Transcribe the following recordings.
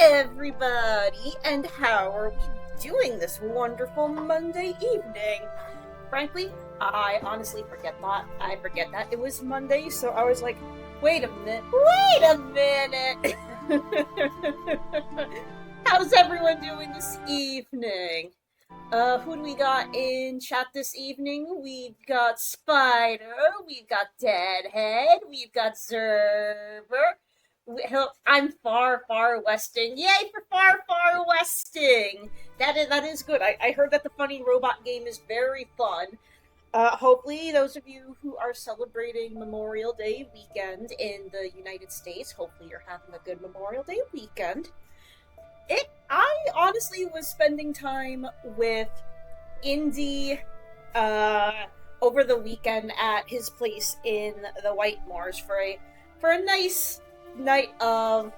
everybody, and how are we doing this wonderful Monday evening? Frankly, I honestly forget that. I forget that it was Monday, so I was like, wait a minute, wait a minute! How's everyone doing this evening? Who do we got in chat this evening? We've got Spider, we've got Deadhead, we've got Zerber. I'm far westing. Yay for far westing! That is good. I heard that the funny robot game is very fun. Hopefully, those of you who are celebrating Memorial Day weekend in the United States, hopefully you're having a good Memorial Day weekend. I honestly was spending time with Indy over the weekend at his place in the White Moors for a nice night of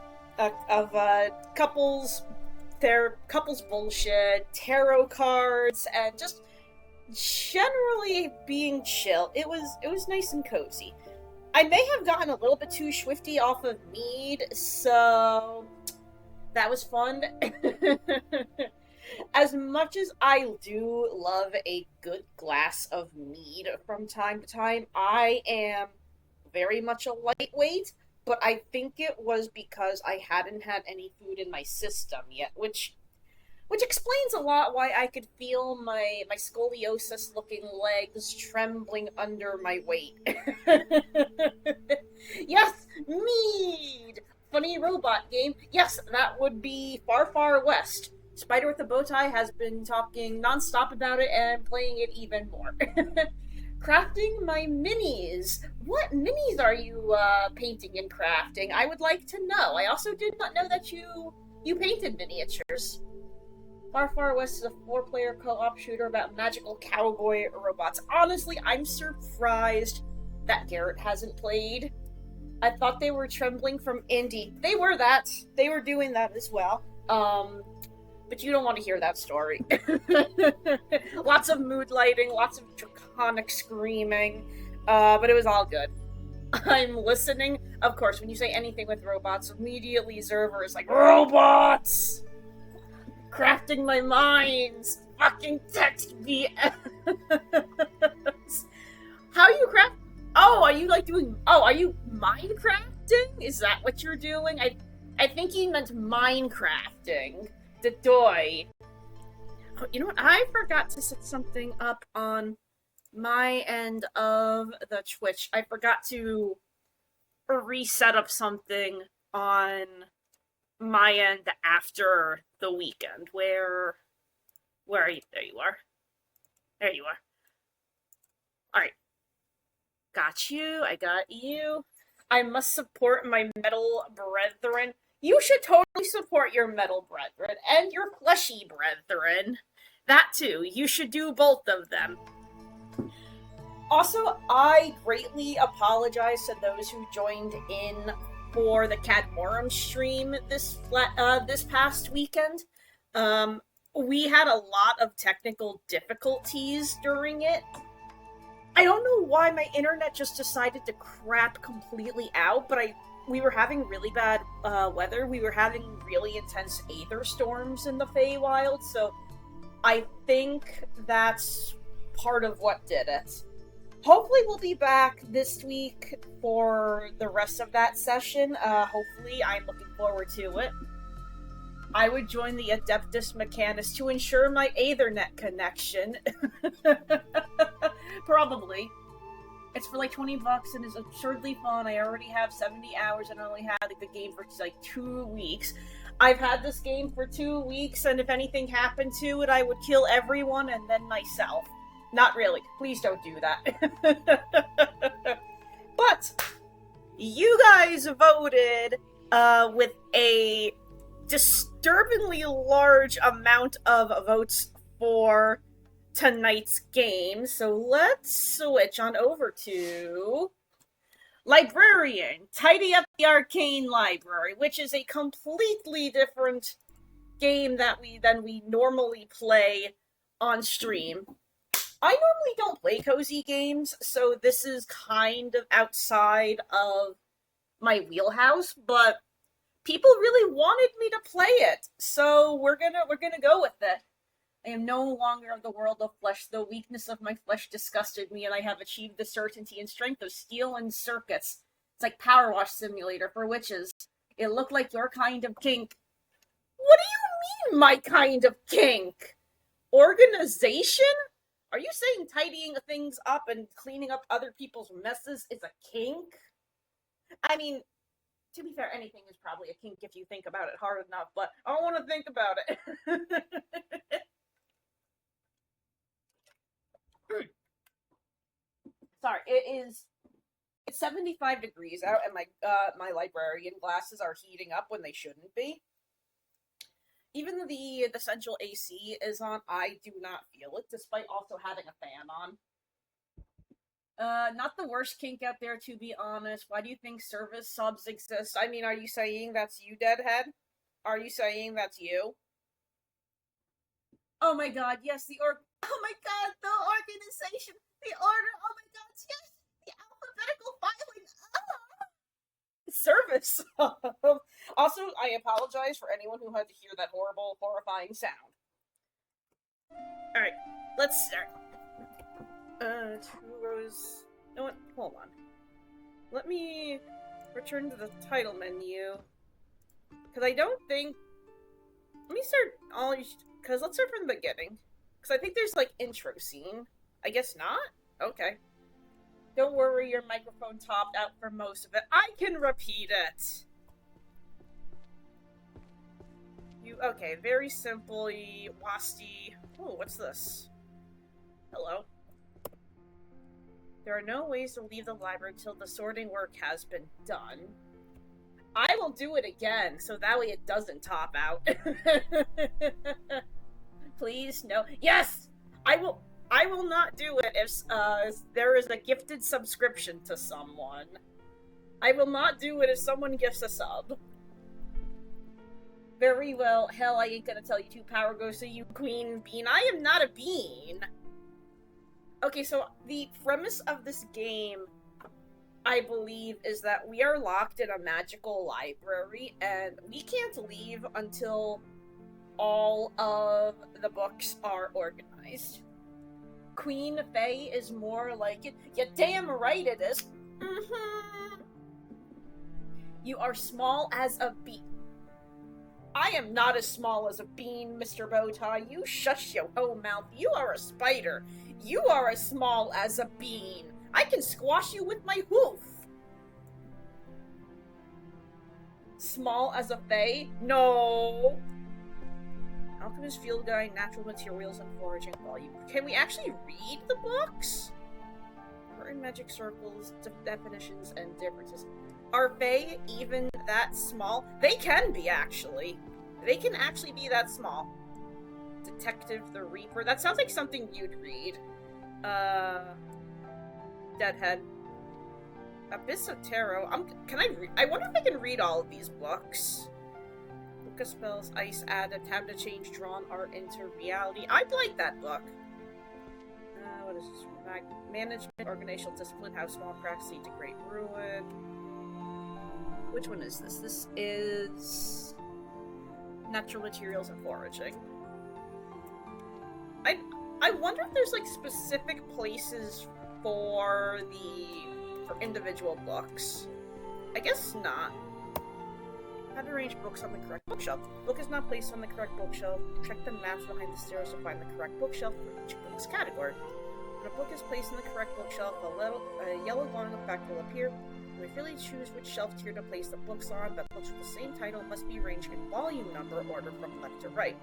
couples bullshit, tarot cards, and just generally being chill. It was nice and cozy. I may have gotten a little bit too swifty off of mead, so that was fun. As much as I do love a good glass of mead from time to time, I am very much a lightweight, but I think it was because I hadn't had any food in my system yet, which explains a lot why I could feel my scoliosis looking legs trembling under my weight. Yes, mead! Funny robot game. Yes, that would be far west. Spider with the bow tie has been talking nonstop about it and playing it even more. Crafting my minis. What minis are you painting and crafting? I would like to know. I also did not know that you painted miniatures. Far West is a 4-player co-op shooter about magical cowboy robots. Honestly, I'm surprised that Garrett hasn't played. I thought they were trembling from indie. They were that. They were doing that as well. But you don't want to hear that story. Lots of mood lighting, lots of draconic screaming, but it was all good. I'm listening. Of course, when you say anything with robots, immediately Zerver is like, robots! Crafting my minds! Fucking text me! How you craft? Oh, are you are you Minecrafting? Is that what you're doing? I think you meant Minecrafting. The doy. Oh, you know what? I forgot to set something up on my end of the Twitch. I forgot to reset up something on my end after the weekend. Where are you? There you are. There you are. Alright. Got you. I got you. I must support my metal brethren. You should totally support your metal brethren and your fleshy brethren. That too. You should do both of them. Also, I greatly apologize to those who joined in for the Cadmorum stream this past weekend. We had a lot of technical difficulties during it. I don't know why my internet just decided to crap completely out, but we were having really bad weather. We were having really intense aether storms in the Feywild, so I think that's part of what did it. Hopefully we'll be back this week for the rest of that session. Hopefully, I'm looking forward to it. I would join the Adeptus Mechanis to ensure my Aethernet connection. Probably. It's for like $20 and is absurdly fun. I already have 70 hours and I only had the game for like 2 weeks. I've had this game for 2 weeks, and if anything happened to it, I would kill everyone and then myself. Not really. Please don't do that. But you guys voted with a disturbingly large amount of votes for tonight's game, so let's switch on over to Librarian. Tidy up the Arcane library, which is a completely different game than we normally play on stream. I normally don't play cozy games, so this is kind of outside of my wheelhouse, but people really wanted me to play it, so we're gonna go with it. I am no longer of the world of flesh. The weakness of my flesh disgusted me, and I have achieved the certainty and strength of steel and circuits. It's like Power Wash Simulator for witches. It looked like your kind of kink. What do you mean, my kind of kink? Organization? Are you saying tidying things up and cleaning up other people's messes is a kink? I mean, to be fair, anything is probably a kink if you think about it hard enough, but I don't want to think about it. Sorry, it's 75 degrees out, and my librarian glasses are heating up when they shouldn't be. Even though the central AC is on, I do not feel it, despite also having a fan on. Not the worst kink out there, to be honest. Why do you think service subs exist? I mean, are you saying that's you, Deadhead? Are you saying that's you? Oh my god, yes, oh my god, the organization, the order, oh my god, yes, the alphabetical filing, service. Also, I apologize for anyone who had to hear that horrible, horrifying sound. Alright, let's start. 2 rows. You know what? Hold on. Let me return to the title menu. Because I don't think. Let me start all. Because let's start from the beginning. Because I think there's like intro scene. I guess not? Okay. Don't worry, your microphone topped out for most of it. I can repeat it. Okay, very simply, Wasty. Oh, what's this? Hello. There are no ways to leave the library until the sorting work has been done. I will do it again, so that way it doesn't top out. Please, no. Yes! I will not do it if there is a gifted subscription to someone. I will not do it if someone gifts a sub. Very well. Hell, I ain't gonna tell you to. Power goes to you, Queen Bean. I am not a bean. Okay, so the premise of this game, I believe, is that we are locked in a magical library, and we can't leave until all of the books are organized. Queen Faye is more like it. You're damn right it is. Mm-hmm. You are small as a bean. I am not as small as a bean, Mr. Bowtie. You shush your whole mouth. You are a spider. You are as small as a bean. I can squash you with my hoof. Small as a fae? No. Alchemist, Field Guide, Natural Materials, and Foraging Volume. Can we actually read the books? Certain magic circles, definitions, and differences. Are fae even that small? They can be, actually. They can actually be that small. Detective the Reaper. That sounds like something you'd read. Deadhead. Abyss of Tarot. I wonder if I can read all of these books. Book of Spells, Ice Added, Time to Change Drawn Art into Reality. I'd like that book. What is this? Management, Organizational Discipline, How Small Cracks Lead to Great Ruin. Which one is this? This is Natural Materials and Foraging. I wonder if there's like specific places for individual books. I guess not. How to arrange books on the correct bookshelf. Book is not placed on the correct bookshelf. Check the maps behind the stairs to find the correct bookshelf for each book's category. When a book is placed on the correct bookshelf, a yellow glowing effect will appear. You may freely choose which shelf tier to place the books on, but books with the same title must be arranged in volume number order from left to right.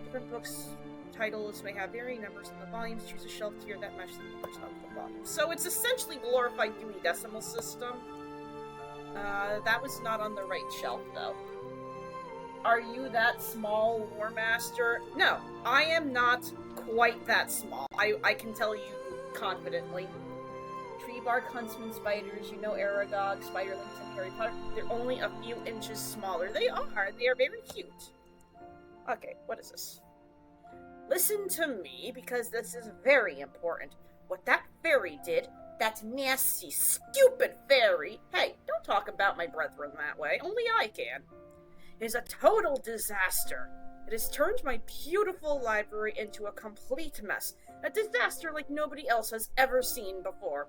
Different books' titles may have varying numbers in the volumes. Choose a shelf tier that matches the numbers of the volume. So it's essentially glorified Dewey Decimal System. That was not on the right shelf, though. Are you that small, War Master? No, I am not quite that small. I can tell you confidently. Tree bark, huntsman, spiders, you know Aragog, spiderlings, and Harry Potter. They're only a few inches smaller. They are very cute. Okay, what is this? Listen to me, because this is very important. What that fairy did, that nasty, stupid fairy. Hey, don't talk about my brethren that way. Only I can. is a total disaster. It has turned my beautiful library into a complete mess. A disaster like nobody else has ever seen before.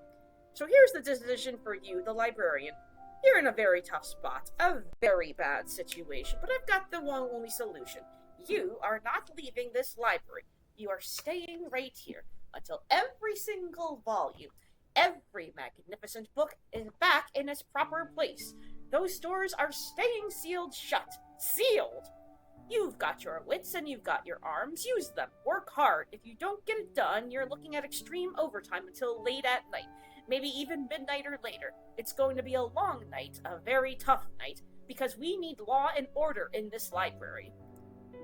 So here's the decision for you, the librarian. You're in a very tough spot, a very bad situation, but I've got the one only solution. You are not leaving this library. You are staying right here until every single volume, every magnificent book is back in its proper place. Those doors are staying sealed shut. Sealed! You've got your wits and you've got your arms. Use them. Work hard. If you don't get it done, you're looking at extreme overtime until late at night. Maybe even midnight or later. It's going to be a long night, a very tough night, because we need law and order in this library.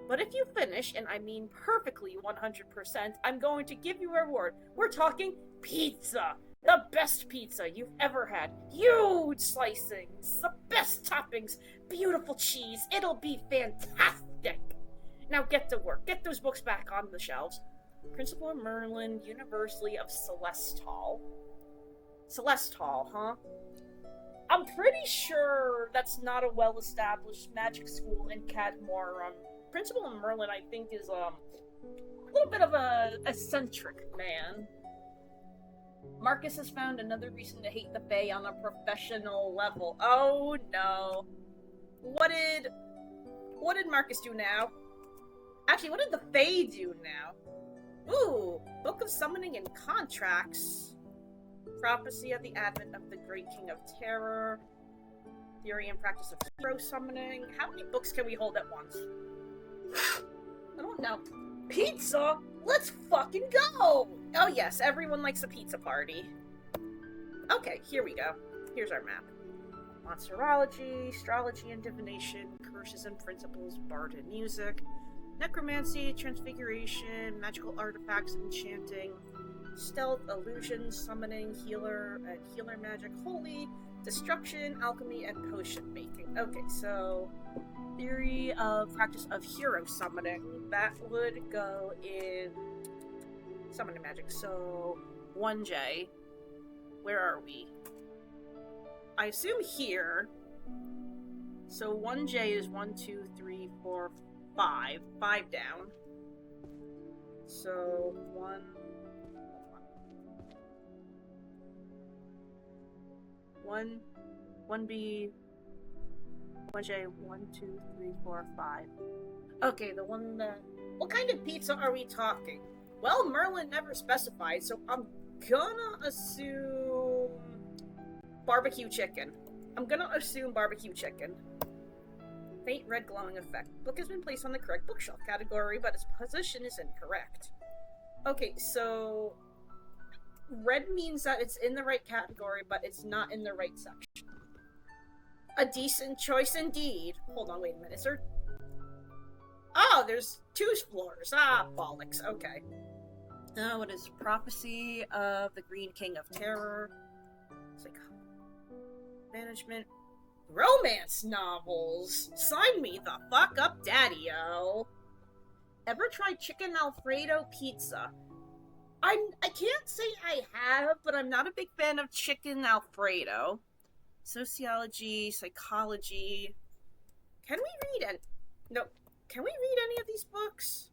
But if you finish, and I mean perfectly 100%, I'm going to give you a reward. We're talking pizza! The best pizza you've ever had. Huge slicings, the best toppings, beautiful cheese. It'll be fantastic. Now get to work. Get those books back on the shelves. Principal Merlin, University of Celestal. Celestal, huh? I'm pretty sure that's not a well-established magic school in Cadmorum. Principal Merlin, I think, is a little bit of a eccentric man. Marcus has found another reason to hate the Fae on a professional level. Oh no. What did Marcus do now? Actually, what did the Fae do now? Ooh, Book of Summoning and Contracts. Prophecy of the Advent of the Great King of Terror. Theory and Practice of Hero Summoning. How many books can we hold at once? I don't know. Pizza? Let's fucking go! Oh yes, everyone likes a pizza party. Okay, here we go. Here's our map. Monsterology, astrology and divination, curses and principles, bard and music, necromancy, transfiguration, magical artifacts, enchanting, stealth, illusion, summoning, healer, and healer magic, holy, destruction, alchemy, and potion making. Okay, so theory of practice of hero summoning, that would go in summoning magic. So 1J, where are we? I assume here. So 1J is 1, 2, 3, 4, 5. 5 down. So 1B, 1J, 1, 2, 3, 4, 5. Okay, the one that... What kind of pizza are we talking? Well, Merlin never specified, so I'm gonna assume... barbecue chicken. I'm gonna assume barbecue chicken. Faint red glowing effect. Book has been placed on the correct bookshelf category, but its position is incorrect. Okay, so... red means that it's in the right category, but it's not in the right section. A decent choice indeed. Hold on, wait a minute. Is there... Oh, there's 2 floors. Ah, bollocks. Okay. What is Prophecy of the Green King of Terror? It's like... management. Romance novels! Sign me the fuck up, daddy-o! Ever tried chicken Alfredo pizza? I can't say I have, but I'm not a big fan of chicken Alfredo. Sociology, psychology. Can we read can we read any of these books?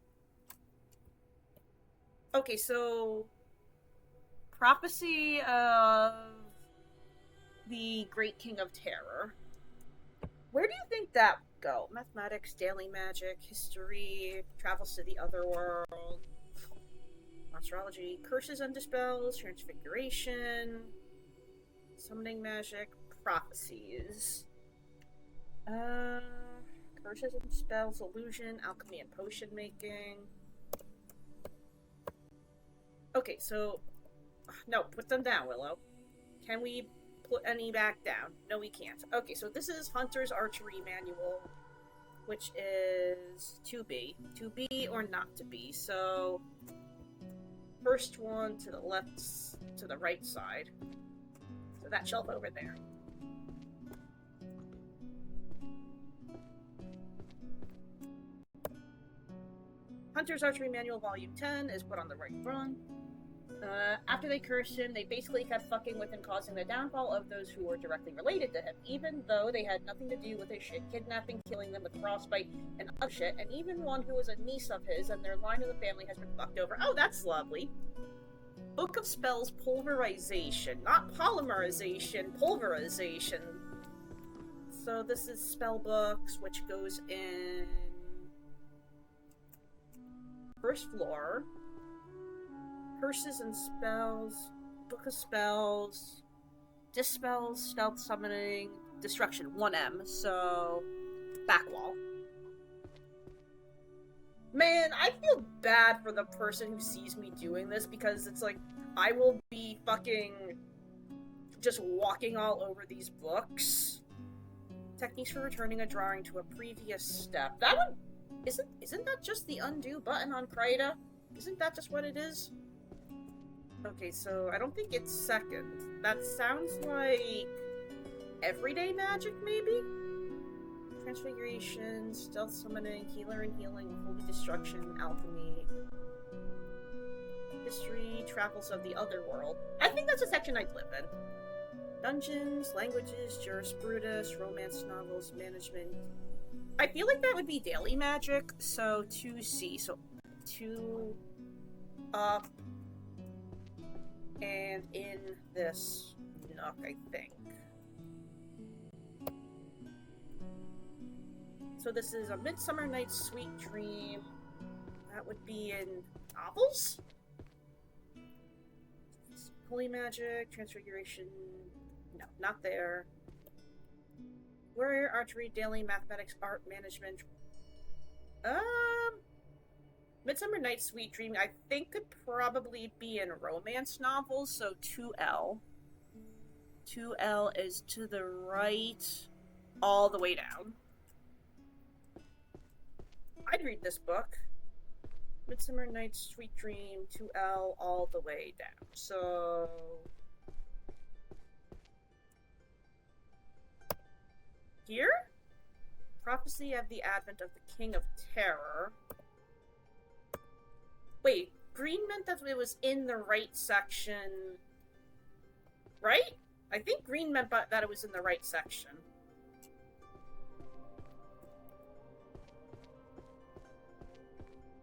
Okay, so Prophecy of the Great King of Terror. Where do you think that would go? Mathematics, daily magic, history, travels to the other world, astrology, curses and dispels, transfiguration, summoning magic, prophecies. Curses and spells, illusion, alchemy and potion making. Okay, so... No, put them down, Willow. Can we put any back down? No, we can't. Okay, so this is Hunter's Archery Manual, which is 2B. 2B or not to be. So, first one to the left, to the right side. So that shelf over there. Hunter's Archery Manual Volume 10 is put on the right run. After they cursed him, they basically kept fucking with him, causing the downfall of those who were directly related to him, even though they had nothing to do with his shit, kidnapping, killing them with frostbite, and other shit, and even one who was a niece of his, and their line of the family has been fucked over. Oh, that's lovely. Book of Spells Pulverization. Not polymerization, pulverization. So this is spell books, which goes in first floor. Curses and spells, Book of Spells, Dispels, Stealth Summoning, Destruction, 1M, so back wall. Man, I feel bad for the person who sees me doing this, because it's like, I will be fucking just walking all over these books. Techniques for returning a drawing to a previous step. That one, isn't that just the undo button on Kraida? Isn't that just what it is? Okay, so I don't think it's second. That sounds like everyday magic, maybe? Transfiguration, stealth summoning, healer and healing, holy destruction, alchemy, history, travels of the other world. I think that's a section I'd live in. Dungeons, languages, jurisprudence, romance novels, management. I feel like that would be daily magic, so 2C, so 2 up. And in this nook, I think. So this is A Midsummer Night's Sweet Dream. That would be in novels? Holy Magic, Transfiguration. No, not there. Warrior, Archery, Daily, Mathematics, Art, Management. Midsummer Night's Sweet Dream, I think, could probably be in romance novels, so 2L. 2L is to the right, all the way down. I'd read this book. Midsummer Night's Sweet Dream, 2L, all the way down. So... here? Prophecy of the Advent of the King of Terror. Wait, green meant that it was in the right section, right? I think green meant that it was in the right section.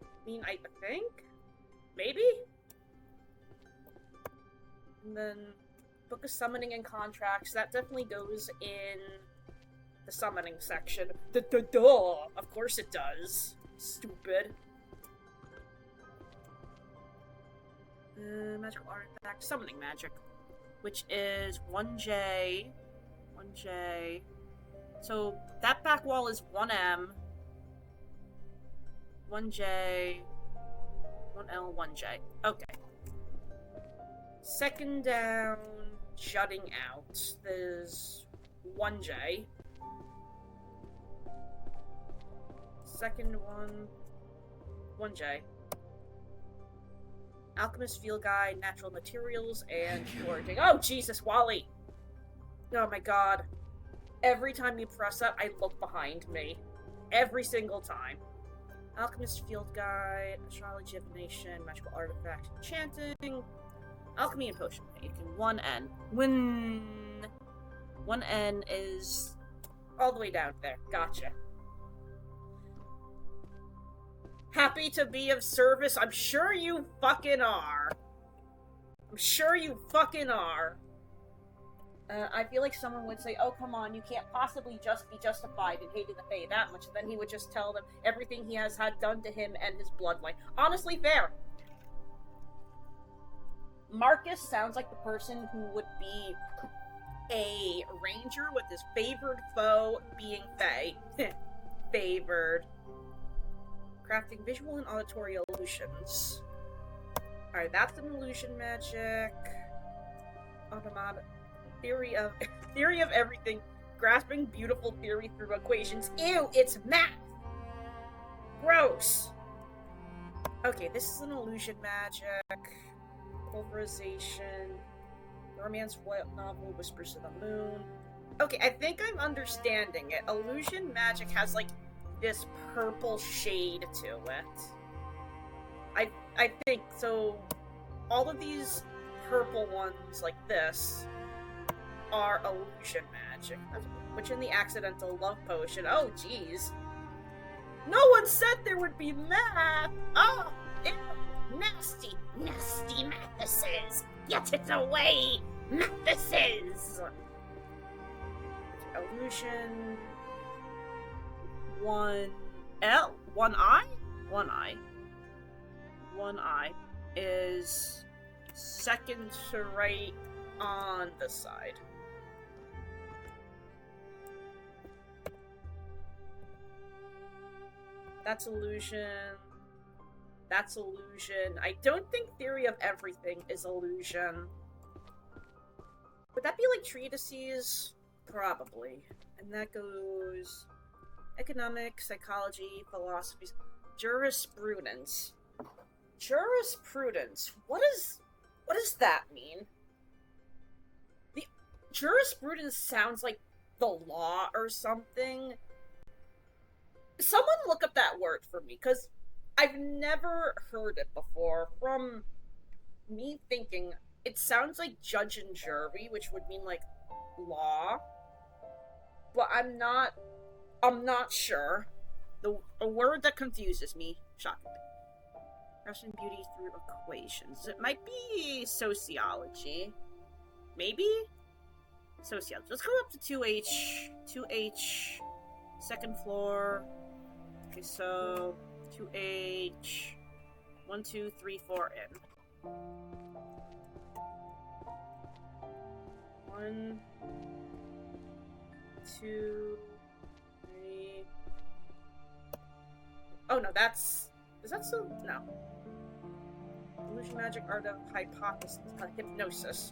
I mean, I think? Maybe? And then Book of Summoning and Contracts, that definitely goes in the summoning section. Duh! Of course it does. Stupid. Magical artifact, summoning magic, which is 1J, 1J. So that back wall is 1M, 1J, 1L, 1J. Okay. Second down, jutting out, there's 1J. Second one, 1J. Alchemist Field Guide, Natural Materials, and Foraging. Oh, Jesus, Wally! Oh my god. Every time you press that, I look behind me. Every single time. Alchemist Field Guide, Astrology, Divination, Magical Artifacts, Enchanting, Alchemy and Potion Making. 1N. 1N is all the way down there. Gotcha. Happy to be of service? I'm sure you fucking are. I'm sure you fucking are. I feel like someone would say, oh, come on, you can't possibly just be justified in hating the Fae that much. And then he would just tell them everything he has had done to him and his bloodline. Honestly, fair. Marcus sounds like the person who would be a ranger with his favored foe being Fae. Favored. Crafting visual and auditory illusions. Alright, that's an illusion magic. Automatic. Theory of everything. Grasping beautiful theory through equations. Ew, it's math! Gross! Okay, this is an illusion magic. Pulverization. Romance novel, Whispers of the Moon. Okay, I think I'm understanding it. Illusion magic has, like, this purple shade to it. I think so. all of these purple ones like this are illusion magic, which in the accidental love potion. Oh, jeez. No one said there would be math! Oh, ew. Nasty, nasty Mathuses! Get it away, Mathuses! Illusion. One L? One eye? One eye. One eye is second to right on the side. That's illusion. That's illusion. I don't think theory of everything is illusion. Would that be like treatises? Probably. And that goes economics, psychology, philosophy, jurisprudence. Jurisprudence. What does that mean? The jurisprudence sounds like the law or something. Someone look up that word for me, because I've never heard it before. From me thinking, it sounds like judge and jury, which would mean like law. But I'm not sure. A word that confuses me, shockingly. Expressing beauty through equations. It might be sociology. Maybe? Sociology. Let's go up to 2H. 2H. Second floor. Okay, so 2H. 1, 2, 3, 4 in. 1, 2, 3. Oh no, that's. Is that still? No. Illusion magic, art of hypnosis.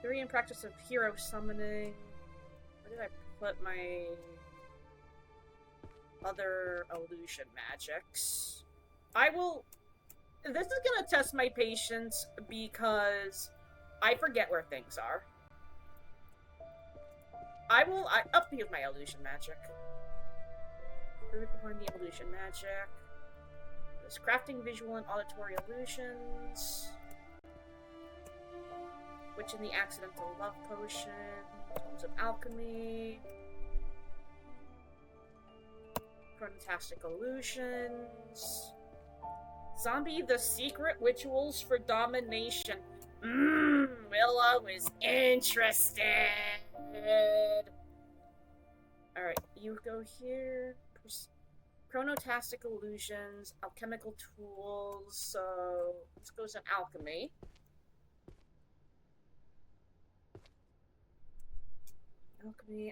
Theory and practice of hero summoning. Where did I put my other illusion magics? This is gonna test my patience because I forget where things are. Up here's my illusion magic. Root behind the illusion magic. There's crafting visual and auditory illusions. Which in the accidental love potion, tomes of alchemy, chronotastic illusions, zombie the secret rituals for domination. Willow is interested. Alright, you go here. Chronotastic illusions, alchemical tools. So this goes in alchemy.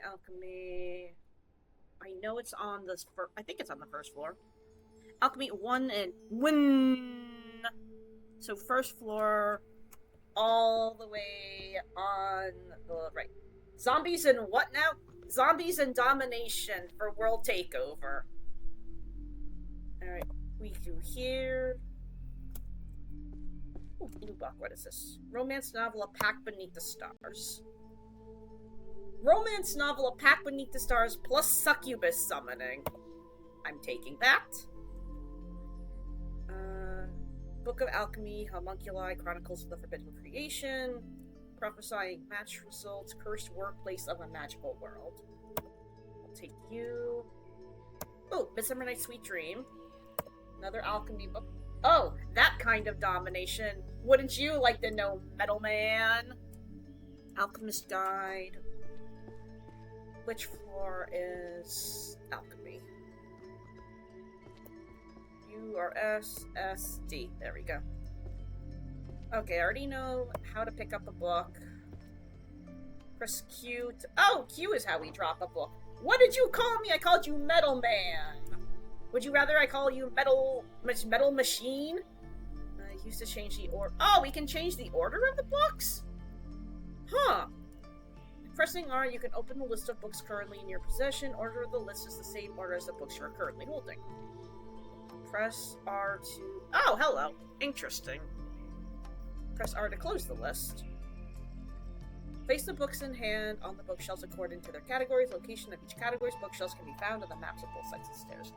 Alchemy. I know it's on this. I think it's on the first floor. Alchemy 1 and 1. So first floor, all the way on the right. Zombies and what now? Zombies and domination for world takeover. All right, we do here. Oh, blue book. What is this? Romance novel: A Pact Beneath the Stars. Romance novel: A Pact Beneath the Stars plus succubus summoning. I'm taking that. Book of Alchemy, Homunculi, Chronicles of the Forbidden Creation, Prophesying Match Results, Cursed Workplace of a Magical World. I'll take you. Oh, Midsummer Night's Sweet Dream. Another alchemy book. Oh, that kind of domination. Wouldn't you like to know, Metal Man? Alchemist Guide. Which floor is alchemy? Q or S, S, D. There we go. Okay, I already know how to pick up a book. Press Q to... Oh, Q is how we drop a book. What did you call me? I called you Metal Man. Would you rather I call you Metal Machine? I used to change the order. Oh, we can change the order of the books? Huh. Pressing R, you can open the list of books currently in your possession. Order of the list is the same order as the books you are currently holding. Press R to... Oh, hello. Interesting. Press R to close the list. Place the books in hand on the bookshelves according to their categories. Location of each category's bookshelves can be found on the maps of both sides of the stairs.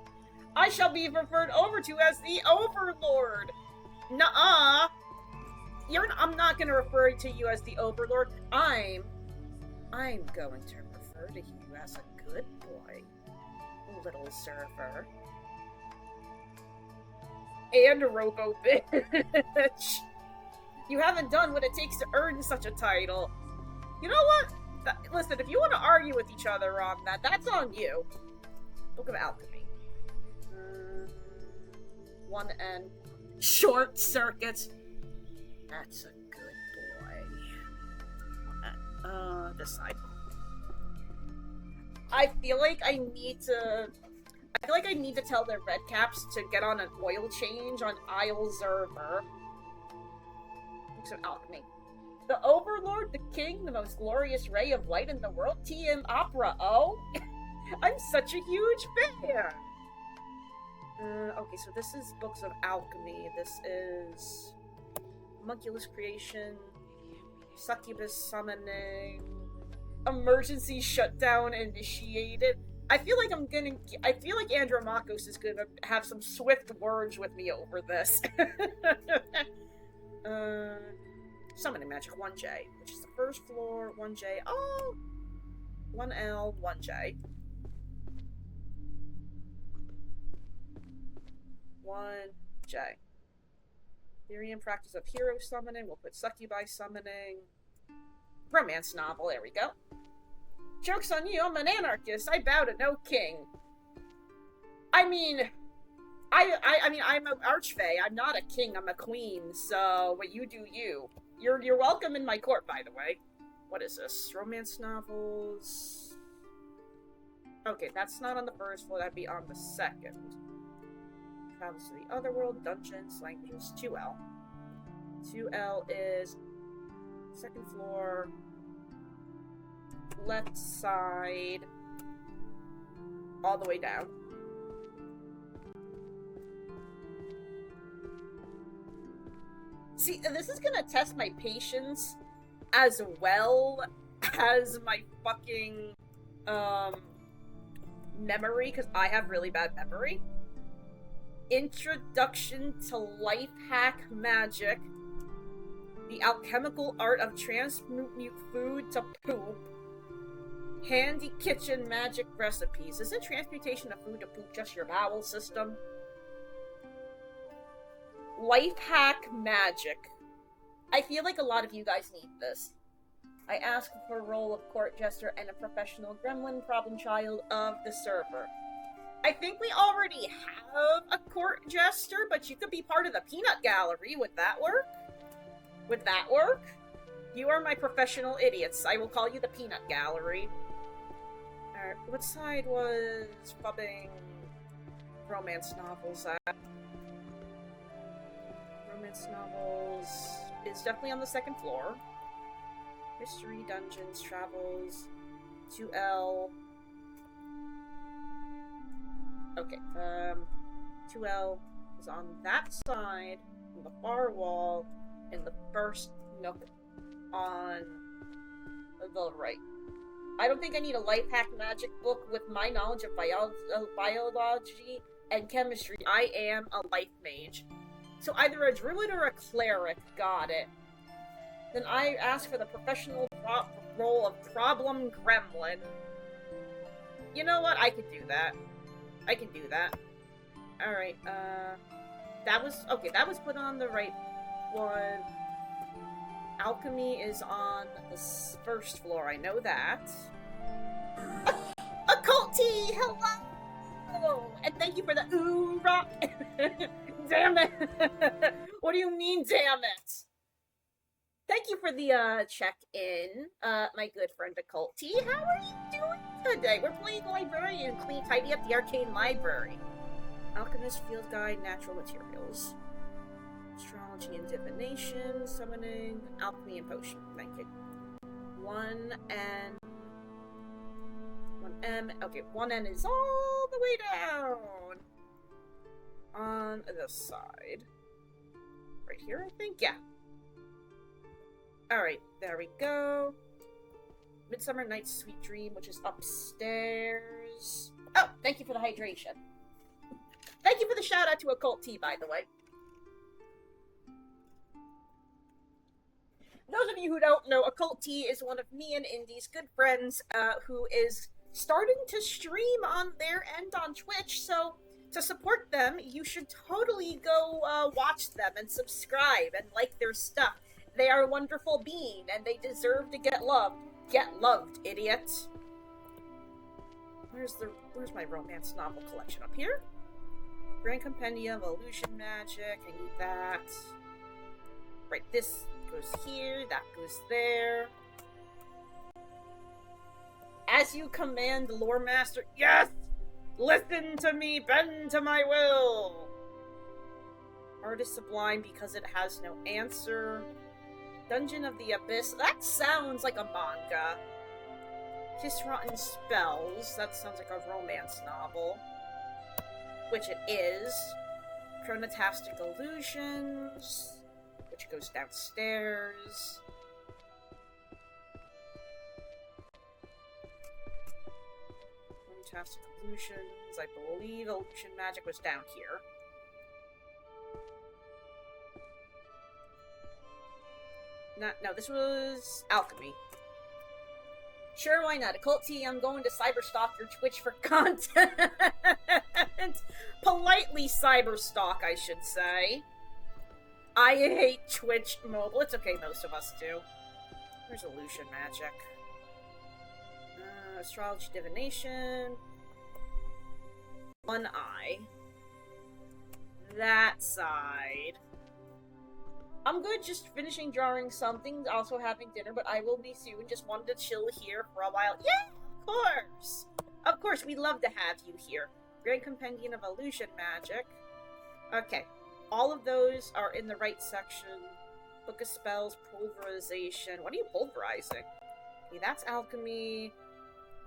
I shall be referred over to as the Overlord! Nuh-uh! I'm not gonna refer to you as the Overlord. I'm going to refer to you as a good boy, little server. And a robo-bitch! You haven't done what it takes to earn such a title. You know what? Listen, if you want to argue with each other on that, that's on you. Book of Alchemy. 1N. Short circuits. That's a good boy. This side. I feel like I need to tell the red caps to get on an oil change on Isle Zerver. Books of Alchemy. The Overlord, the King, the most glorious ray of light in the world, TM Opera, oh? I'm such a huge fan! Okay, so this is Books of Alchemy. This is... Homunculus Creation, Succubus Summoning, Emergency Shutdown Initiated. I feel like Andromachos is gonna have some swift words with me over this. Summoning Magic 1J, which is the first floor, 1J, oh! 1L, 1J. 1J. Theory and practice of hero summoning, we'll put succubi summoning. Romance novel, there we go. Joke's on you, I'm an anarchist, I bow to no king. I mean, I'm an archfey, I'm not a king, I'm a queen, so what you do, you. You're welcome in my court, by the way. What is this? Romance novels... Okay, that's not on the first floor, that'd be on the second. Travels to the Otherworld, Dungeons, Languages, 2L. 2L is... second floor... left side... all the way down. See, this is gonna test my patience as well as my fucking, memory, because I have really bad memory. Introduction to Life Hack Magic. The alchemical art of transmute food to poop. Handy kitchen magic recipes. Isn't transmutation of food to poop just your bowel system? Life hack magic. I feel like a lot of you guys need this. I ask for a role of court jester and a professional gremlin problem child of the server. I think we already have a court jester, but you could be part of the peanut gallery. Would that work? Would that work? You are my professional idiots. I will call you the peanut gallery. Alright, what side was fubbing romance novels at? Romance novels is definitely on the second floor. Mystery, dungeons, travels, 2L. Okay, 2L is on that side, on the far wall, in the first nook on the right. I don't think I need a life hack magic book with my knowledge of biology and chemistry. I am a life mage. So either a druid or a cleric, got it. Then I ask for the professional role of problem gremlin. You know what? I can do that. I can do that. Alright, that was put on the right one. Alchemy is on the first floor, I know that. Occult tea! Hello! And thank you for the oorah! Damn it! What do you mean, damn it? Thank you for the check-in, my good friend Occult T. How are you doing today? We're playing Librarian, clean, tidy up the Arcane Library. Alchemist, Field Guide, Natural Materials. Astrology and Divination, Summoning, Alchemy and Potion. Thank you. 1N. 1M. Okay, 1N is all the way down. On the side. Right here, I think? Yeah. Alright, there we go. Midsummer Night's Sweet Dream, which is upstairs. Oh, thank you for the hydration. Thank you for the shout out to Occult Tea, by the way. Those of you who don't know, Occult Tea is one of me and Indy's good friends who is starting to stream on their end on Twitch, so to support them, you should totally go watch them and subscribe and like their stuff. They are a wonderful being, and they deserve to get loved. Get loved, idiot. Where's my romance novel collection? Up here? Grand Compendium of Illusion Magic. I need that. Right, this goes here, that goes there. As you command, Lore Master. Yes! Listen to me, bend to my will! Art is sublime because it has no answer. Dungeon of the Abyss. That sounds like a manga. Kiss Rotten Spells. That sounds like a romance novel. Which it is. Chronotastic Illusions. Which goes downstairs. Chronotastic Illusions. I believe Illusion Magic was down here. No, this was Alchemy. Sure, why not? Occult Tea, I'm going to cyberstalk your Twitch for content. Politely cyberstalk, I should say. I hate Twitch mobile. It's okay, most of us do. There's Illusion Magic. Astrology Divination. One eye. That side. I'm good just finishing drawing something, also having dinner, but I will be soon. Just wanted to chill here for a while. Yeah, of course! Of course, we'd love to have you here. Grand Compendium of Illusion Magic. Okay, all of those are in the right section. Book of Spells, Pulverization. What are you pulverizing? Okay, that's Alchemy.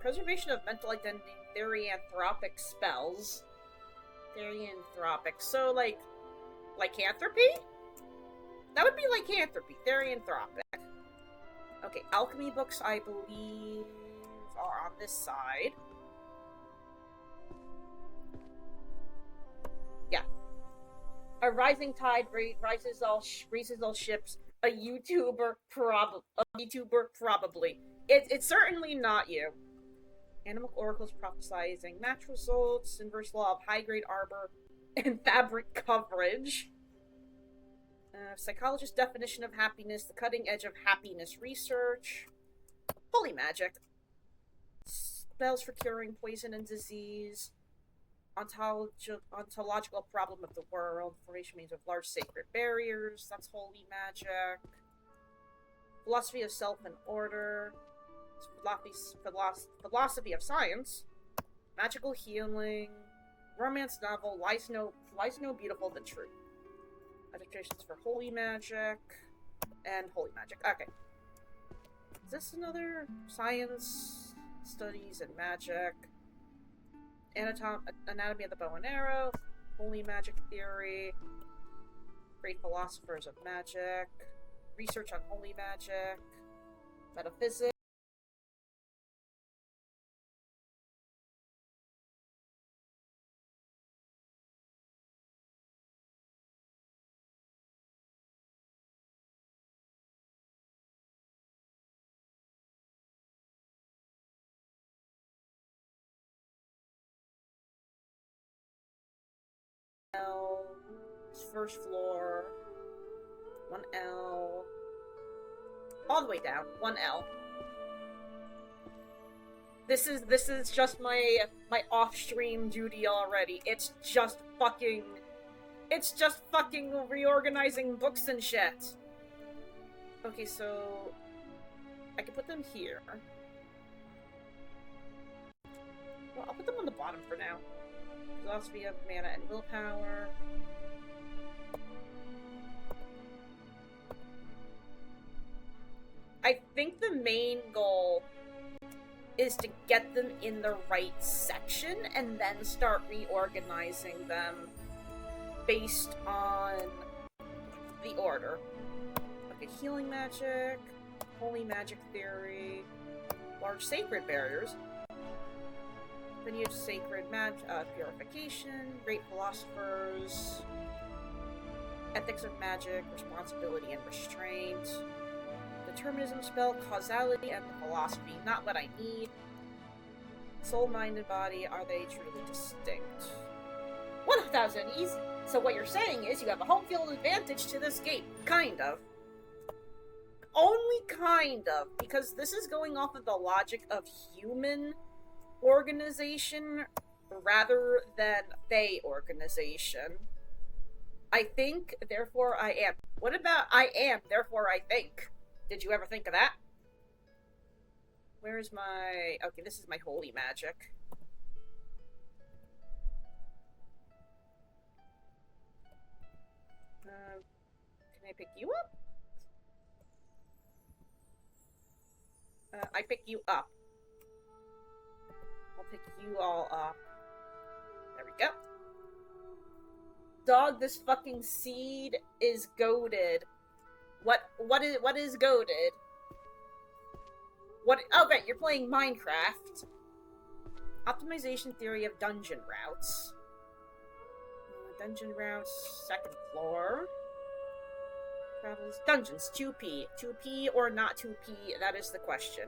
Preservation of Mental Identity, Therianthropic Spells. Therianthropic. So, like, lycanthropy? That would be lycanthropy. Therianthropic. Okay, alchemy books, I believe, are on this side. Yeah. A rising tide raises all ships. A YouTuber probably. It's certainly not you. Animal oracles prophesizing match results, inverse law of high grade arbor, and fabric coverage. Psychologist's definition of happiness, the cutting edge of happiness research. Holy magic. Spells for curing poison and disease. Ontological problem of the world. Formation means of large sacred barriers. That's holy magic. Philosophy of self and order. Philosophy of science. Magical healing. Romance novel. Lies no beautiful than truth. Meditations for holy magic. And holy magic. Okay. Is this another science, studies, and magic? Anatomy of the bow and arrow. Holy magic theory. Great philosophers of magic. Research on holy magic. Metaphysics. L, first floor, 1L, all the way down, 1L. This is just my off-stream duty already. It's just fucking reorganizing books and shit. Okay, so I can put them here. Well, I'll put them on the bottom for now. Philosophy of mana and willpower. I think the main goal is to get them in the right section and then start reorganizing them based on the order. Okay, healing magic, holy magic theory, large sacred barriers. Then you have sacred purification, great philosophers, ethics of magic, responsibility and restraint, determinism spell, causality, and the philosophy. Not what I need. Soul, mind, and body, are they truly distinct? 1,000 easy. So what you're saying is you have a home field advantage to this game. Kind of. Only kind of, because this is going off of the logic of human organization rather than Fae organization. I think, therefore I am. What about I am, therefore I think? Did you ever think of that? Where is my... Okay, this is my holy magic. Can I pick you up? I pick you up. I'll pick you all up. There we go. Dog, this fucking seed is goated. What is goated? What? Oh, right, you're playing Minecraft. Optimization theory of dungeon routes. Dungeon routes, second floor. Travels, dungeons, 2p. 2p or not 2p, that is the question.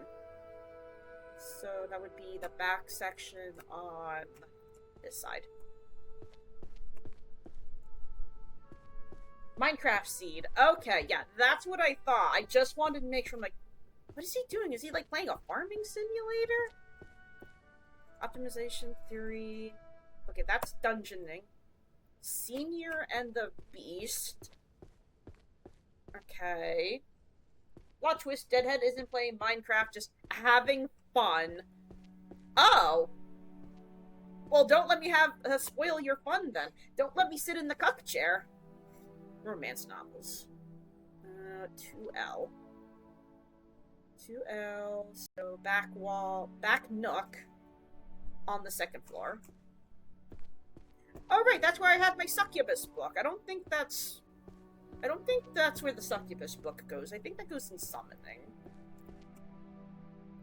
So that would be the back section on this side. Minecraft seed. Okay, yeah, that's what I thought. I just wanted to make sure, I'm like, what is he doing? Is he, like, playing a farming simulator? Optimization theory. Okay, that's dungeoning. Senior and the Beast. Okay. Plot twist, Deadhead isn't playing Minecraft, just having fun. Oh! Well, don't let me spoil your fun, then. Don't let me sit in the cuck chair. Romance novels. 2L. 2L, so back nook on the second floor. Oh, right, that's where I have my succubus book. I don't think that's where the succubus book goes. I think that goes in summoning.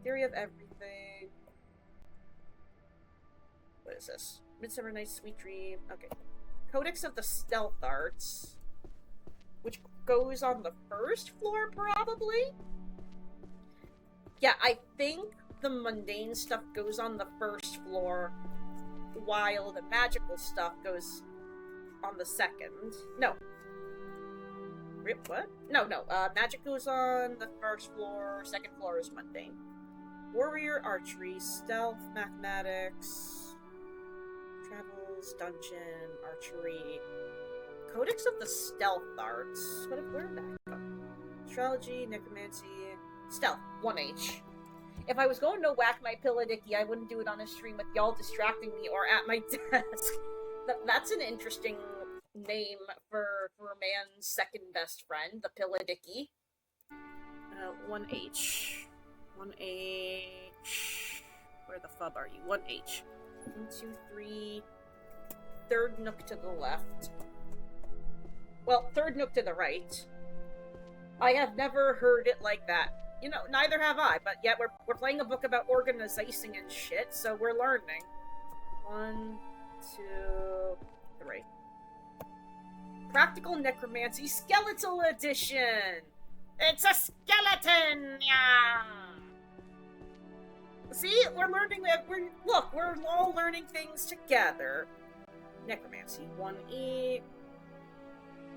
Theory of everything. What is this? Midsummer Night's Sweet Dream. Okay. Codex of the Stealth Arts. Which goes on the first floor, probably? Yeah, I think the mundane stuff goes on the first floor, while the magical stuff goes on the second. No. What? No. Magic goes on the first floor, second floor is mundane. Warrior, archery, stealth, mathematics, travels, dungeon, archery, Codex of the Stealth Arts. Where did that go? Astrology, necromancy, stealth, 1H. If I was going to whack my Pilladicky, I wouldn't do it on a stream with y'all distracting me or at my desk. That's an interesting name for a man's second best friend, the Pilladicky. 1H. 1H. Where the fub are you? 1H. 1, 2, 3. Third nook to the left. Well, third nook to the right. I have never heard it like that. You know, neither have I, but yet we're playing a book about organizing and shit, so we're learning. 1, 2, 3. Practical Necromancy Skeletal Edition! It's a skeleton! Yeah! See? We're learning that we're all learning things together. Necromancy. 1E.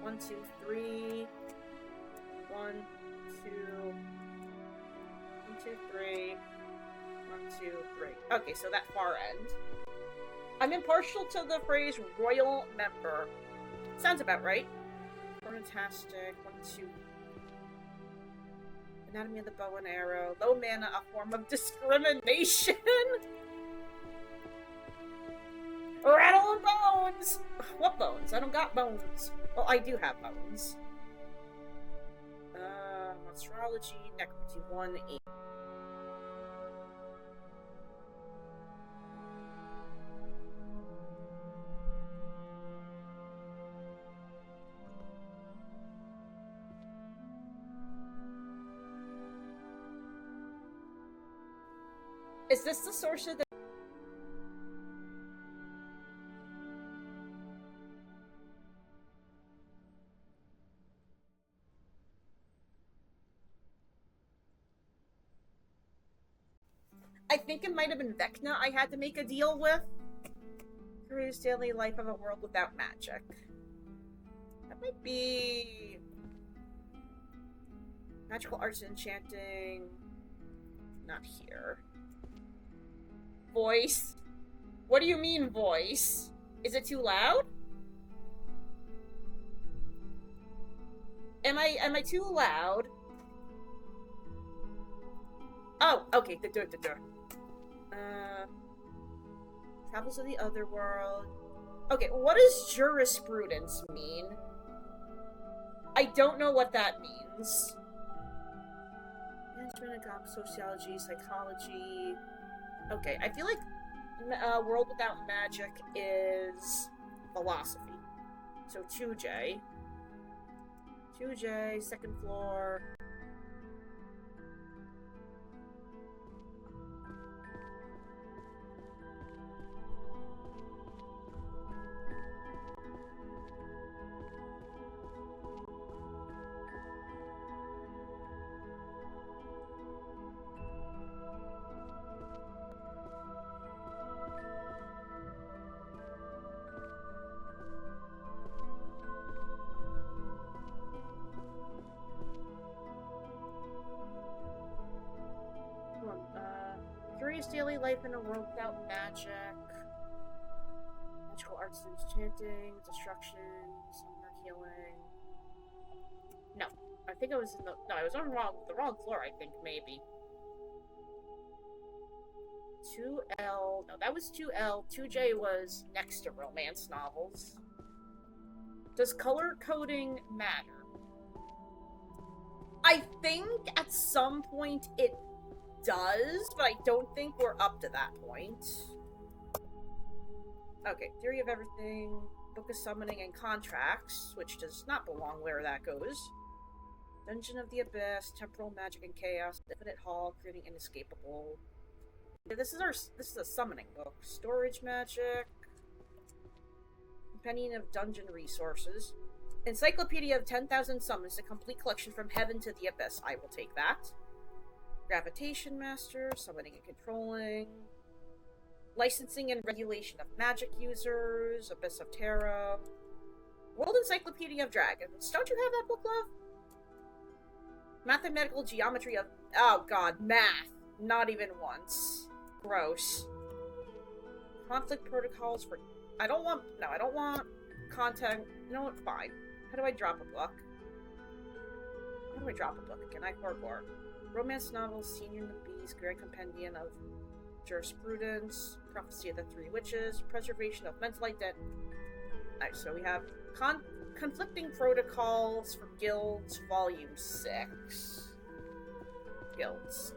1, 2, 3. 1, 2. 1, 2, 3. 1, 2, 3. Okay, so that far end. I'm impartial to the phrase royal member. Sounds about right. Fantastic. 1, 2. Anatomy of the bow and arrow. Low mana, a form of discrimination. Rattle and bones! What bones? I don't got bones. Well, I do have bones. Astrology, necromancy 1, 8. Is this the source of the... I think it might have been Vecna I had to make a deal with. Curious daily life of a world without magic. That might be... Magical arts and enchanting. Not here. Voice? What do you mean, voice? Is it too loud? Am I too loud? Oh, okay, the door. Travels of the Otherworld. Okay, what does jurisprudence mean? I don't know what that means. Management, sociology, psychology. Okay, I feel like World Without Magic is philosophy. So 2J. 2J, second floor. Curious daily life in a world without magic. Magical arts and enchanting, destruction, summoner healing. No, I think I was in the... No, I was on the wrong floor, I think, maybe. 2L... No, that was 2L. 2J was next to romance novels. Does color coding matter? I think at some point it does, but I don't think we're up to that point. Okay, Theory of Everything, Book of Summoning and Contracts, which does not belong where that goes. Dungeon of the Abyss, Temporal Magic and Chaos, Infinite Hall, Creating Inescapable. Yeah, this is a summoning book. Storage Magic, Companion of Dungeon Resources, Encyclopedia of 10,000 Summons, a complete collection from Heaven to the Abyss. I will take that. Gravitation Master, Summoning and Controlling, Licensing and Regulation of Magic Users, Abyss of Terra, World Encyclopedia of Dragons. Don't you have that book, love? Mathematical Geometry of... Oh god, math. Not even once. Gross. Conflict Protocols for... I don't want content... You know what? Fine. How do I drop a book? How do I drop a book? Can I or Romance novels, Senior and the Beast, Grand Compendium of Jurisprudence, Prophecy of the Three Witches, Preservation of Mental Identity. Alright, so we have Conflicting Protocols for Guilds, Volume 6. Guilds.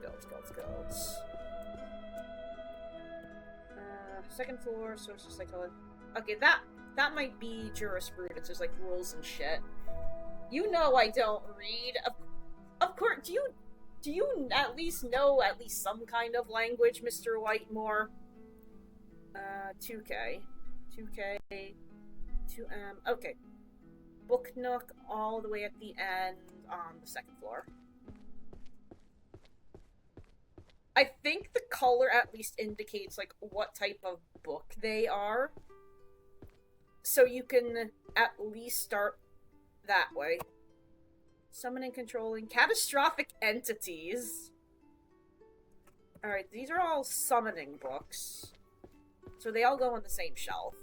Second floor, social psychology. Okay, that might be jurisprudence. There's like rules and shit. You know I don't read. Of course, do you at least know at least some kind of language, Mr. Whitemore? 2K. 2M. Okay. Book Nook all the way at the end on the second floor. I think the color at least indicates, like, what type of book they are. So you can at least start that way. Summoning, controlling, catastrophic entities. Alright, these are all summoning books. So they all go on the same shelf.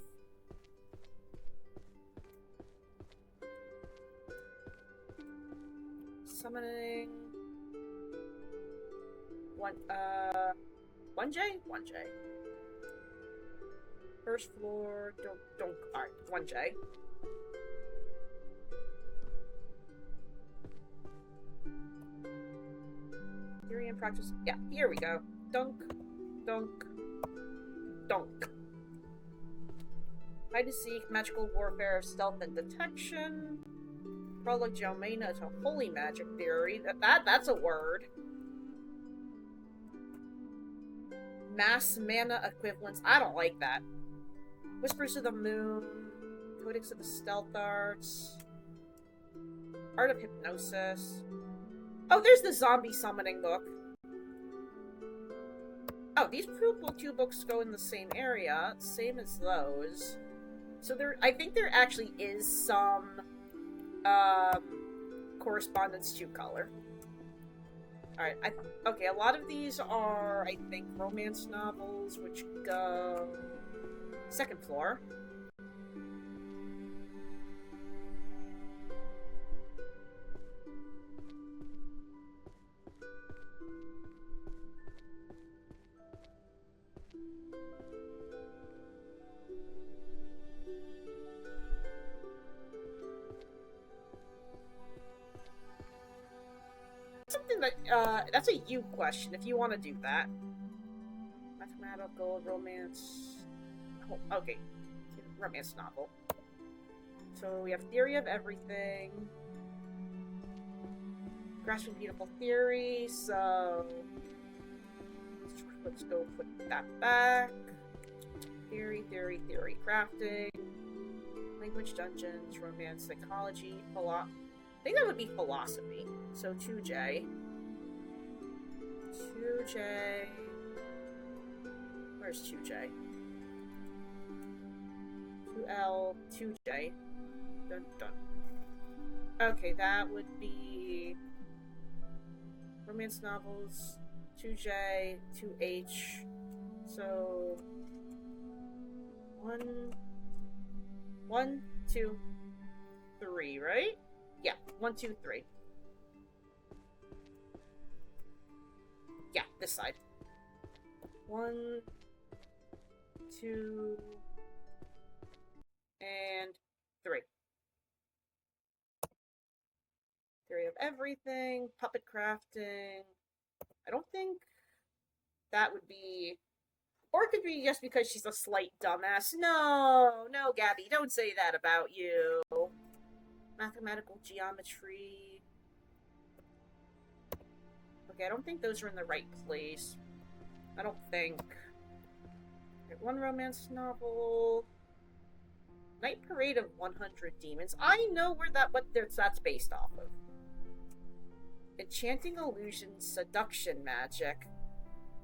Summoning... 1J? 1J. First floor, don't, alright, 1J. Theory and practice, yeah, here we go. Dunk, dunk, dunk. Hide and seek, magical warfare, stealth and detection. Prologue Geomena to holy magic theory. That's a word. Mass mana equivalence. I don't like that. Whispers of the Moon. Codex of the Stealth Arts. Art of Hypnosis. Oh, there's the zombie summoning book. Oh, these two books go in the same area. Same as those. So I think there actually is some correspondence to color. Alright, okay, a lot of these are, I think, romance novels, which go... second floor. Something that, that's a you question, if you want to do that. Mathematical, romance... Oh, okay. Romance novel. So we have Theory of Everything. Grasping Beautiful Theory, so... Let's go put that back. Theory, crafting. Language, dungeons, romance, psychology, I think that would be philosophy. So 2J. 2J. Where's 2J? 2L, 2J. Dun dun. Okay, that would be romance novels, 2J, 2H. So 1, 2, 3, right? Yeah, 1, 2, 3. Yeah, this side. 1, 2, and 3. Theory of Everything, puppet crafting. I don't think that would be... Or it could be just because she's a slight dumbass. No, Gabby, don't say that about you. Mathematical geometry. Okay, I don't think those are in the right place. I don't think. One romance novel. Night Parade of 100 Demons. I know where that's based off of. Enchanting Illusions, Seduction Magic.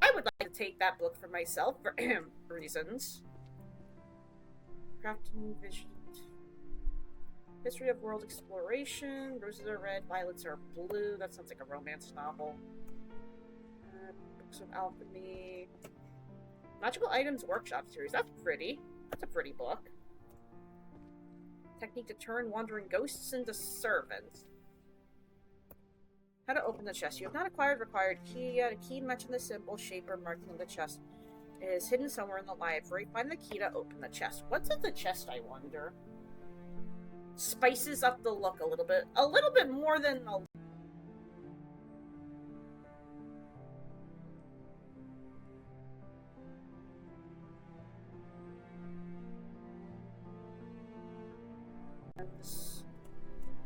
I would like to take that book for myself for reasons. Crafting Vision. History of World Exploration. Roses are red, violets are blue. That sounds like a romance novel. Books of Alchemy. Magical Items Workshop Series. That's pretty. That's a pretty book. Technique to turn wandering ghosts into servants. How to open the chest. You have not acquired required key yet. A key matching the symbol, shape, or marking on the chest is hidden somewhere in the library. Find the key to open the chest. What's in the chest, I wonder? Spices up the look a little bit. A little bit more than a...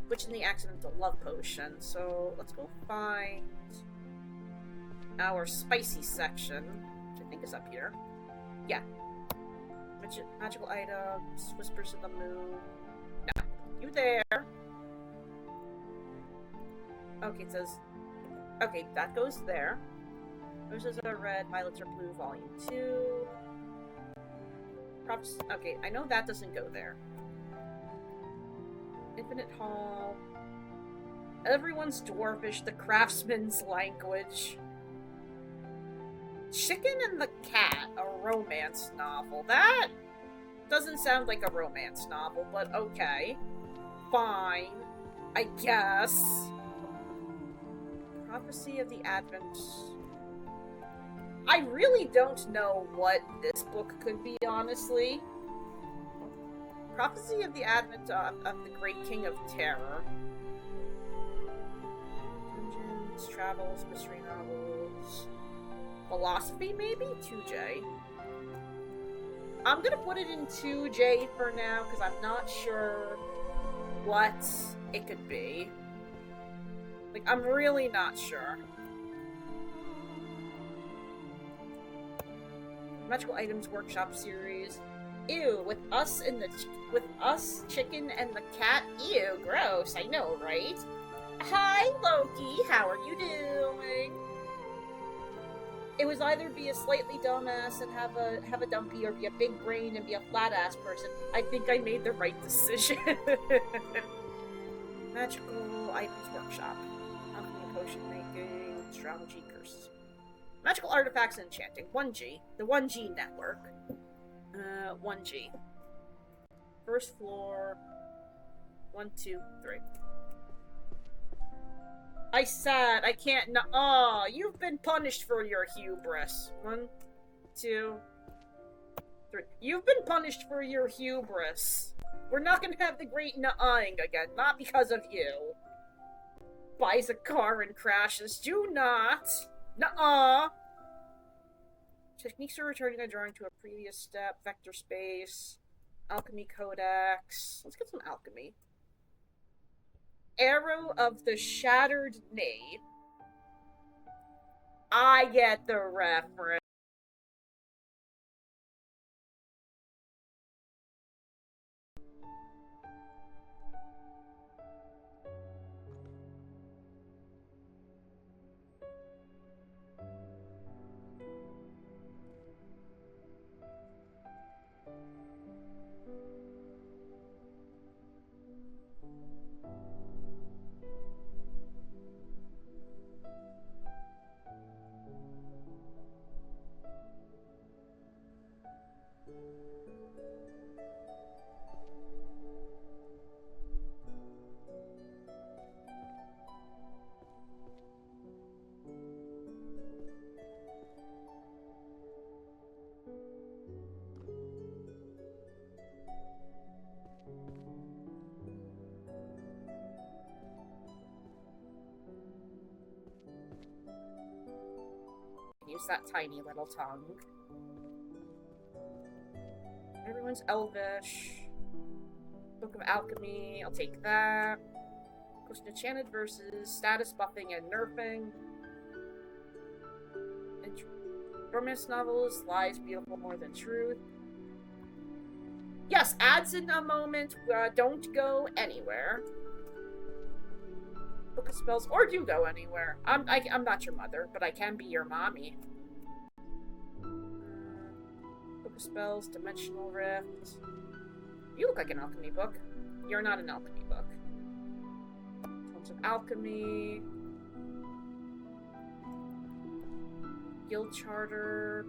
Switching the accidental love potion. So let's go find our spicy section, which I think is up here. Yeah. Magical items, Whispers of the Moon. No, you there. Okay, it says... Okay, that goes there. Roses are red, violets are blue, volume 2. Props... Okay, I know that doesn't go there. Infinite Hall. Everyone's dwarfish, the craftsman's language. Chicken and the Cat, a romance novel. That doesn't sound like a romance novel, but okay. Fine. I guess. Prophecy of the Advent. I really don't know what this book could be, honestly. Prophecy of the Advent of the Great King of Terror. Dungeons, travels, mystery novels. Philosophy, maybe? 2J. I'm gonna put it in 2J for now, because I'm not sure what it could be. Like, I'm really not sure. Magical Items Workshop series. Ew, with us, Chicken and the Cat? Ew, gross, I know, right? Hi, Loki, how are you doing? It was either be a slightly dumbass and have a dumpy, or be a big brain and be a flat ass person. I think I made the right decision. Magical Items Workshop. Alchemy, potion making, astrology, curses. Magical artifacts and enchanting. 1G. The 1G network. 1G. First floor. 1, 2, 3. I said I can't. Oh, you've been punished for your hubris. 1, 2, 3. You've been punished for your hubris. We're not gonna have the great nuh-ing again. Not because of you. Buys a car and crashes. Do not. Nuh-uh. Techniques for returning a drawing to a previous step. Vector space. Alchemy codex. Let's get some alchemy. Arrow of the Shattered Knave. I get the reference. Use that tiny little tongue. Everyone's elvish. Book of Alchemy, I'll take that. Post enchanted verses, status buffing and nerfing. And romance novels, lies beautiful more than truth. Yes, ads in a moment. Don't go anywhere. Book of Spells, or do go anywhere. I'm not your mother, but I can be your mommy. Book of Spells, Dimensional Rift. You look like an alchemy book. You're not an alchemy book. Tons of Alchemy. Guild Charter.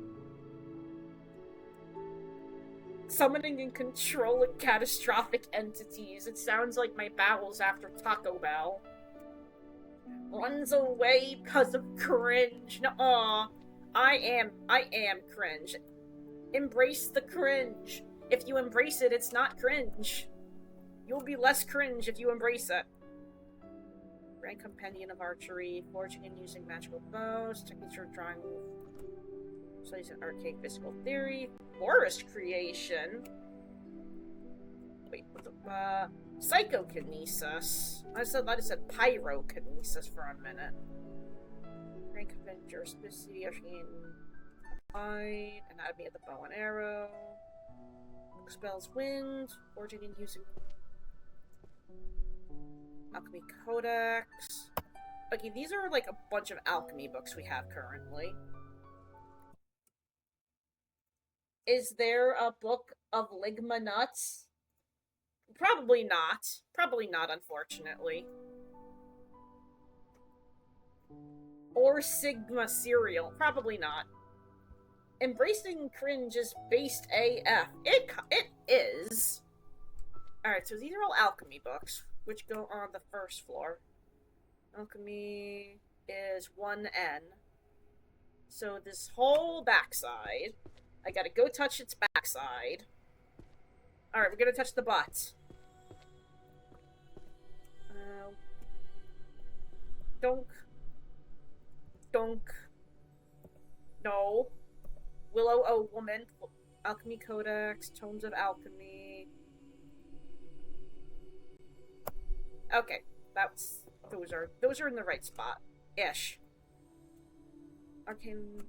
Summoning and controlling catastrophic entities. It sounds like my bowels after Taco Bell. Runs away because of cringe. Nuh-uh. I am cringe. Embrace the cringe. If you embrace it, it's not cringe. You'll be less cringe if you embrace it. Grand Companion of Archery, forging and using magical bows, techniques for drawing studies in arcane physical theory, forest creation. Wait, what the psychokinesis. I just said pyrokinesis for a minute. Rank Avenger, Specie, Arcane, Anatomy of the Bow and Arrow. Spells Wind, forging and using Alchemy Codex. Okay, these are like a bunch of alchemy books we have currently. Is there a book of Ligma Nuts? Probably not. Probably not, unfortunately. Or Sigma Cereal. Probably not. Embracing cringe is based AF. It is. Alright, so these are all alchemy books, which go on the first floor. Alchemy is 1N. So this whole backside, I gotta go touch its backside. Alright, we're gonna touch the butt. Donk. Donk. No. Willow O Woman. Alchemy Codex. Tomes of Alchemy. Okay. Those are in the right spot. Ish. Arcane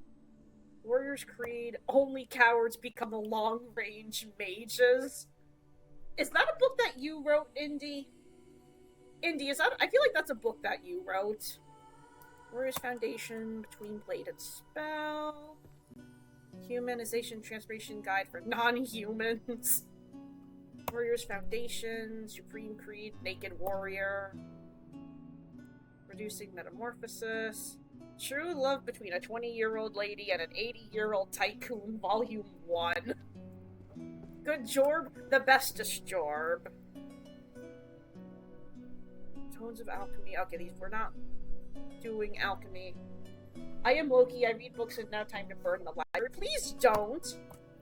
Warrior's Creed. Only cowards become long-range mages. Is that a book that you wrote, Indy? Indy, is that? I feel like that's a book that you wrote. Warrior's Foundation, Between Blade and Spell. Humanization Transformation Guide for Non-Humans. Warrior's Foundation, Supreme Creed, Naked Warrior. Reducing Metamorphosis. True Love Between a 20-year-old Lady and an 80-year-old Tycoon, Volume 1. Good Jorb, the bestest Jorb. Tones of Alchemy. Okay, we're not doing alchemy. I am Loki, I read books and now time to burn the library. Please don't!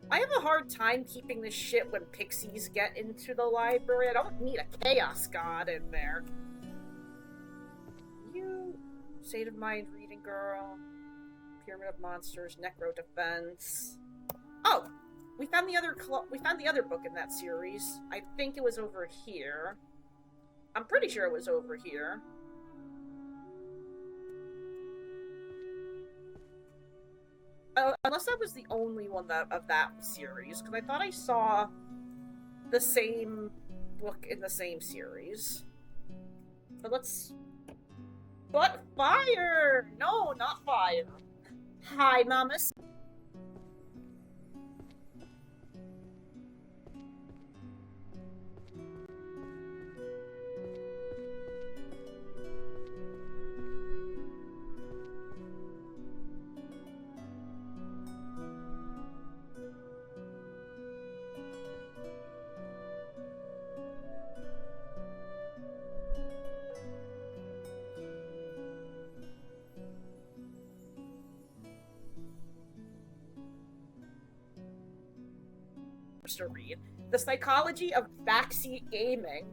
I have a hard time keeping this shit when Pixies get into the library. I don't need a Chaos God in there. You... State of Mind Reading Girl. Pyramid of Monsters. Necro Defense. Oh! We found the other book in that series. I think it was over here. I'm pretty sure it was over here. Unless that was the only one of that series, because I thought I saw the same book in the same series. But let's... But fire! No, not fire. Hi, mamas. To read The Psychology of Backseat Gaming.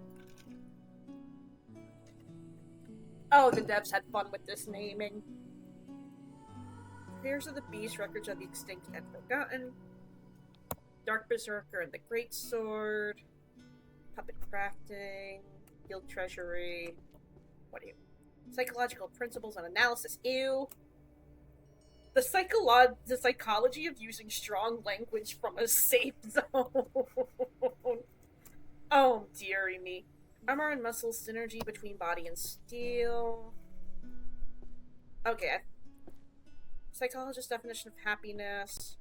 Oh, the devs had fun with this naming. Fears of the Beast, Records of the Extinct and Forgotten. Dark Berserker and the Great Sword. Puppet Crafting. Guild Treasury. What are you? Psychological Principles and Analysis. Ew. The psychology of using strong language from a safe zone. Oh, dearie me. Armor and muscle synergy between body and steel. Okay. Psychologist definition of happiness.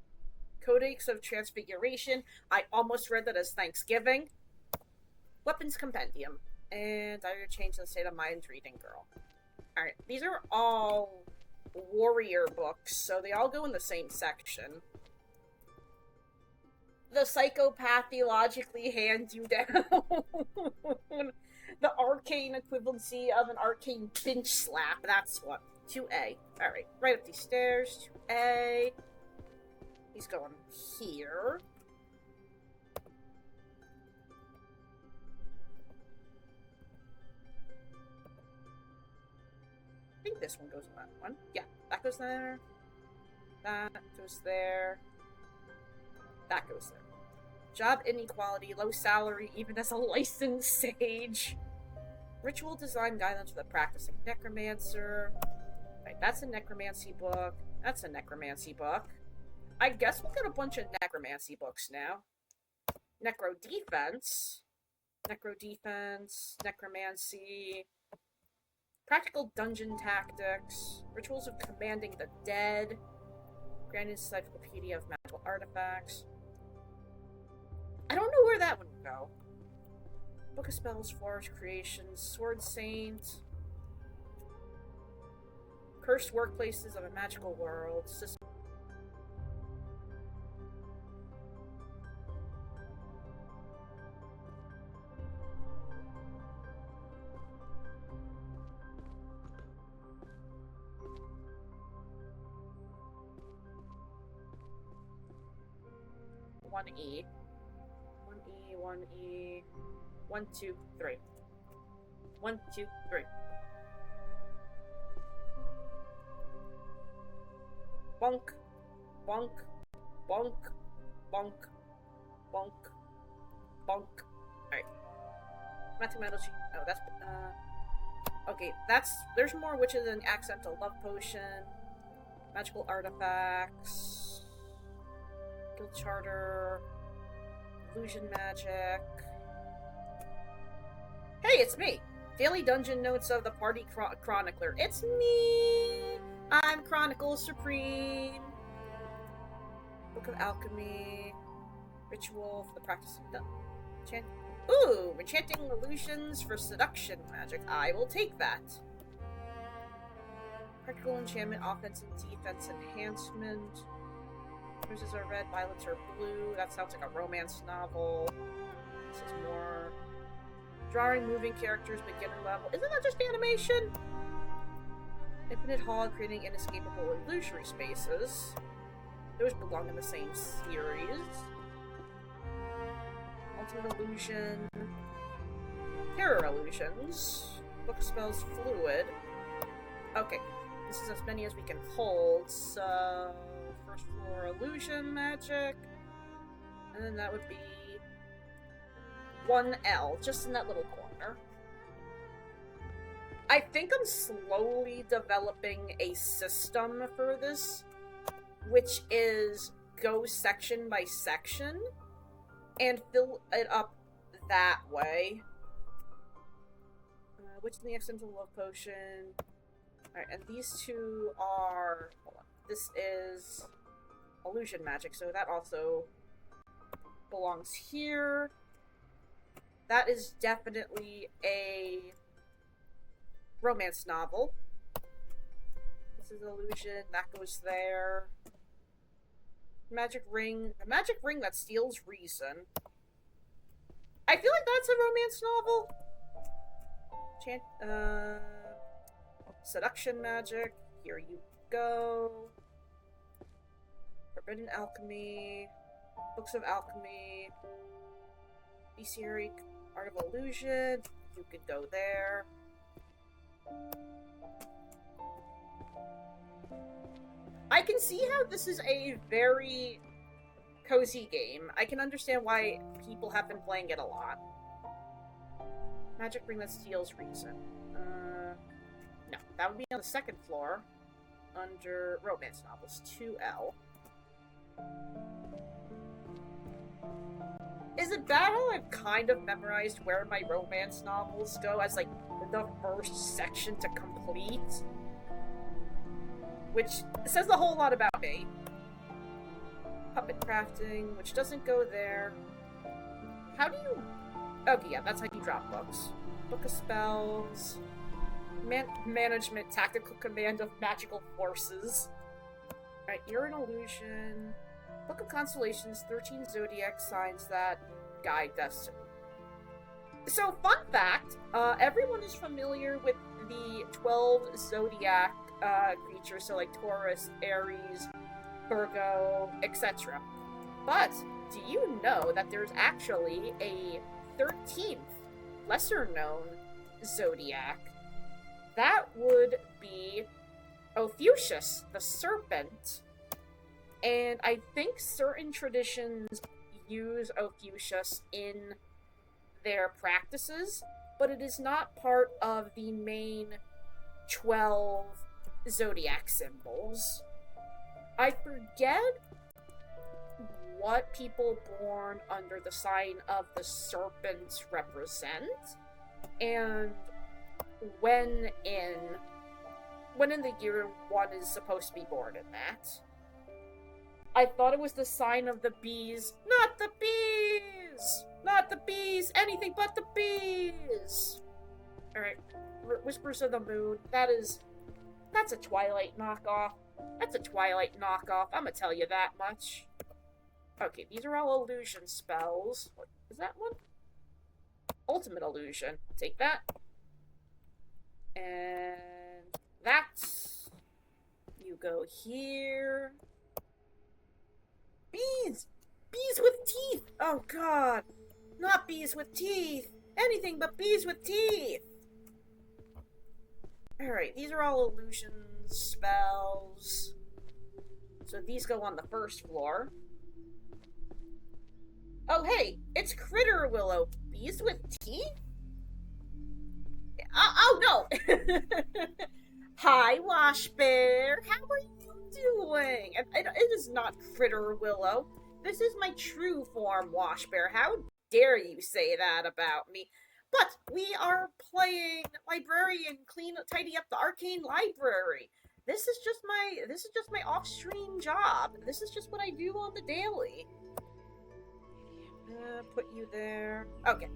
Codex of Transfiguration. I almost read that as Thanksgiving. Weapons Compendium. And Dire Change in the State of Mind Reading Girl. Alright, these are all warrior books, so they all go in the same section. The psychopath theologically hands you down. The arcane equivalency of an arcane pinch slap. That's what. 2A. Alright, right up these stairs. 2A. He's going here. I think this one goes in that one. Yeah, that goes there. That goes there. That goes there. Job inequality, low salary, even as a licensed sage. Ritual design guidelines for the practicing necromancer. Right, that's a necromancy book. That's a necromancy book. I guess we'll get a bunch of necromancy books now. Necro defense. Necro defense. Necromancy. Practical Dungeon Tactics, Rituals of Commanding the Dead, Grand Encyclopedia of Magical Artifacts. I don't know where that would go. Book of Spells, Forest Creations, Sword Saint, Cursed Workplaces of a Magical World, 1E. 1E, 1E. 1, 2, 3. 1, 2, 3. Bonk. Bonk. Bonk. Bonk. Bonk. Bonk. Alright. Mathematical. Oh, that's. Okay, there's more witches and accidental love potion. Magical artifacts. Guild charter. Illusion magic. Hey, it's me! Daily dungeon notes of the party chronicler. It's me! I'm Chronicle Supreme! Book of Alchemy. Ritual for the practice of Ooh! Enchanting illusions for seduction magic. I will take that. Practical enchantment, offense and defense enhancement. Roses are red, violets are blue. That sounds like a romance novel. This is more... Drawing moving characters, beginner level. Isn't that just animation? Infinite Hall, creating inescapable illusory spaces. Those belong in the same series. Ultimate Illusion. Terror Illusions. Book of Spells Fluid. Okay. This is as many as we can hold, so... First floor Illusion Magic. And then that would be... 1L, just in that little corner. I think I'm slowly developing a system for this, which is go section by section and fill it up that way. Which is the accidental love potion? Alright, and these two are... Hold on. This is illusion magic, so that also belongs here. That is definitely a romance novel. This is illusion, that goes there. Magic ring. A magic ring that steals reason. I feel like that's a romance novel. Seduction magic. Here you go. Forbidden alchemy. Books of alchemy. Bestiary, Art of Illusion. You could go there. I can see how this is a very cozy game. I can understand why people have been playing it a lot. Magic ring that steals reason. No, that would be on the second floor under romance novels, 2L. Is it bad how I've kind of memorized where my romance novels go as, like, the first section to complete? Which says a whole lot about me. Puppet crafting, which doesn't go there. How do you... Okay, yeah, that's how you drop books. Book of Spells. Management, Tactical Command of Magical Forces. Alright, you're an illusion. Book of Constellations, 13 zodiac signs that guide destiny. So, fun fact, everyone is familiar with the 12 zodiac creatures, so like Taurus, Aries, Virgo, etc. But, do you know that there's actually a 13th, lesser-known zodiac? That would be Ophiuchus, the serpent. And I think certain traditions use Ophiuchus in their practices, but it is not part of the main 12 zodiac symbols. I forget what people born under the sign of the serpent represent, and when in the year one is supposed to be born in that. I thought it was the sign of the bees. Not the bees! Not the bees! Anything but the bees! Alright. Whispers of the Moon. That's a Twilight knockoff. That's a Twilight knockoff. I'm gonna tell you that much. Okay, these are all illusion spells. What, is that one? Ultimate Illusion. Take that. And that. You go here. Bees! Bees with teeth! Oh god! Not bees with teeth! Anything but bees with teeth! Alright, these are all illusions, spells. So these go on the first floor. Oh hey, it's Critter Willow. Bees with teeth? Oh no! Hi, Wash Bear. How are you doing? It is not Critter Willow. This is my true form, Wash Bear. How dare you say that about me? But we are playing Librarian, tidy up the Arcane Library. This is just my off-stream job. This is just what I do on the daily. Put you there. Okay.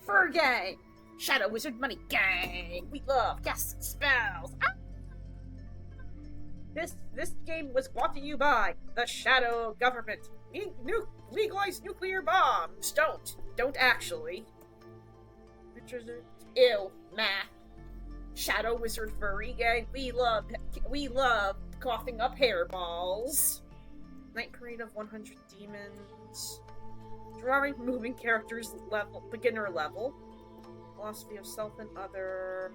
Fur Gang! Shadow Wizard Money Gang! We love casting spells! Ah! This game was brought to you by the Shadow Government. Legalize nuclear bombs! Don't actually. Ew, meh. Shadow Wizard Furry Gang, we love coughing up hairballs. Night Parade of 100 Demons. Drawing moving characters level, beginner level. Philosophy of self and other.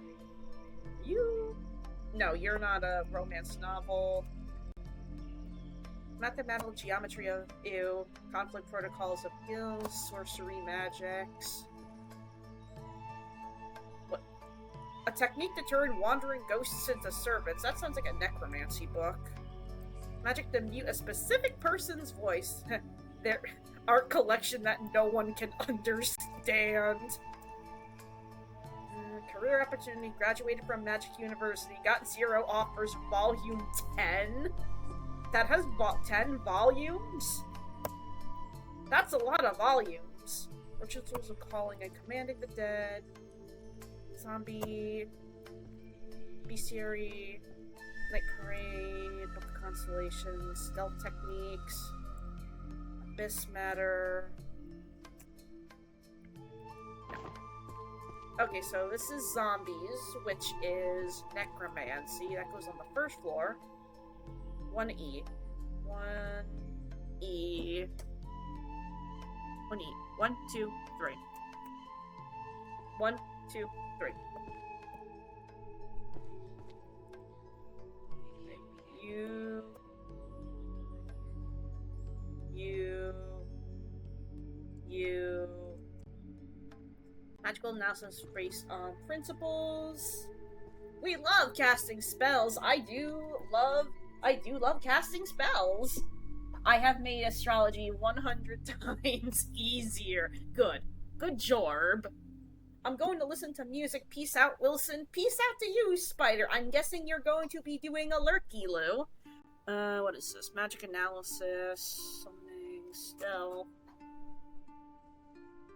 No, you're not a romance novel. Mathematical geometry of ew. Conflict protocols of guilds. Sorcery magics. What? A technique to turn wandering ghosts into serpents. That sounds like a necromancy book. Magic to mute a specific person's voice. Their art collection that no one can understand. Career opportunity, graduated from Magic University, got 0 offers, volume 10? That has 10 volumes? That's a lot of volumes. Rituals of Calling and Commanding the Dead. Zombie. Bestiary. Night Parade. Book of Constellations. Stealth Techniques. Abyss Matter. Okay, so this is Zombies, which is Necromancy. That goes on the first floor. 1E. 1E. 1E. 1, 2, 3. 1, 2, 3. You. Magical analysis based on principles. We love casting spells. I do love casting spells. I have made astrology 100 times easier. Good job. I'm going to listen to music. Peace out, Wilson. Peace out to you, Spider. I'm guessing you're going to be doing a lurky-loo. What is this? Magic analysis. Something. Stealth.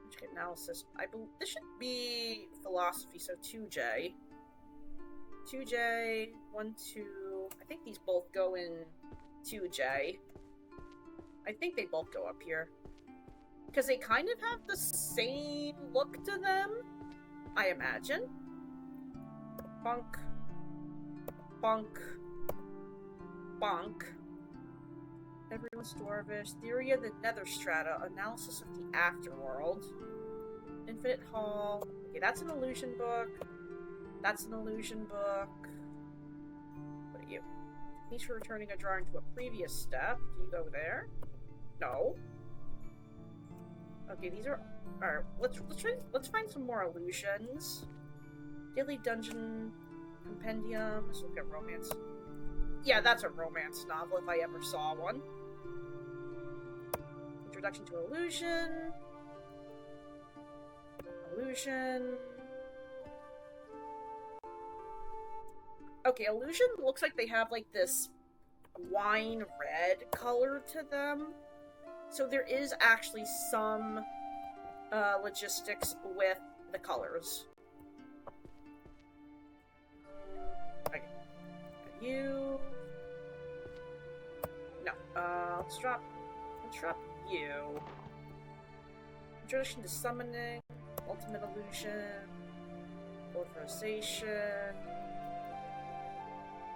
Magic analysis. I believe this should be philosophy, so 2J. 2J, 1, 2. I think these both go in 2J. I think they both go up here. Because they kind of have the same look to them, I imagine. Bonk. Bonk. Bonk. Everyone's Dwarvish. Theory of the Nether Strata. Analysis of the Afterworld. Infinite Hall. Okay, that's an illusion book. That's an illusion book. What are you? Techniques for returning a drawing to a previous step. Do you go there? No. Okay, these are. Alright, let's find some more illusions. Daily Dungeon Compendium. Let's look at romance. Yeah, that's a romance novel if I ever saw one. Introduction to Illusion. Illusion. Okay, Illusion looks like they have like this wine red color to them. So there is actually some logistics with the colors. Okay. You. No. Let's drop you. Introduction to summoning, ultimate illusion, authorization,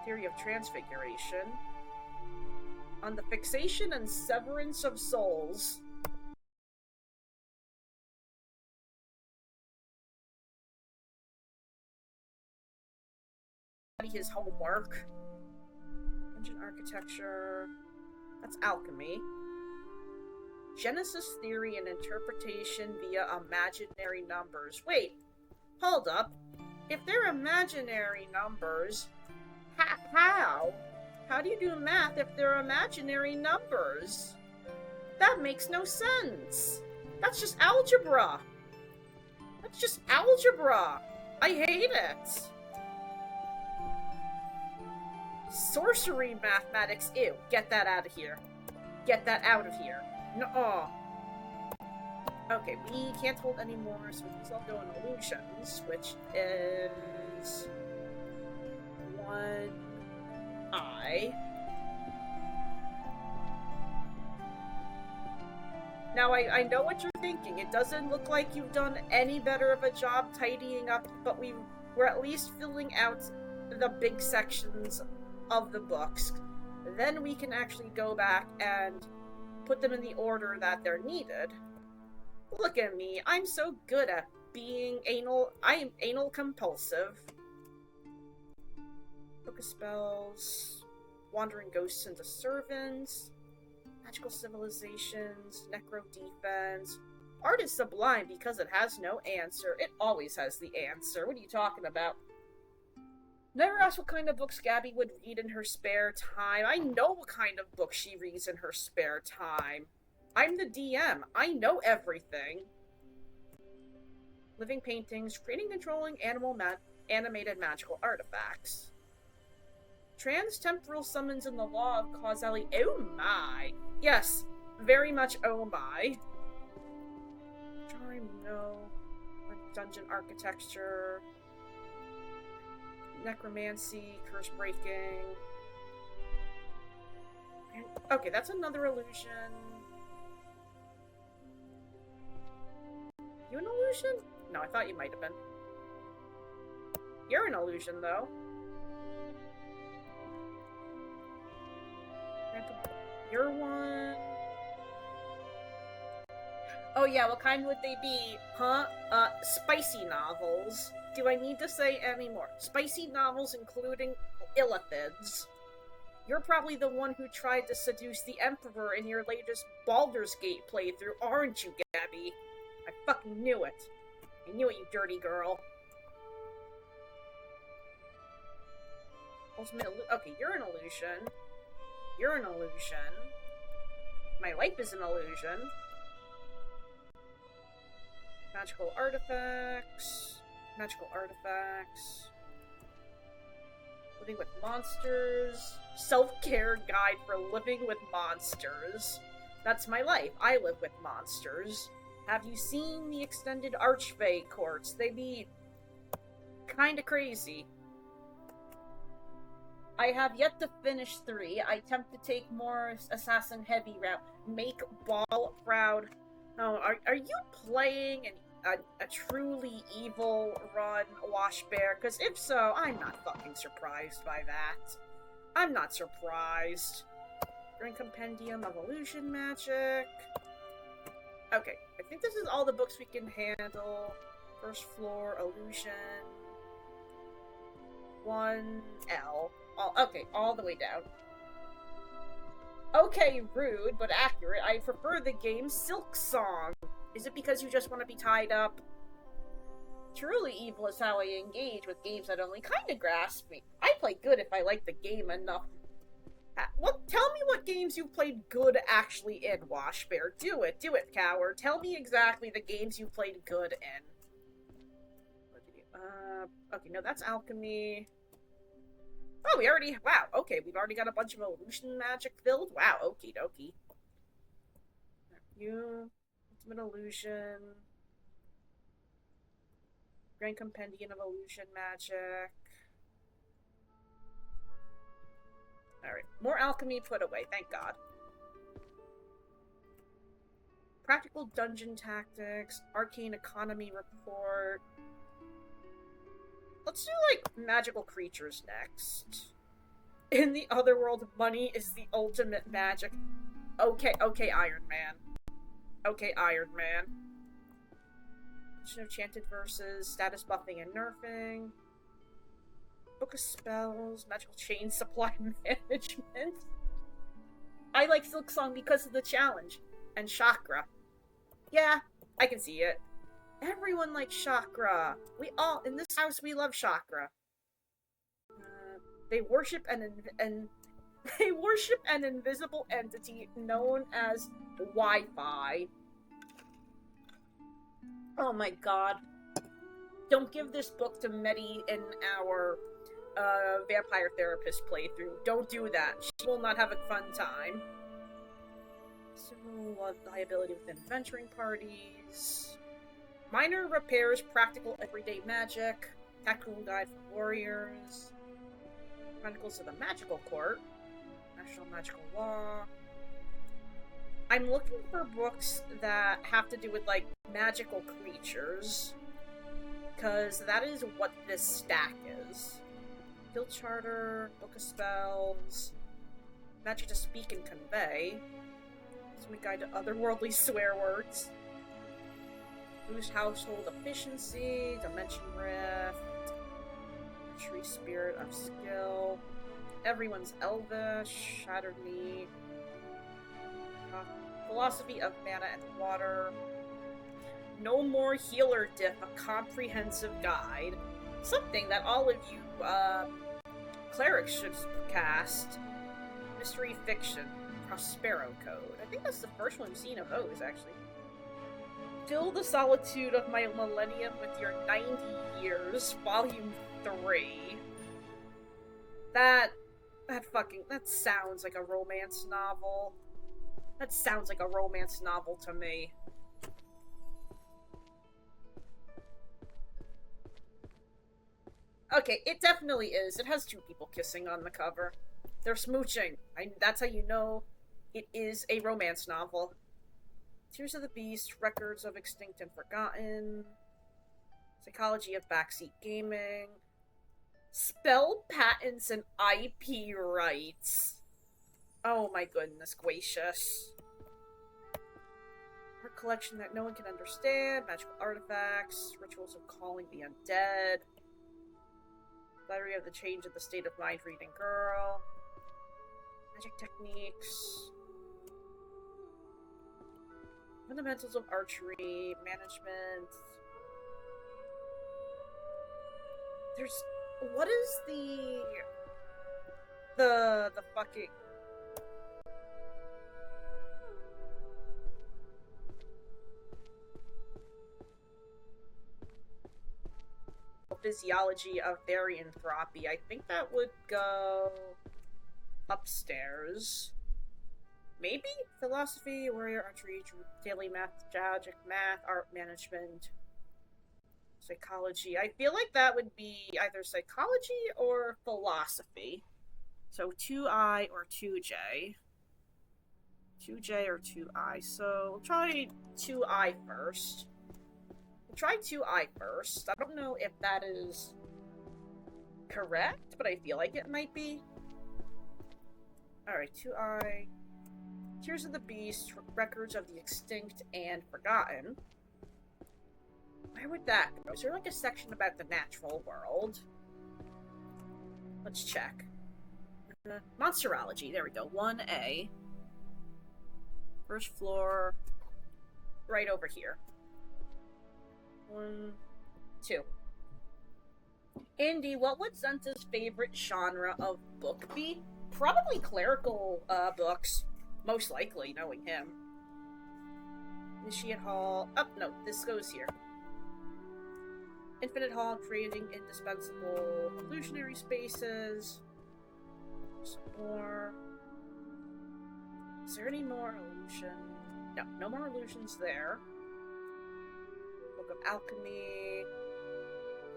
theory of transfiguration, on the fixation and severance of souls. His homework. Engine architecture. That's alchemy. Genesis theory and interpretation via imaginary numbers. Wait, hold up. If they're imaginary numbers, how? How do you do math if they're imaginary numbers? That makes no sense. That's just algebra. That's just algebra. I hate it. Sorcery mathematics. Ew. Get that out of here. Get that out of here. No. Okay, we can't hold anymore, so we still go in illusions, which is 1 eye. Now, I know what you're thinking. It doesn't look like you've done any better of a job tidying up, but we're at least filling out the big sections of the books. Then we can actually go back and put them in the order that they're needed. Look at me. I'm so good at being anal. I am anal compulsive. Focus spells. Wandering ghosts into servants. Magical civilizations. Necro defense. Art is sublime because it has no answer. It always has the answer. What are you talking about? Never asked what kind of books Gabby would read in her spare time. I know what kind of books she reads in her spare time. I'm the DM. I know everything. Living paintings, creating and controlling animated magical artifacts. Trans-temporal summons in the law of causality. Oh my! Yes, very much oh my. Drawing, no. Dungeon architecture. Necromancy, curse breaking. Okay, that's another illusion. You an illusion? No, I thought you might have been. You're an illusion, though. You're one. Oh yeah, what kind would they be? Huh? Spicy novels. Do I need to say any more? Spicy novels including illithids. You're probably the one who tried to seduce the Emperor in your latest Baldur's Gate playthrough, aren't you, Gabby? I fucking knew it. I knew it, you dirty girl. Ultimate okay, you're an illusion. You're an illusion. My life is an illusion. Magical artifacts. Magical artifacts. Living with monsters. Self-care guide for living with monsters. That's my life. I live with monsters. Have you seen the extended Archfey courts? They be kinda crazy. I have yet to finish 3. I attempt to take more assassin heavy route. Make Ball proud. Oh, are you playing a truly evil run, Washbear? Because if so, I'm not fucking surprised by that. I'm not surprised. Grand Compendium of Illusion Magic. Okay, I think this is all the books we can handle. First floor, Illusion. 1L. Okay, all the way down. Okay, rude, but accurate. I prefer the game Silk Song. Is it because you just want to be tied up? Truly evil is how I engage with games that only kinda grasp me. I play good if I like the game enough. Tell me what games you've played good actually in, Washbear. Do it, coward. Tell me exactly the games you've played good in. Okay, no, that's alchemy. Oh, wow, okay, we've already got a bunch of illusion magic filled. Wow, okie dokie. You, Ultimate Illusion. Grand Compendium of Illusion Magic. Alright, more alchemy put away, thank God. Practical Dungeon Tactics, Arcane Economy Report. Let's do, like, magical creatures next. In the other world, money is the ultimate magic. Okay, Iron Man. Okay, Iron Man. Enchanted verses, status buffing and nerfing. Book of Spells, magical chain supply management. I like Silksong because of the challenge. And Chakra. Yeah, I can see it. Everyone likes Chakra. We all, in this house, we love Chakra. They worship they worship an invisible entity known as Wi-Fi. Oh my god. Don't give this book to Medi in our vampire therapist playthrough. Don't do that. She will not have a fun time. Civil liability within adventuring parties. Minor repairs, practical everyday magic. Tactical guide for warriors. Chronicles of the Magical Court. National Magical Law. I'm looking for books that have to do with, like, magical creatures. Because that is what this stack is. Guild Charter, Book of Spells, Magic to Speak and Convey, Ultimate Guide to Otherworldly Swear Words, Boost Household Efficiency, Dimension Rift, Tree Spirit of Skill, Everyone's Elvish, Shattered Knee, Philosophy of Mana and Water, No More Healer Diff, a comprehensive guide. Something that all of you, clerics should cast. Mystery Fiction, Prospero Code. I think that's the first one I've seen of those, actually. Fill the solitude of my millennium with your 90 years, Volume 3. That sounds like a romance novel. That sounds like a romance novel to me. Okay, it definitely is. It has two people kissing on the cover. They're smooching. That's how you know it is a romance novel. Tears of the Beast, Records of Extinct and Forgotten, Psychology of Backseat Gaming, Spell Patents and IP Rights. Oh my goodness gracious. Her collection that no one can understand, magical artifacts, rituals of calling the undead, Diary of the Change of the State of Mind Reading Girl, magic techniques, fundamentals of archery, management. What is the fucking physiology of therianthropy? I think that would go upstairs. Maybe? Philosophy, warrior archery, daily math, magic, math, art management, psychology. I feel like that would be either psychology or philosophy. So 2I or 2J. 2J or 2I. So we'll try 2I first. Try 2I first. I don't know if that is correct, but I feel like it might be. Alright, 2I. Tears of the Beast, Records of the Extinct and Forgotten. Where would that go? Is there like a section about the natural world? Let's check. Monsterology, there we go. 1A. First floor. Right over here. 1, 2. Indy, what would Zenta's favorite genre of book be? Probably clerical books. Most likely, knowing him. Initiate Hall. Oh, no, this goes here. Infinite Hall, creating indispensable illusionary spaces. Some more. Is there any more illusion? No, no more illusions there. Book of Alchemy.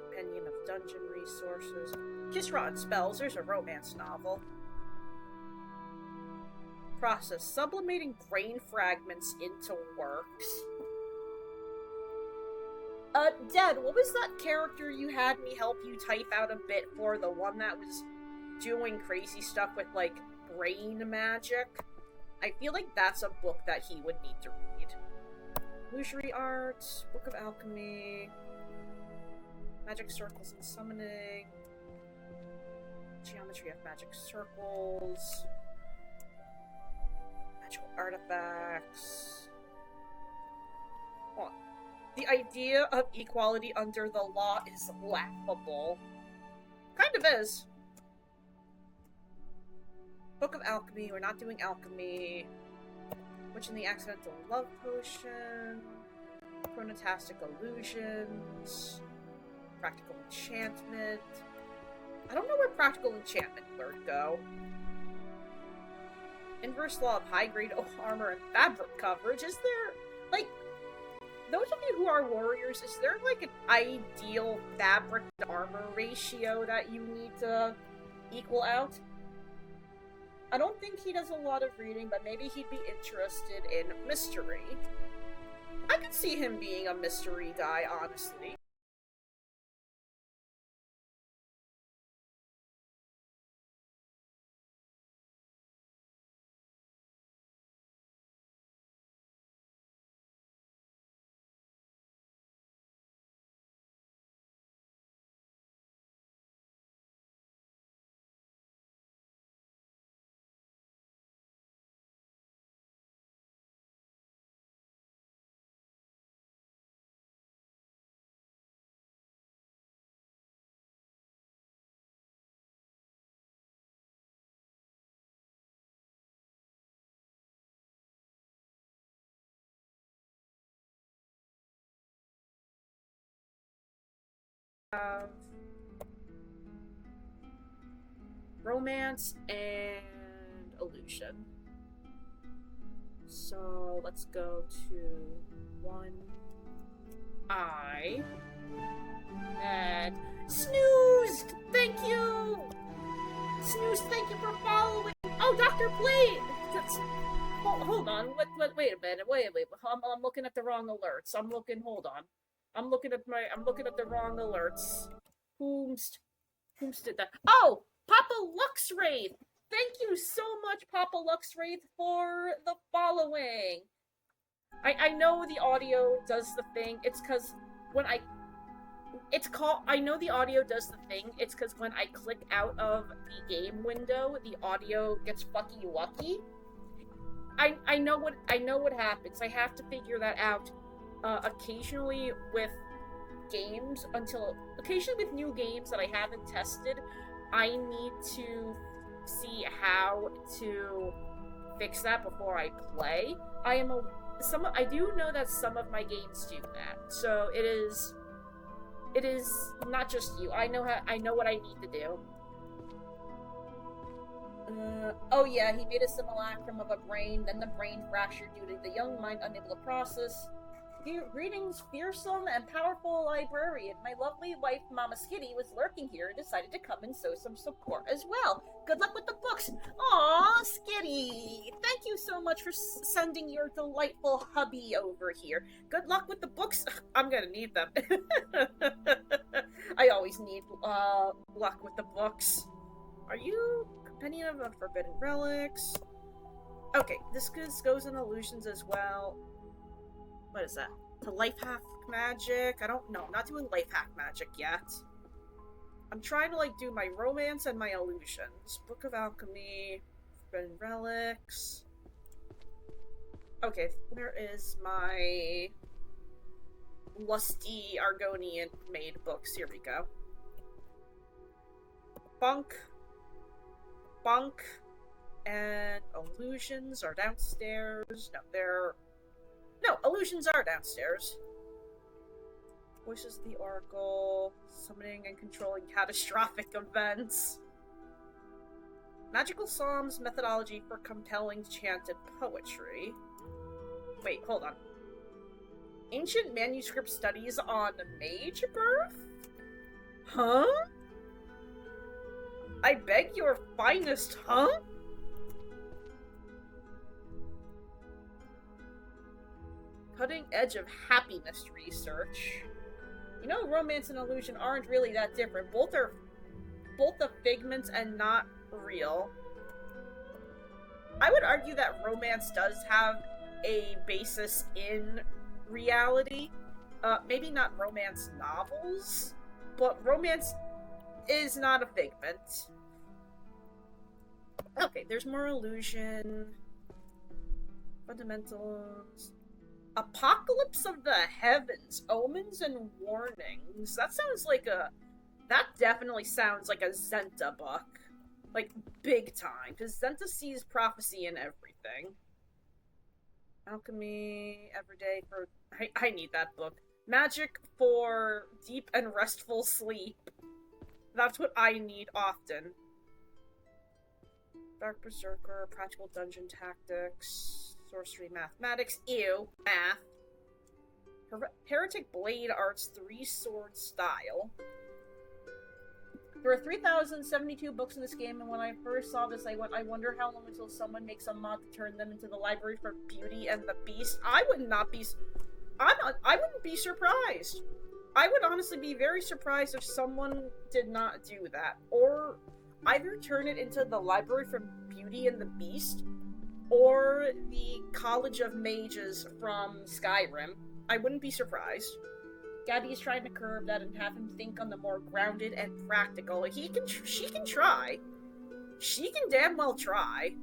Companion of Dungeon Resources. Kiss Rotten Spells, there's a romance novel. process. Sublimating brain fragments into works. Dad, what was that character you had me help you type out a bit for? The one that was doing crazy stuff with, like, brain magic? I feel like that's a book that he would need to read. Illusory Art, Book of Alchemy, Magic Circles and Summoning, Geometry of Magic Circles, Magical Artifacts. Hold on. The idea of equality under the law is laughable. Kind of is. Book of Alchemy, we're not doing alchemy. Witch in the Accidental Love Potion. Chronotastic Illusions. Practical Enchantment. I don't know where Practical Enchantment would go. Inverse Law of High Grade Armor and Fabric Coverage. Is there, like, those of you who are warriors, is there, like, an ideal fabric to armor ratio that you need to equal out? I don't think he does a lot of reading, but maybe he'd be interested in mystery. I could see him being a mystery guy, honestly. Romance and illusion. So let's go to 1I. And snooze! Thank you! Snooze, thank you for following! Oh, Dr. Blade! Hold on, wait a minute, wait. I'm looking at the wrong alerts. Hold on. I'm looking at the wrong alerts. Whomst did that? Oh! Papa Luxwraith! Thank you so much, Papa Luxwraith, for the following! I know the audio does the thing. It's cause when I know the audio does the thing. It's cause when I click out of the game window, the audio gets fucky wucky. I know what happens. I have to figure that out occasionally with games occasionally with new games that I haven't tested. I need to see how to fix that before I play. I do know that some of my games do that. So it is not just you. I know what I need to do. Oh yeah, he made a simulacrum of a brain, then the brain fractured due to the young mind unable to process. Greetings, fearsome and powerful librarian. My lovely wife, Mama Skitty, was lurking here and decided to come and show some support as well. Good luck with the books. Aw, Skitty! Thank you so much for sending your delightful hubby over here. Good luck with the books. I'm gonna need them. I always need luck with the books. Are you Companion of Forbidden Relics? Okay, this goes in illusions as well. What is that? To life hack magic? I don't know. I'm not doing life hack magic yet. I'm trying to, like, do my romance and my illusions. Book of Alchemy, Forbidden Relics. Okay, where is my lusty Argonian maid books? Here we go. Bunk, and illusions are downstairs. No, illusions are downstairs. Voices of the Oracle, summoning and controlling catastrophic events. Magical Psalms methodology for compelling chanted poetry. Wait, hold on. Ancient manuscript studies on mage birth? Huh? I beg your finest, huh? cutting edge of happiness research. You know, romance and illusion aren't really that different. Both are a figment and not real. I would argue that romance does have a basis in reality. Maybe not romance novels, but romance is not a figment. Okay, there's more illusion. Fundamentals. Apocalypse of the Heavens, Omens and Warnings. That definitely sounds like a Zenta book. Like, big time. Because Zenta sees prophecy in everything. Alchemy, Everyday for... I need that book. Magic for deep and restful sleep. That's what I need often. Dark Berserker, Practical Dungeon Tactics, Sorcery Mathematics, ew, math. Heretic Blade Arts 3-sword style. There are 3,072 books in this game, and when I first saw this, I wonder how long until someone makes a mod to turn them into the library for Beauty and the Beast. I wouldn't be surprised. I would honestly be very surprised if someone did not do that. Or either turn it into the library for Beauty and the Beast, or the College of Mages from Skyrim. I wouldn't be surprised. Gabby is trying to curb that and have him think on the more grounded and practical. She can try. She can damn well try.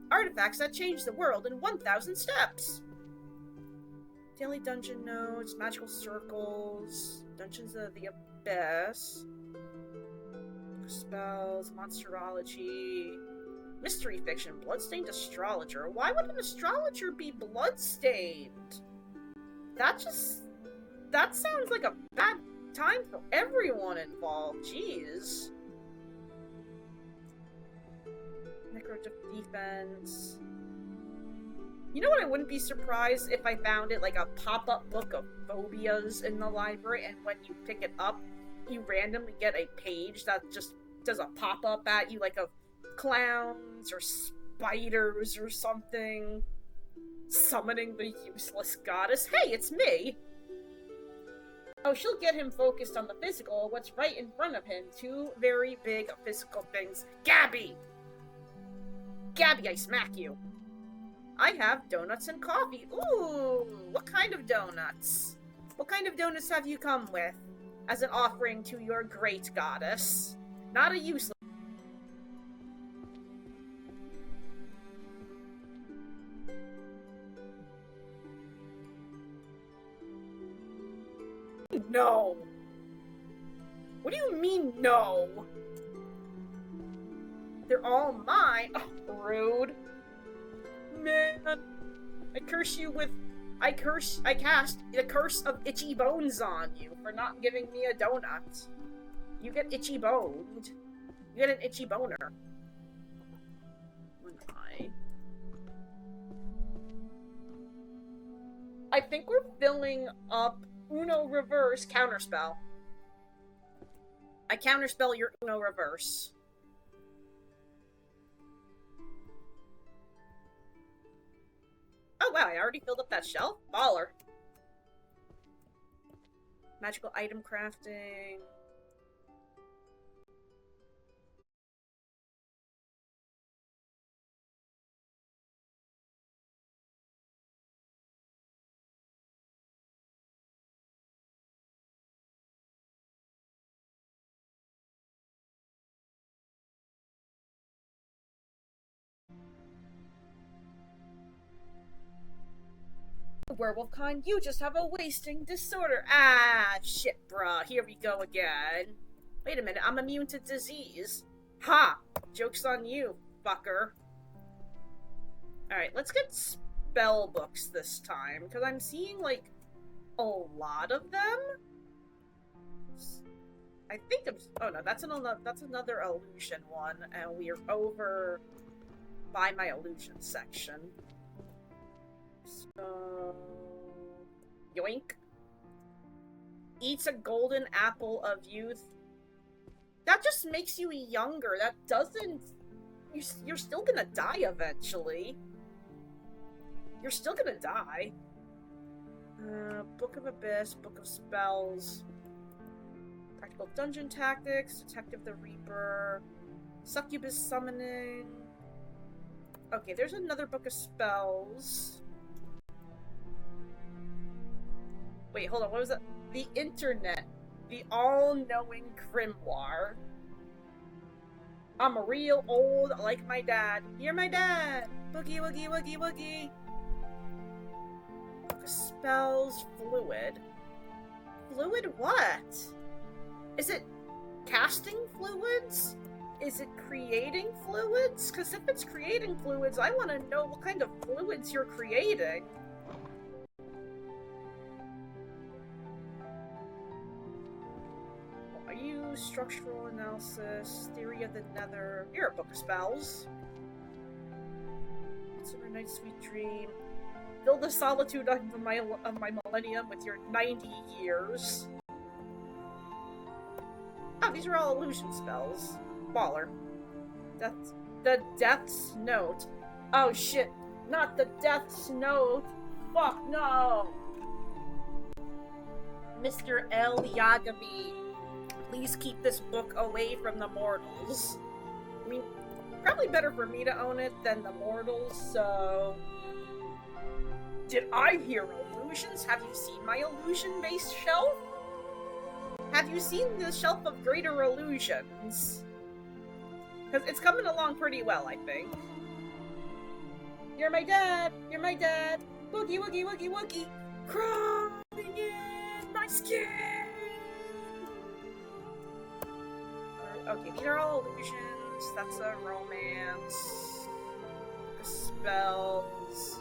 Artifacts that change the world in 1,000 steps. Daily dungeon notes, magical circles, Dungeons of the Abyss, spells, monsterology, mystery fiction, bloodstained astrologer. Why would an astrologer be bloodstained? That sounds like a bad time for everyone involved. Jeez. Necro defense. You know what? I wouldn't be surprised if I found it like a pop-up book of phobias in the library, and when you pick it up, you randomly get a page that just does a pop-up at you, like of clowns or spiders or something. Summoning the useless goddess. Hey, it's me! Oh, she'll get him focused on the physical, what's right in front of him. Two very big physical things. Gabby! Gabby, I smack you! I have donuts and coffee. Ooh, what kind of donuts? What kind of donuts have you come with as an offering to your great goddess? Not a useless... No! What do you mean, no? They're all mine? Oh, rude. Man, I cast the curse of itchy bones on you for not giving me a donut. You get itchy boned. You get an itchy boner. I think we're filling up Uno reverse counterspell. I counterspell your Uno reverse. Oh wow, I already filled up that shelf? Baller. Magical item crafting. Werewolf kind, you just have a wasting disorder. Ah, shit, bruh. Here we go again. Wait a minute, I'm immune to disease. Ha! Joke's on you, fucker. Alright, let's get spell books this time, because I'm seeing, like, a lot of them. I think I'm... Oh no, that's another illusion one, and we're over by my illusion section. So... Yoink. Eats a golden apple of youth. That just makes you younger. That doesn't... You're still gonna die eventually. You're still gonna die. Book of Abyss, Book of Spells, Practical Dungeon Tactics, Detective the Reaper, Succubus Summoning. Okay, there's another Book of Spells. Wait, hold on, what was that? The Internet. The all-knowing grimoire. I'm a real old like my dad. You're my dad! Boogie woogie woogie woogie! Book of Spells, Fluid. Fluid what? Is it casting fluids? Is it creating fluids? Because if it's creating fluids, I want to know what kind of fluids you're creating. Are you structural analysis, theory of the nether? You're a Book of Spells. Summer Night Sweet Dream. Fill the solitude of my millennium with your 90 years. Oh, these are all illusion spells. Baller. The Death's Note. Oh shit, not the Death's Note. Fuck no. Mr. El Yagami, please keep this book away from the mortals. I mean, probably better for me to own it than the mortals, so... Did I hear illusions? Have you seen my illusion-based shelf? Have you seen the shelf of greater illusions? Because it's coming along pretty well, I think. You're my dad! You're my dad! Woogie woogie woogie woogie! Crawling in my skin! Okay, these are all illusions. That's a romance. Spells.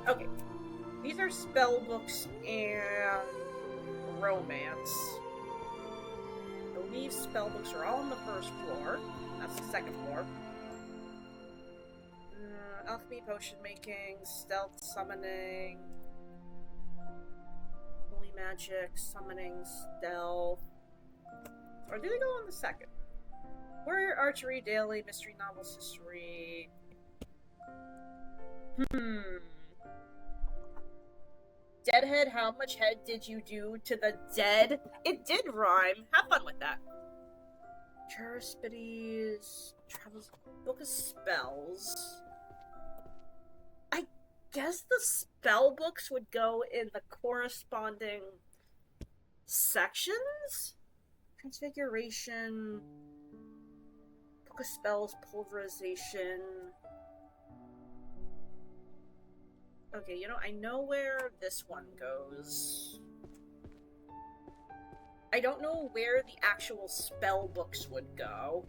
Okay. These are spell books and romance. I believe spell books are all on the first floor. That's the second floor. Alchemy, potion making, stealth, summoning, holy magic, summoning, stealth. Or do they go on the second? Warrior archery, daily, mystery novels, history. Deadhead, how much head did you do to the dead? It did rhyme. Have fun with that. Charispides, travels, Book of Spells. I guess the spell books would go in the corresponding sections? Transfiguration, Book of Spells, Pulverization. Okay, you know, I know where this one goes. I don't know where the actual spell books would go.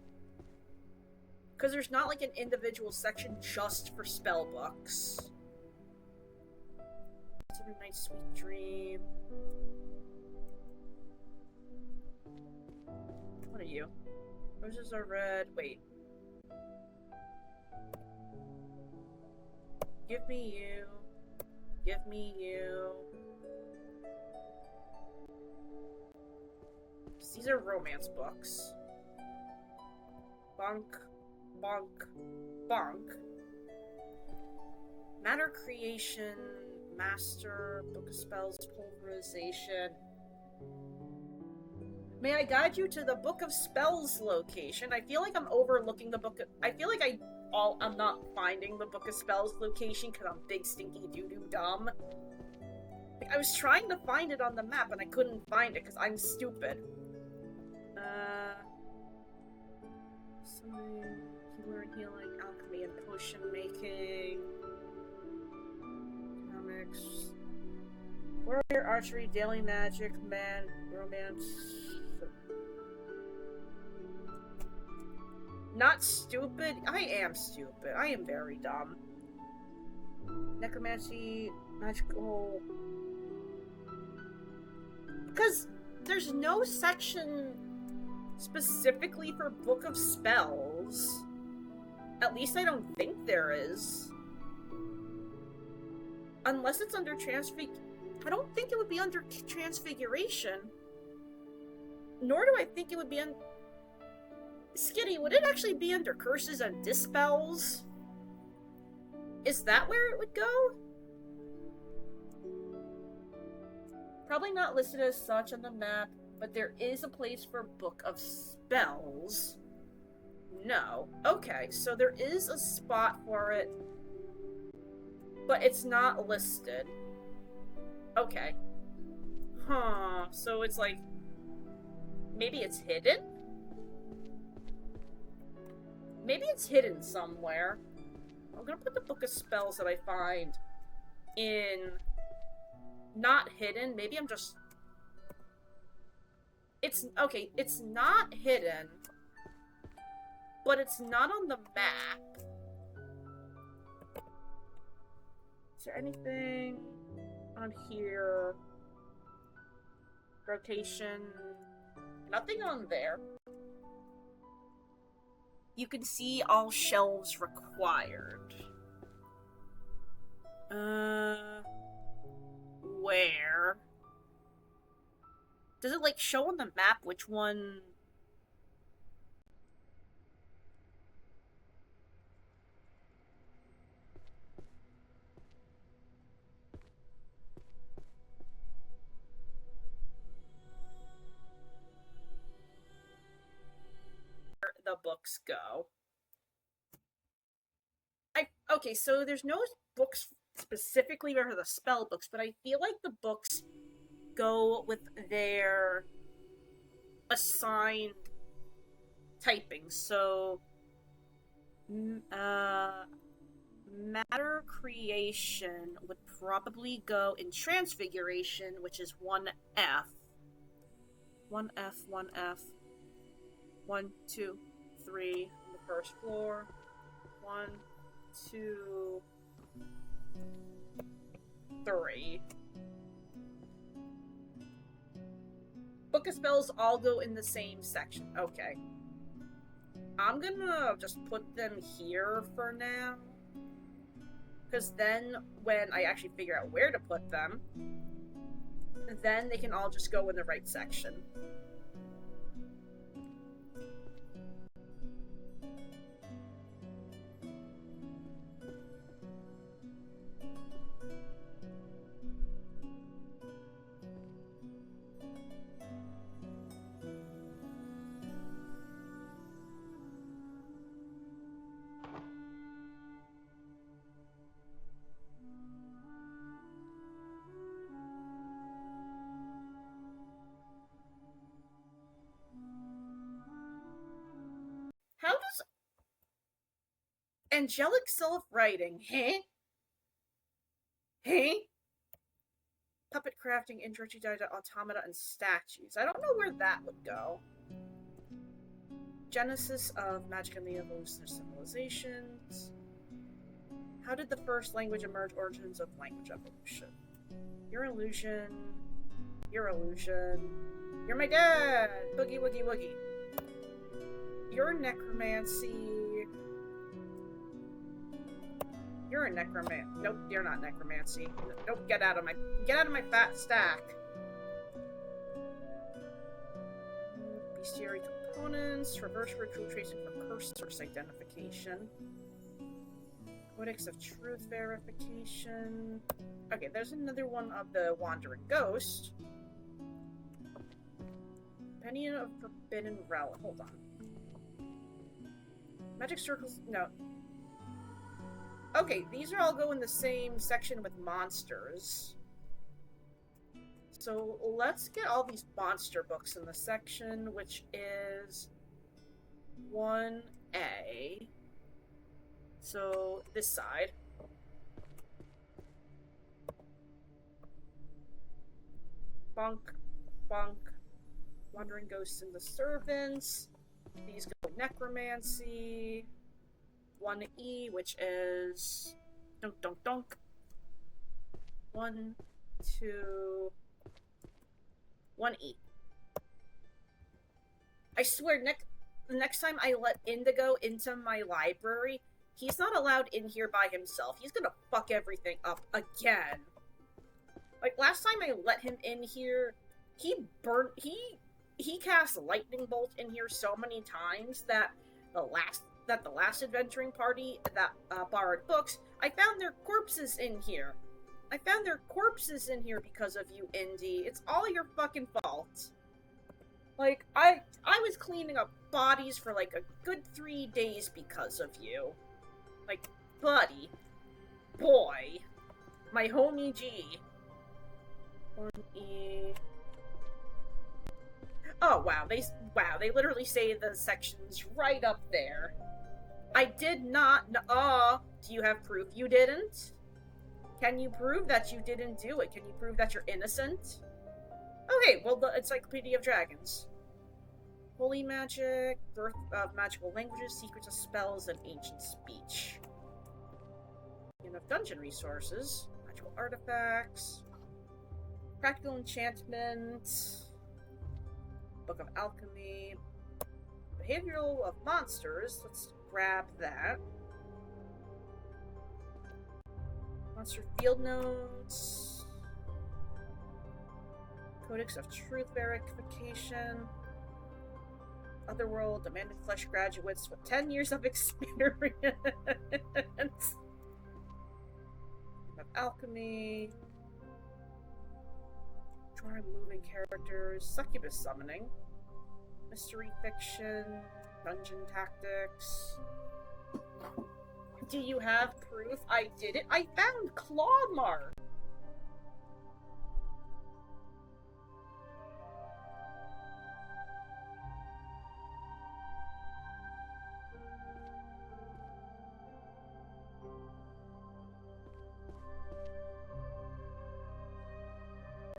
Because there's not like an individual section just for spell books. Summer Night Sweet Dream. What are you? Roses are red. Wait. Give me you. Give me you. These are romance books. Bonk. Bonk. Bonk. Matter creation. Master. Book of Spells. Pulverization. May I guide you to the Book of Spells location? I feel like I'm overlooking the book. I feel like I'm not finding the Book of Spells location because I'm big stinky doo-doo dumb. Like, I was trying to find it on the map and I couldn't find it because I'm stupid. Healer, healing, alchemy, and potion making. Economics. Warrior, archery, daily magic, man, romance. Not stupid? I am stupid. I am very dumb. Necromancy, magical... Because there's no section specifically for Book of Spells. At least I don't think there is. Unless it's under I don't think it would be under Transfiguration. Nor do I think it would be on... Skitty, would it actually be under Curses and Dispels? Is that where it would go? Probably not listed as such on the map, but there is a place for Book of Spells. No. Okay, so there is a spot for it, but it's not listed. Okay. Huh, so it's like... maybe it's hidden? Maybe it's hidden somewhere. I'm gonna put the Book of Spells that I find in... not hidden. Maybe I'm just... it's... okay, it's not hidden, but it's not on the map. Is there anything on here? Rotation. Nothing on there. You can see all shelves required. Where? Does it, like, show on the map which one... the books go? Okay, so there's no books specifically for the spell books, but I feel like the books go with their assigned typing. So, matter creation would probably go in transfiguration, which is 1F. 1F, 1F. 1, 2, 3 on the first floor. 1, 2, 3. Book of Spells all go in the same section. Okay. I'm gonna just put them here for now. Because then, when I actually figure out where to put them, then they can all just go in the right section. How does angelic self-writing, huh? Huh? Puppet crafting, intro to data, automata, and statues. I don't know where that would go. Genesis of magic and the evolution of civilizations. How did the first language emerge? Origins of language evolution. Your illusion. Your illusion. You're my dad! Boogie woogie woogie. Your necromancy. You're a necromancy. Nope, you're not necromancy. Nope, get out of my fat stack. Bestiary components, reverse ritual tracing for curse source identification. Codex of truth verification. Okay, there's another one of the wandering ghost. Penny of forbidden relic. Hold on. Magic circles. No. Okay, these are all go in the same section with monsters. So let's get all these monster books in the section, which is 1A. So this side. Bonk, bonk. Wandering ghosts and the servants. These go necromancy. 1E, which is dunk dunk dunk. 1, 2, 1E. I swear, the next time I let Indigo into my library, he's not allowed in here by himself. He's gonna fuck everything up again. Like, last time I let him in here, he cast lightning bolt in here so many times that the last adventuring party that borrowed books, I found their corpses in here. I found their corpses in here because of you, Indy. It's all your fucking fault. Like, I was cleaning up bodies for like a good 3 days because of you. Like, buddy. Boy. My homie G. 1E. Oh, wow, they literally say the section's right up there. I did not, do you have proof you didn't? Can you prove that you didn't do it? Can you prove that you're innocent? Okay, well, the Encyclopedia of Dragons. Holy magic, birth of magical languages, secrets of spells, and ancient speech. Enough dungeon resources, magical artifacts, practical enchantment, Book of Alchemy, behavioral of monsters. Let's grab that. Monster field notes, Codex of Truth verification, Otherworld, demanded flesh graduates with 10 years of experience. Of alchemy, drawing moving characters, succubus summoning, mystery fiction, dungeon tactics. Do you have proof I did it? I found claw mark.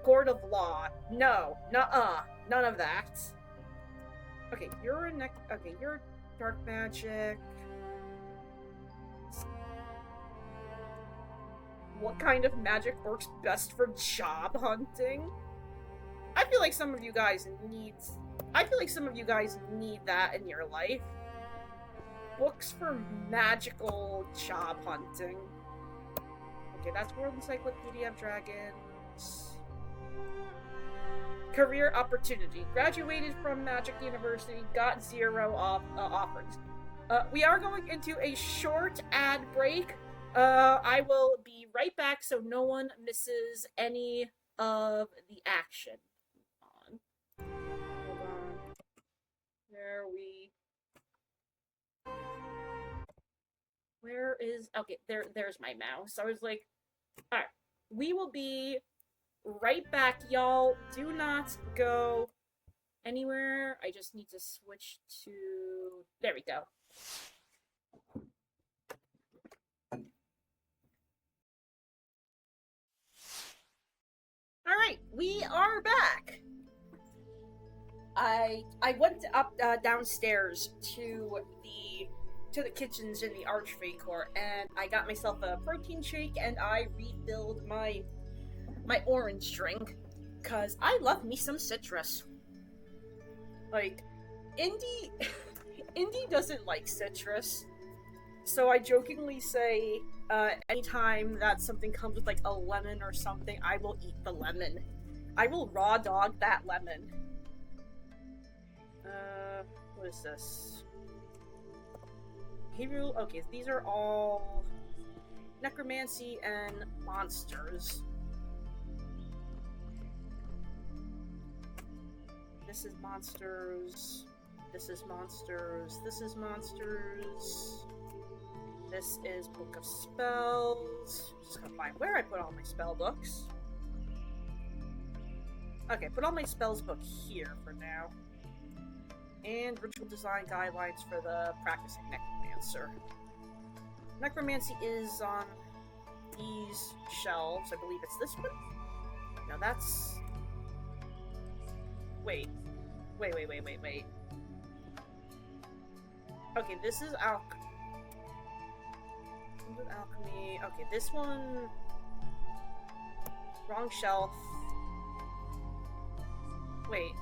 Court of Law. No. Nuh-uh. None of that. Okay, you're you're dark magic. What kind of magic works best for job hunting? I feel like some of you guys need that in your life. Books for magical job hunting. Okay, that's World Encyclopedia of Dragons. Career opportunity. Graduated from Magic University, got 0 offers. We are going into a short ad break. I will be right back so no one misses any of the action. Hold on. Where is... Okay, there's my mouse. I was like... Alright. We will be right back, y'all. Do not go anywhere. I just need to switch to... There we go. Alright, we are back. I went up downstairs to the kitchens in the Archfey Court, and I got myself a protein shake, and I refilled my orange drink, cause I love me some citrus. Like, Indy doesn't like citrus, so I jokingly say, anytime that something comes with like a lemon or something, I will eat the lemon. I will raw dog that lemon. What is this? Behavioral. Okay, these are all necromancy and monsters. This is monsters. This is monsters. This is monsters. This is Book of Spells. Just gonna find where I put all my spell books. Okay, put all my spells book here for now. And ritual design guidelines for the practicing necromancer. Necromancy is on these shelves. I believe it's this one. No, that's... Wait. Okay, this is alchemy. Okay, this one... Wrong shelf. Wait.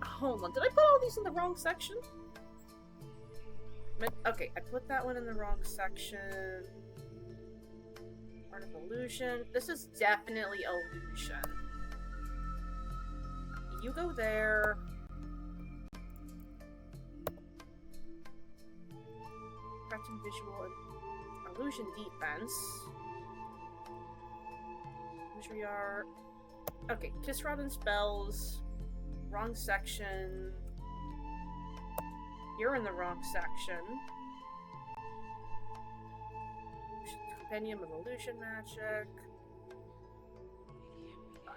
Hold on, did I put all these in the wrong section? Okay, I put that one in the wrong section. Art of Illusion. This is definitely illusion. You go there. Crafting visual and illusion defense. Matriarch. Okay, Kiss Robin spells. Wrong section. You're in the wrong section. Compendium of Illusion Magic.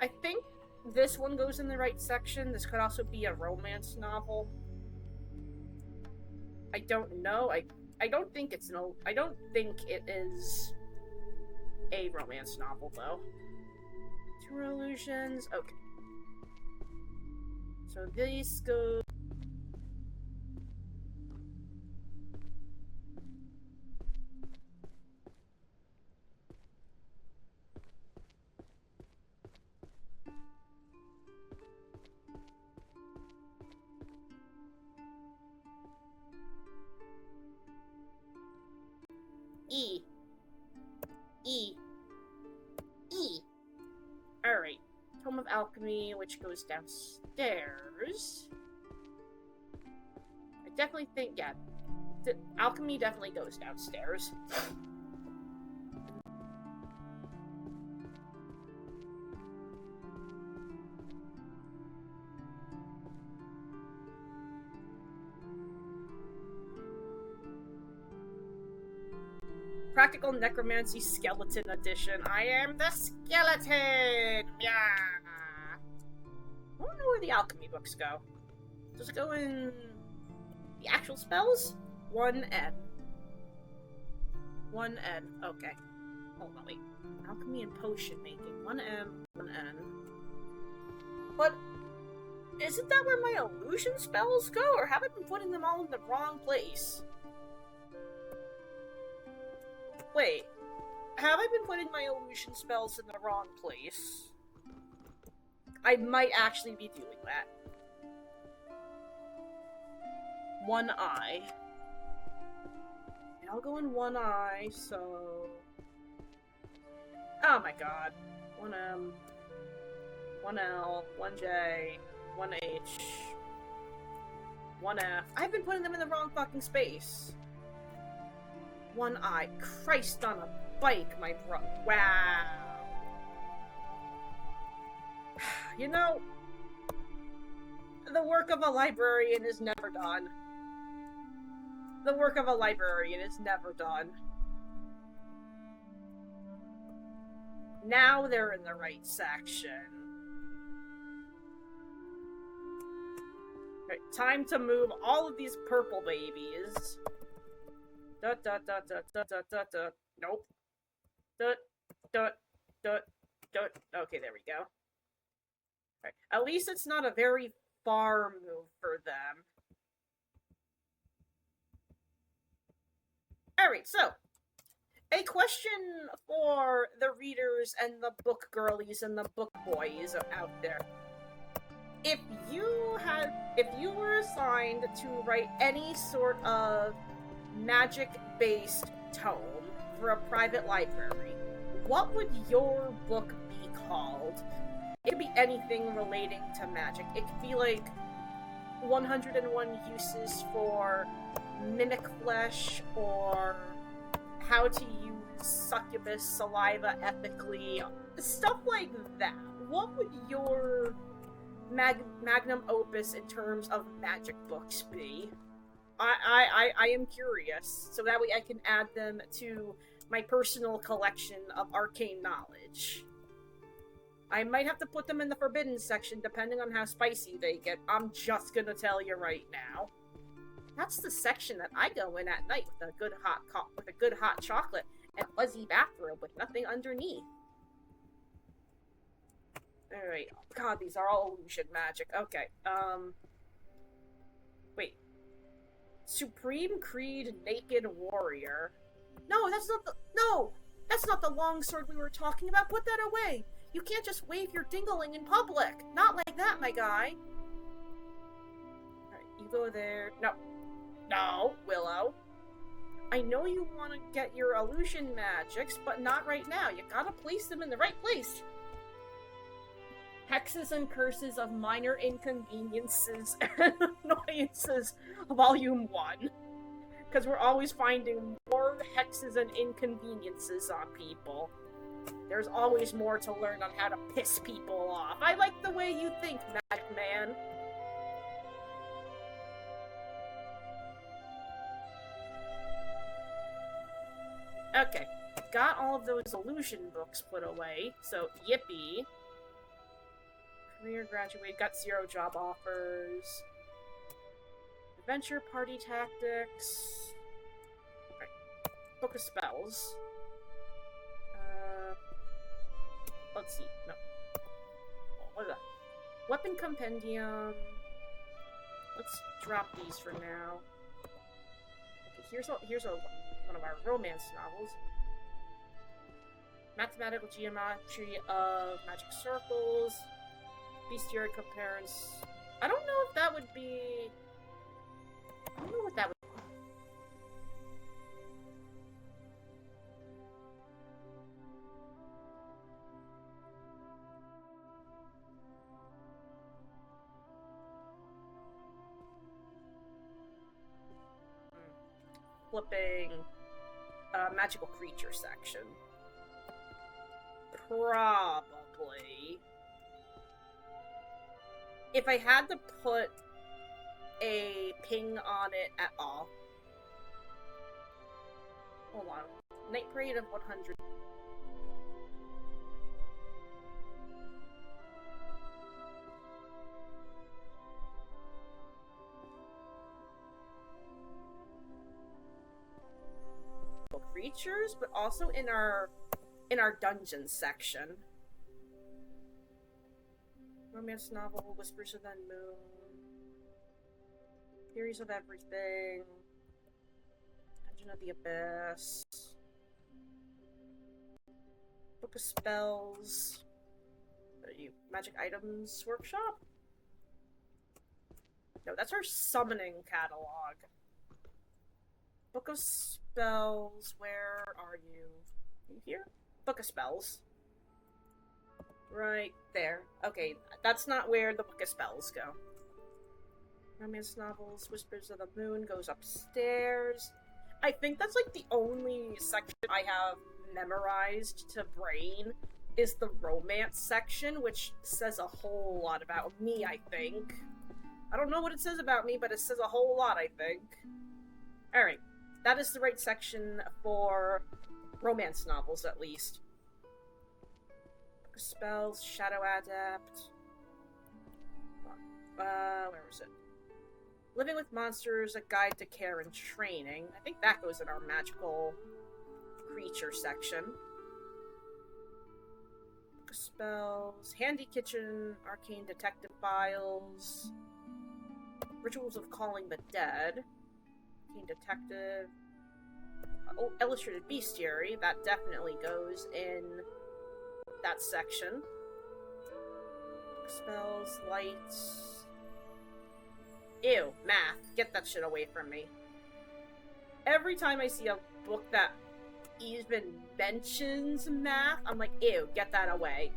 I think this one goes in the right section. This could also be a romance novel. I don't know. I don't think it's I don't think it is a romance novel though. Two illusions. Okay. So these go. E. Alright. Tome of Alchemy, which goes downstairs. I definitely think, yeah. Alchemy definitely goes downstairs. Practical Necromancy Skeleton Edition. I am the skeleton! Yeah! I don't know where the alchemy books go. Does it go in the actual spells? 1N. 1N. Okay. Hold on, wait. Alchemy and potion making. 1M, 1N. But isn't that where my illusion spells go? Or have I been putting them all in the wrong place? Wait, have I been putting my illusion spells in the wrong place? I might actually be doing that. 1 eye. I'll go in 1 eye, so... Oh my god. 1M, 1L, 1J, 1H, 1F. I've been putting them in the wrong fucking space. 1 eye. Christ on a bike, my bro. Wow. You know, the work of a librarian is never done. The work of a librarian is never done. Now they're in the right section. Right, time to move all of these purple babies. Dut dut dut dut dut dut dut dut. Nope. Dut dut dut dut. Okay, there we go. Right. At least it's not a very far move for them. Alright, so a question for the readers and the book girlies and the book boys out there. If you were assigned to write any sort of magic-based tome for a private library, what would your book be called? It could be anything relating to magic. It could be like 101 uses for mimic flesh, or how to use succubus saliva ethically, stuff like that. What would your magnum opus in terms of magic books be? I am curious, so that way I can add them to my personal collection of arcane knowledge. I might have to put them in the forbidden section depending on how spicy they get. I'm just gonna tell you right now. That's the section that I go in at night with a good hot chocolate and fuzzy bathrobe with nothing underneath. Alright. God, these are all illusion magic. Okay. Wait. Supreme Creed Naked Warrior. No, that's not the longsword we were talking about. Put that away. You can't just wave your dingling in public. Not like that, my guy. Alright, you go there. No, Willow. I know you want to get your illusion magics, but not right now. You gotta place them in the right place. Hexes and Curses of Minor Inconveniences and Annoyances, Volume 1. Because we're always finding more hexes and inconveniences on people. There's always more to learn on how to piss people off. I like the way you think, Magic Man. Okay, got all of those illusion books put away, so yippee. Career graduate, got 0 job offers. Adventure party tactics. Right. Book of spells. Let's see. No. What is that? Weapon compendium. Let's drop these for now. Okay, here's one of our romance novels. Mathematical Geometry of Magic Circles. Bestiary Comparison. I don't know if that would be... I don't know what that would be. Flipping magical creature section. Probably. If I had to put a ping on it at all. Hold on. Night Parade of 100. Creatures, but also in our dungeons section. Romance novel, Whispers of the Moon. Theories of Everything. Dungeon of the Abyss. Book of Spells. Magic Items Workshop? No, that's our summoning catalog. Book of Spells, where are you? Are you here? Book of Spells. Right there. Okay, that's not where the Book of Spells go. Romance novels, Whispers of the Moon goes upstairs. I think that's like the only section I have memorized to brain is the romance section, which says a whole lot about me, I think. I don't know what it says about me, but it says a whole lot, I think. Alright. That is the right section for romance novels, at least. Spells, Shadow Adept. Where was it? Living with Monsters, A Guide to Care and Training. I think that goes in our magical creature section. Spells, Handy Kitchen, Arcane Detective Files. Rituals of Calling the Dead. Detective. Oh, Illustrated Bestiary. That definitely goes in that section. Spells, lights. Ew, math. Get that shit away from me. Every time I see a book that even mentions math, I'm like, ew, get that away.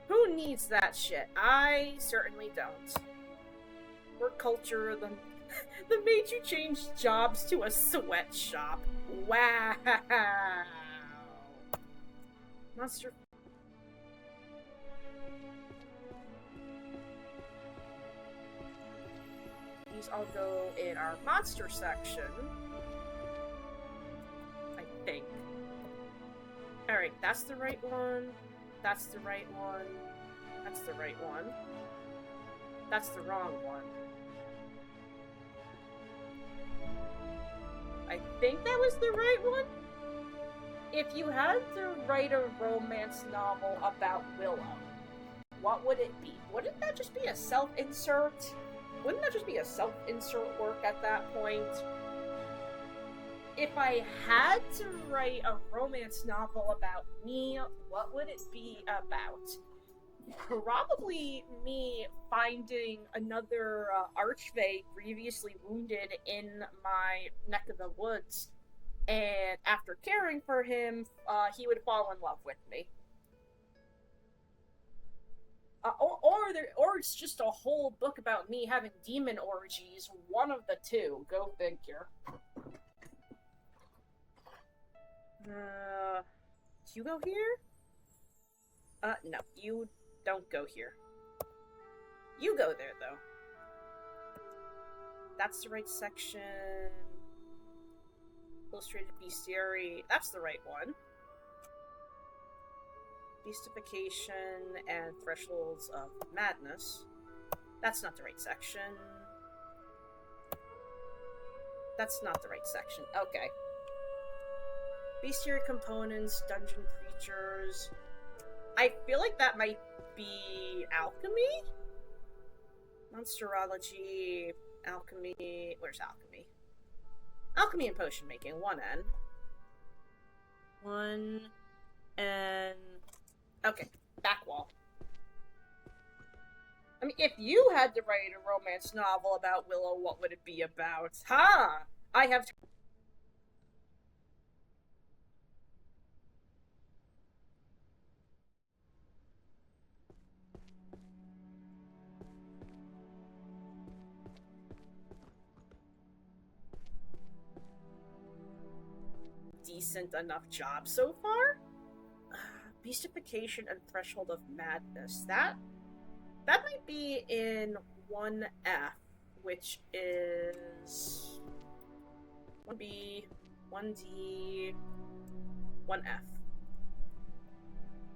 Who needs that shit? I certainly don't. Work culture, the made you change jobs to a sweatshop. Wow. Monster. These all go in our monster section. I think. Alright, that's the right one. That's the right one. That's the right one. That's the wrong one. I think that was the right one. If you had to write a romance novel about Willow, what would it be? Wouldn't that just be a self-insert? Wouldn't that just be a self-insert work at that point? If I had to write a romance novel about me, what would it be about? Probably me finding another archfey grievously wounded in my neck of the woods, and after caring for him, he would fall in love with me. Or it's just a whole book about me having demon orgies. One of the two. Go figure. You go here? No, you don't go here. You go there, though. That's the right section. Illustrated Bestiary, that's the right one. Beastification and Thresholds of Madness. That's not the right section. That's not the right section. Okay. Bestiary components, dungeon creatures. I feel like that might be alchemy? Monsterology, alchemy. Where's alchemy? Alchemy and potion making, 1N. 1N. Okay, back wall. I mean, if you had to write a romance novel about Willow, what would it be about? Ha! I have decent enough job so far? Beastification and Threshold of Madness. That might be in 1F, which is 1B, 1D, 1F.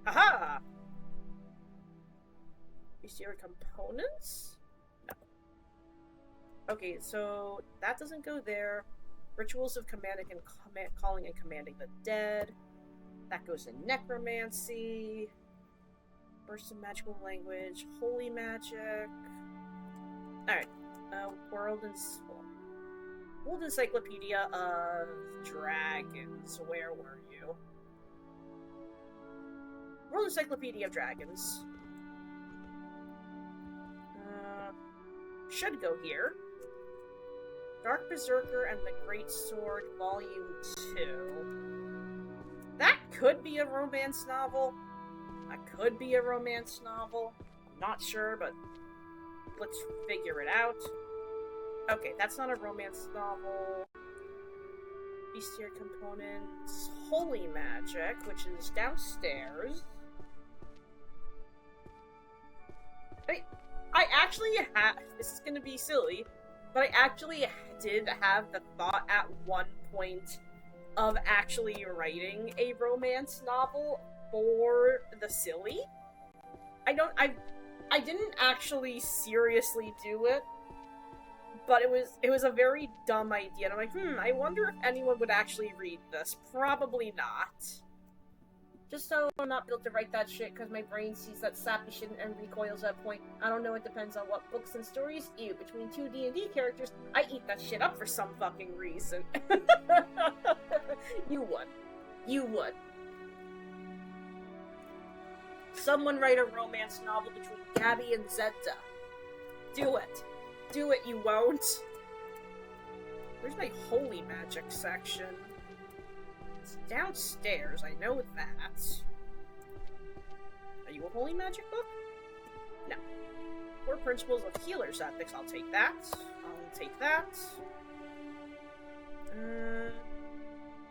Haha! Bestiary components? No. Okay, so that doesn't go there. Rituals of commanding and calling and commanding the dead. That goes in necromancy. Burst of magical language. Holy magic. Alright. World Encyclopedia of Dragons. Where were you? World Encyclopedia of Dragons. Should go here. Dark Berserker and the Great Sword, Volume 2. That could be a romance novel. That could be a romance novel. I'm not sure, but let's figure it out. Okay, that's not a romance novel. Bestiary components, Holy Magic, which is downstairs. I actually have... This is gonna be silly, but I actually did have the thought at one point of actually writing a romance novel for the silly. I didn't actually seriously do it, but it was a very dumb idea. And I'm like, I wonder if anyone would actually read this. Probably not. Just so I'm not built to write that shit because my brain sees that sappy shit and recoils at point. I don't know, it depends on what books and stories. Ew, between two D&D characters, I eat that shit up for some fucking reason. You would. You would. Someone write a romance novel between Gabby and Zeta. Do it. Do it, you won't. Where's my holy magic section? It's downstairs, I know that. Are you a holy magic book? No. Core Principles of Healer's Ethics, I'll take that. I'll take that.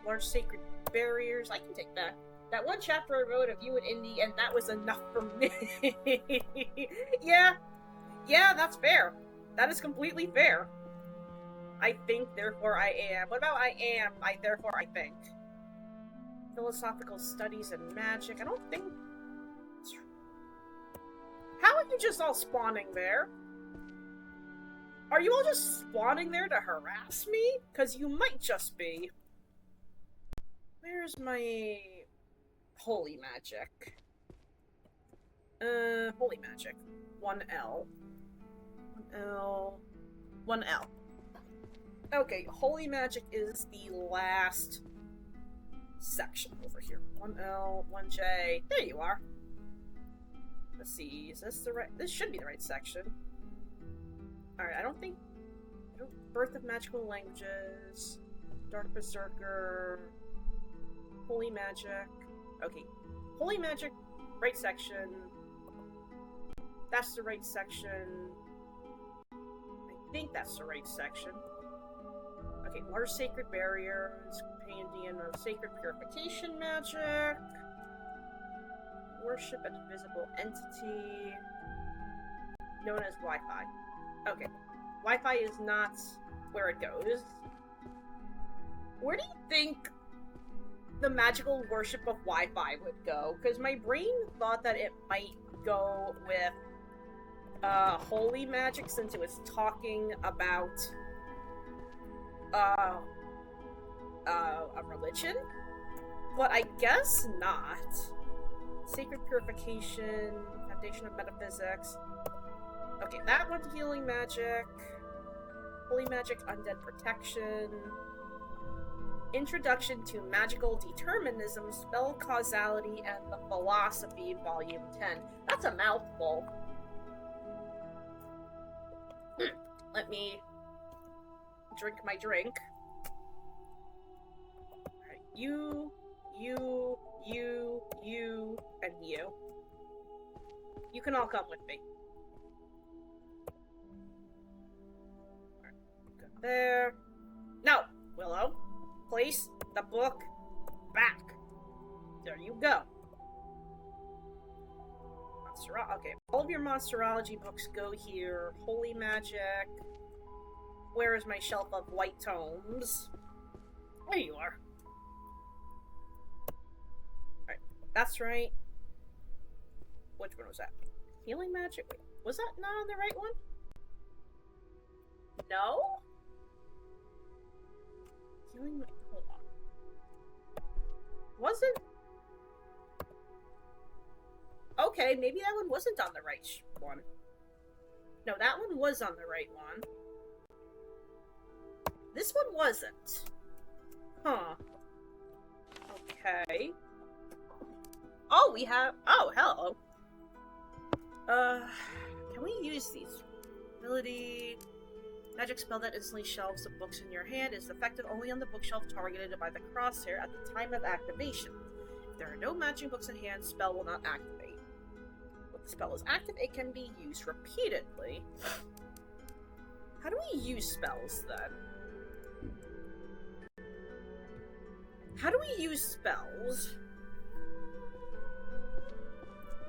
Large Sacred Barriers, I can take that. That one chapter I wrote of you and Indy, and that was enough for me. Yeah, that's fair. That is completely fair. I think, therefore I am. What about I am, therefore I think? Philosophical Studies and Magic. I don't think... How are you just all spawning there? Are you all just spawning there to harass me? Because you might just be. Where's my... Holy Magic? Holy Magic. 1L. 1L. 1L. Okay, Holy Magic is the last section over here. 1L, 1J. There you are. Let's see, is this the right... This should be the right section. Alright, I don't think... Birth of Magical Languages. Dark Berserker. Holy Magic. Okay. Holy Magic, right section. That's the right section. I think that's the right section. Okay, large sacred barriers, compendium of sacred purification magic, worship an invisible entity, known as Wi-Fi. Okay, Wi-Fi is not where it goes. Where do you think the magical worship of Wi-Fi would go? Because my brain thought that it might go with holy magic, since it was talking about a religion, but I guess not. Sacred purification, foundation of metaphysics. Okay, that one's healing magic. Holy magic, undead protection. Introduction to Magical Determinism, Spell Causality, and the Philosophy, Volume 10. That's a mouthful. Let me drink my drink. Alright, you, and you. You can all come with me. Alright, go there. No, Willow. Place the book back. There you go. Okay, all of your monsterology books go here. Holy magic. Where is my shelf of white tomes? There you are. Alright, that's right. Which one was that? Healing magic? Wait, was that not on the right one? No? Healing magic. Hold on. Was it? Okay, maybe that one wasn't on the right one. No, that one was on the right one. This one wasn't. Huh. Okay. Oh, we have... Oh, hello. Can we use these? Ability... Magic spell that instantly shelves the books in your hand is effective only on the bookshelf targeted by the crosshair at the time of activation. If there are no matching books in hand, spell will not activate. When the spell is active, it can be used repeatedly. How do we use spells, then? How do we use spells?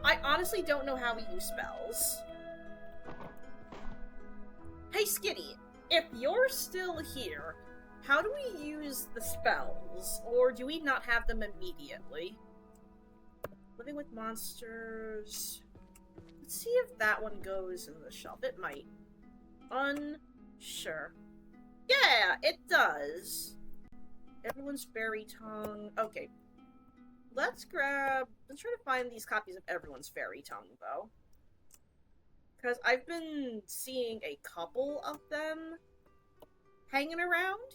I honestly don't know how we use spells. Hey, Skitty, if you're still here, how do we use the spells? Or do we not have them immediately? Living with monsters... Let's see if that one goes in the shelf. It might. Unsure. Yeah, it does! Everyone's Fairy Tongue. Okay. Let's try to find these copies of Everyone's Fairy Tongue, though. Because I've been seeing a couple of them hanging around.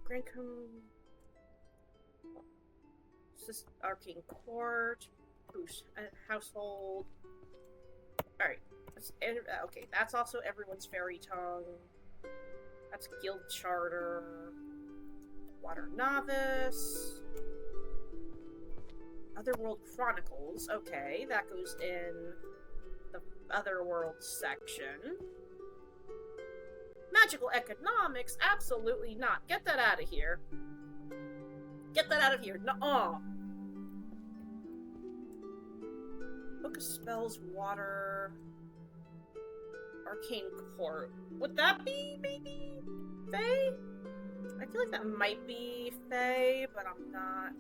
Grantham... Arcane Court. Household. Alright. Okay, that's also Everyone's Fairy Tongue. That's Guild Charter. Water Novice. Otherworld Chronicles. Okay, that goes in the Otherworld section. Magical Economics? Absolutely not. Get that out of here. Get that out of here. Nuh-uh. Book of Spells, Water... Arcane Court. Would that be, maybe, Fae? I feel like that might be Fae, but I'm not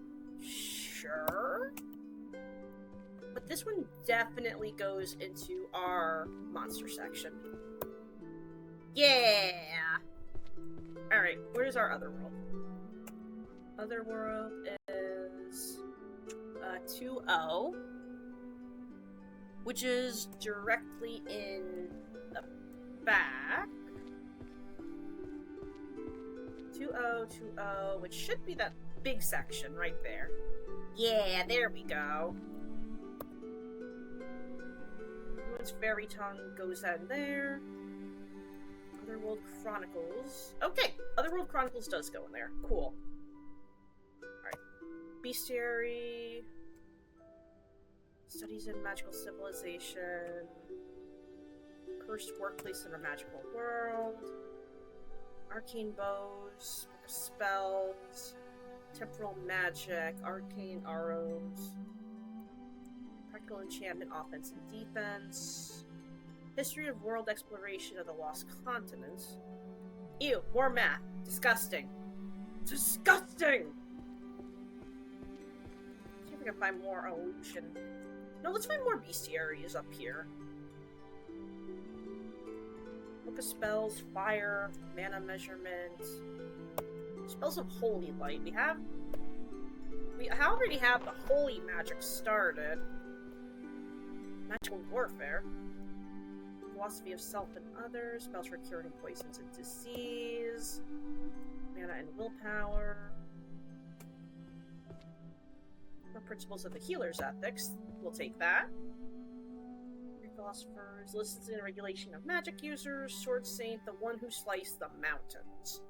sure. But this one definitely goes into our monster section. Yeah! Alright, where's our Otherworld? Otherworld is 2-0, which is directly in the back. 2-0, which should be that big section right there. Yeah, there we go. Once Fairy Tongue goes in there. Otherworld Chronicles. Okay, Otherworld Chronicles does go in there. Cool. Alright. Bestiary. Studies in Magical Civilization. Cursed workplace in a magical world. Arcane bows, book of spells, temporal magic, arcane arrows, practical enchantment, offense and defense, history of world exploration of the lost continents. Ew, more math. Disgusting. Disgusting! See if we can find more illusion. No, let's find more bestiaries up here. Book of spells, fire, mana measurement, spells of holy light. We already have the holy magic started. Magical warfare. Philosophy of self and others, spells for curing poisons and disease, mana and willpower. The principles of the healer's ethics. We'll take that. Philosophers, lists and regulation of magic users, sword saint, the one who sliced the mountains.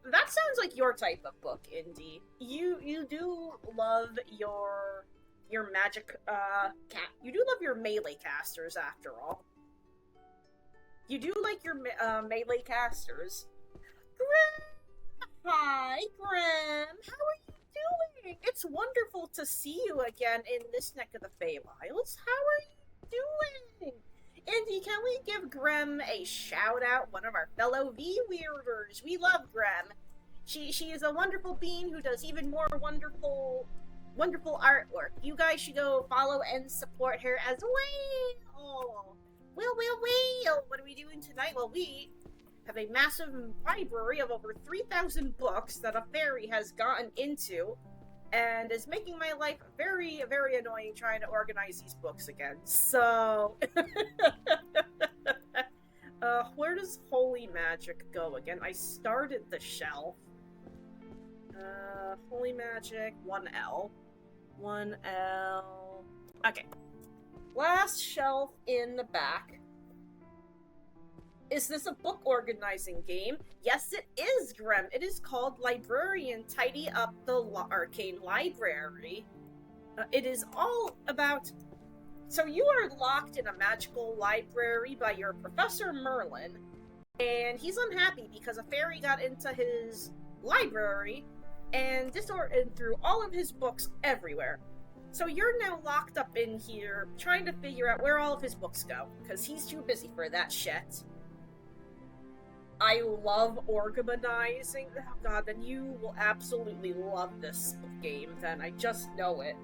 That sounds like your type of book, Indy. You do love your magic you do love your melee casters after all. You do like your melee casters. Grim! Hi, Grim! How are you doing? It's wonderful to see you again in this neck of the Feywilds. How are you doing? Indy, can we give Grim a shout out? One of our fellow V-weirders. We love Grim. She is a wonderful being who does even more wonderful artwork. You guys should go follow and support her as well. Well. What are we doing tonight? Well, we have a massive library of over 3,000 books that a fairy has gotten into and is making my life very, very annoying trying to organize these books again. So, where does holy magic go again? I started the shelf. Holy magic, 1L. 1L. Okay. Last shelf in the back. Is this a book organizing game? Yes, it is, Grim. It is called Librarian Tidy Up the Arcane Library. It is all about... So you are locked in a magical library by your Professor Merlin, and he's unhappy because a fairy got into his library and threw all of his books everywhere. So you're now locked up in here trying to figure out where all of his books go, because he's too busy for that shit. I love organizing. Oh god, then you will absolutely love this game, then. I just know it.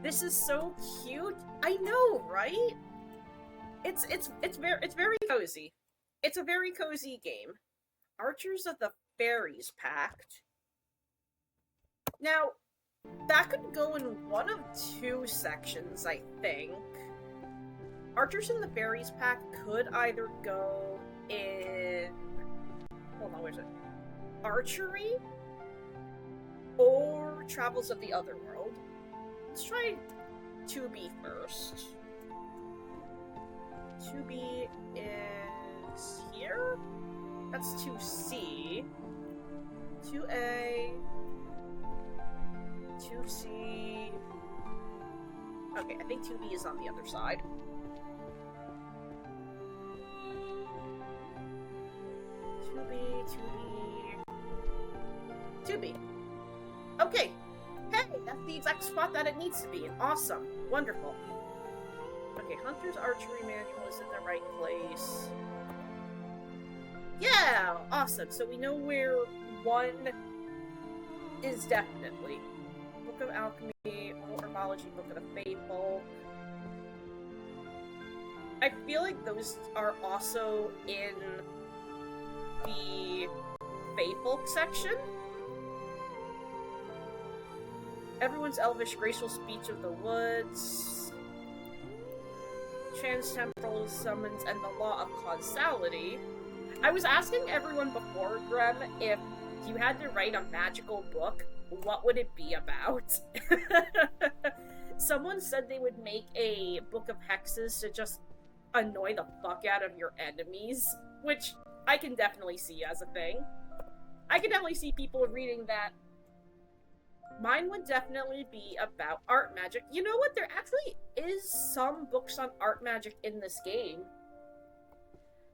This is so cute. I know, right? It's very cozy. It's a very cozy game. Archers of the Fairies Pact. Now, that could go in one of two sections, I think. Archers in the Fairies Pact could either go in... Hold on, where's it? Archery? Or Travels of the Otherworld. Let's try 2B first. 2B is here? That's 2C. 2A. 2C. Okay, I think 2B is on the other side. 2B. Okay. Hey, that's the exact spot that it needs to be in. Awesome. Wonderful. Okay, Hunter's Archery Manual is in the right place. Yeah! Awesome. So we know where one is definitely. Book of Alchemy, Herbology, Book of the Fable. I feel like those are also in the Fable section. Everyone's Elvish, Graceful Speech of the Woods, Transtemporal Summons, and the Law of Causality. I was asking everyone before, Grem, if you had to write a magical book, what would it be about? Someone said they would make a book of hexes to just annoy the fuck out of your enemies, which I can definitely see as a thing. I can definitely see people reading that Mine would definitely be about art magic. You know what? There actually is some books on art magic in this game.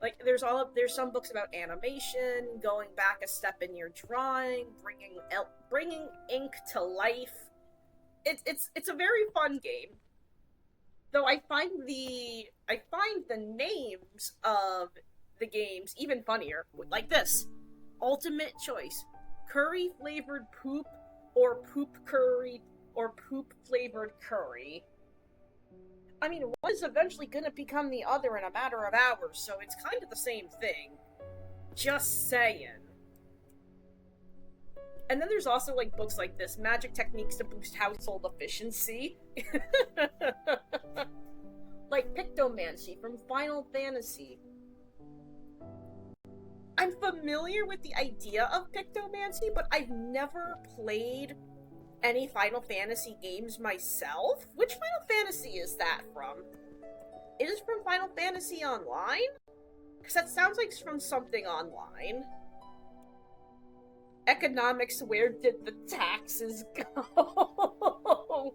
Like there's some books about animation, going back a step in your drawing, bringing ink to life. It's a very fun game. Though I find the names of the games even funnier. Like this: ultimate choice, curry flavored poop, or poop flavored curry. I mean, one is eventually going to become the other in a matter of hours, so it's kind of the same thing. Just saying. And then there's also like books like this: magic techniques to boost household efficiency. Like Pictomancy from Final Fantasy. I'm familiar with the idea of Pictomancy, but I've never played any Final Fantasy games myself. Which Final Fantasy is that from? Is it from Final Fantasy Online? Because that sounds like it's from something online. Economics, where did the taxes go?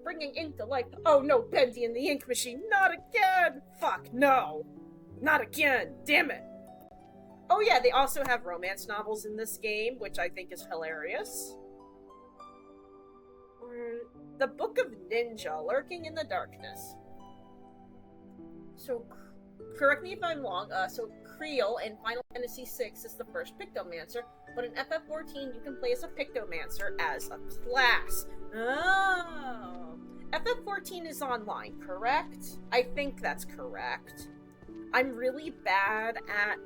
Bringing ink to life. Oh no, Bendy and the ink machine, not again! Fuck, no! Not again, damn it! Oh yeah, they also have romance novels in this game, which I think is hilarious. The Book of Ninja, Lurking in the Darkness. So, correct me if I'm wrong, so Creel in Final Fantasy VI is the first Pictomancer, but in FF14 you can play as a Pictomancer as a class. Oh. FF14 is online, correct? I think that's correct. I'm really bad at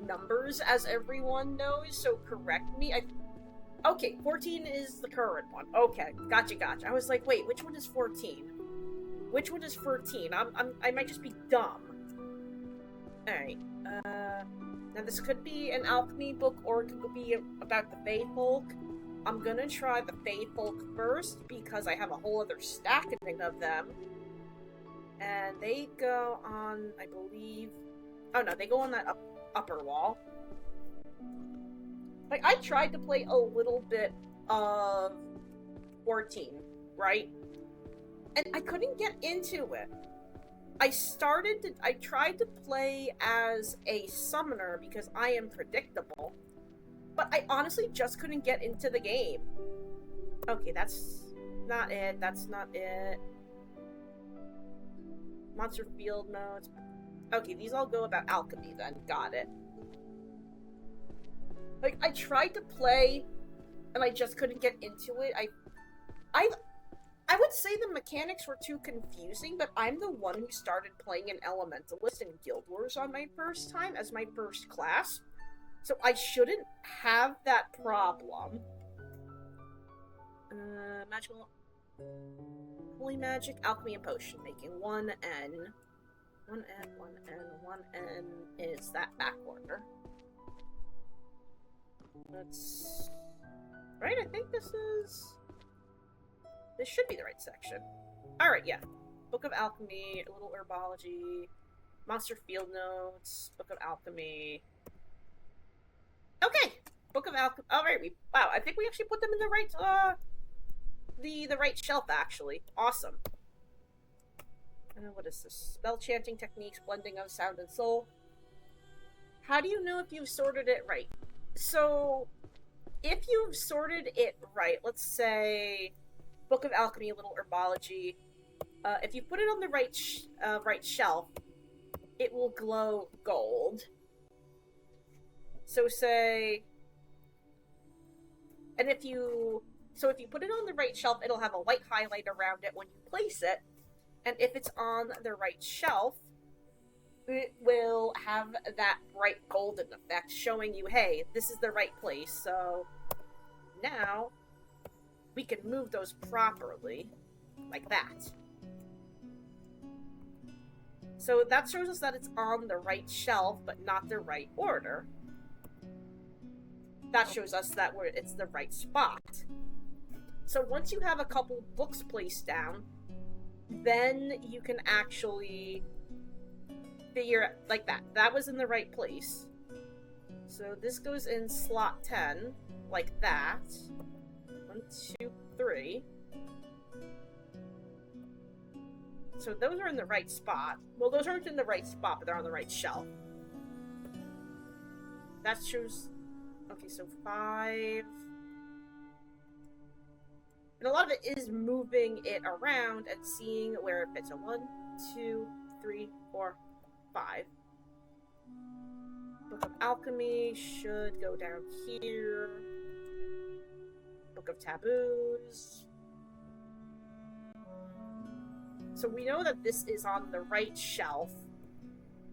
numbers, as everyone knows, so correct me. Okay, 14 is the current one. Okay, gotcha. I was like, wait, which one is 14? Which one is 14? I might just be dumb. Alright, now this could be an alchemy book, or it could be about the Fae Folk. I'm gonna try the Fae Folk first, because I have a whole other stack of them. And they go on, I believe... Oh no, they go on that upper wall. Like, I tried to play a little bit of 14, right? And I couldn't get into it. I tried to play as a summoner because I am predictable, but I honestly just couldn't get into the game. Okay, that's not it. Monster field notes. Okay, these all go about alchemy then. Got it. Like, I tried to play, and I just couldn't get into it. I would say the mechanics were too confusing, but I'm the one who started playing an Elementalist in Guild Wars on my first time, as my first class. So I shouldn't have that problem. Magical... Holy magic, alchemy, and potion making. 1N. 1N is that back order. That's... Right, I think this should be the right section. Alright, yeah. Book of Alchemy, a little herbology, monster field notes, Book of Alchemy. Okay! Book of Alchemy. Alright, wow, I think we actually put them in the right, the right shelf, actually. Awesome. What is this? Spell chanting techniques, blending of sound and soul. How do you know if you've sorted it right? So, if you've sorted it right, let's say Book of Alchemy, a little herbology. If you put it on the right shelf, it will glow gold. So say, and if you put it on the right shelf, it'll have a white highlight around it when you place it. And if it's on the right shelf, it will have that bright golden effect showing you, hey, this is the right place. So now we can move those properly, like that. So that shows us that it's on the right shelf, but not the right order. That shows us that it's the right spot. So once you have a couple books placed down, then you can actually figure like that. That was in the right place. So this goes in slot 10, like that. 1, 2, 3. So those are in the right spot. Well, those aren't in the right spot, but they're on the right shelf. That shows... Okay, so 5... And a lot of it is moving it around and seeing where it fits. So 1, 2, 3, 4, 5. Book of Alchemy should go down here. Book of Taboos. So we know that this is on the right shelf.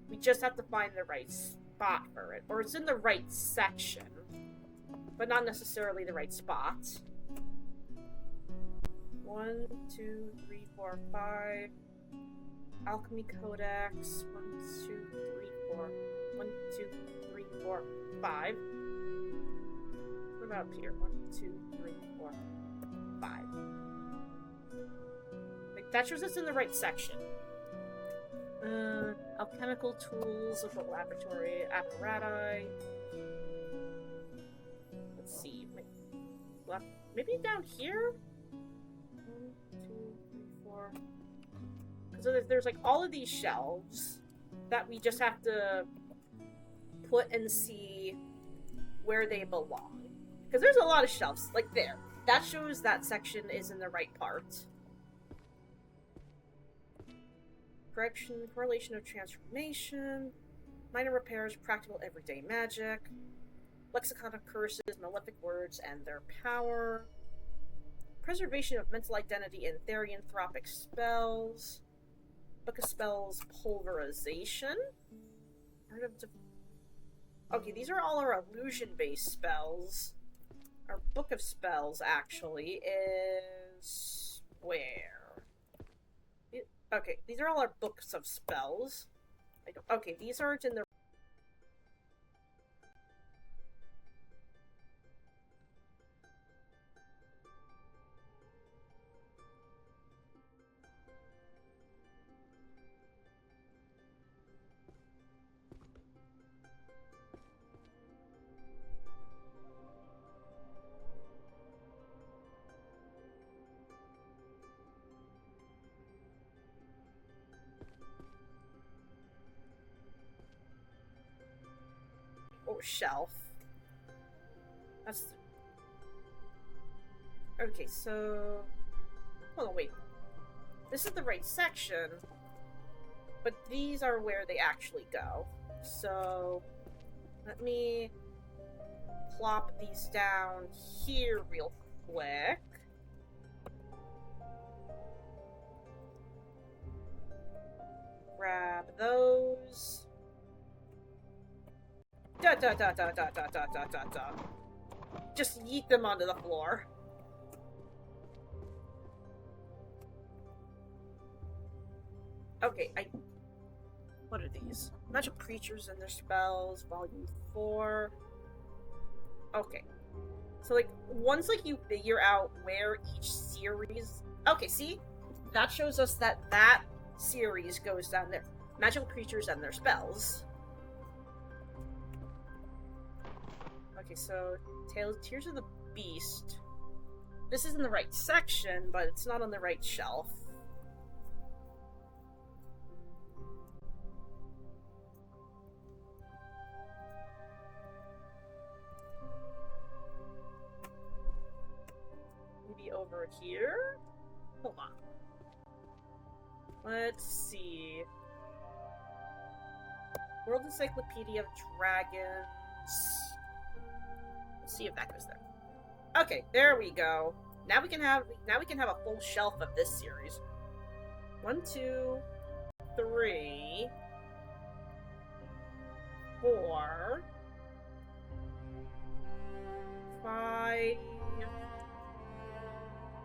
We just have to find the right spot for it. Or it's in the right section, but not necessarily the right spot. 1, 2, 3, 4, 5. Alchemy Codex. 1, 2, 3, 4. 1, 2, 3, 4, 5. What about up here? 1, 2, 3, 4, 5. Like, that shows us in the right section. Alchemical tools of the laboratory apparati. Let's see. Maybe down here? 1, 2, 3, 4. So there's like all of these shelves that we just have to put and see where they belong. Because there's a lot of shelves, like there. That shows that section is in the right part. Correlation of transformation, minor repairs, practical everyday magic, lexicon of curses, malefic words, and their power, preservation of mental identity and therianthropic spells, book of spells, pulverization. Okay, these are all our illusion-based spells. Our book of spells, actually, is... where? Okay, these are all our books of spells. Okay, these aren't in the... shelf. That's... Okay, so... Hold on, wait. This is the right section, but these are where they actually go. So... let me plop these down here real quick. Grab those. Da da da da da da da da da da. Just yeet them onto the floor. Okay, what are these? Magic creatures and their spells, volume 4. Okay. So, like, once, like, you figure out where each series... Okay, see? That shows us that that series goes down there. Magical creatures and their spells. Okay, so Tears of the Beast. This is in the right section, but it's not on the right shelf. Maybe over here? Hold on. Let's see. World Encyclopedia of Dragons. See if that goes there. Okay, there we go. Now we can have a full shelf of this series. 1, 2, 3, 4, 5,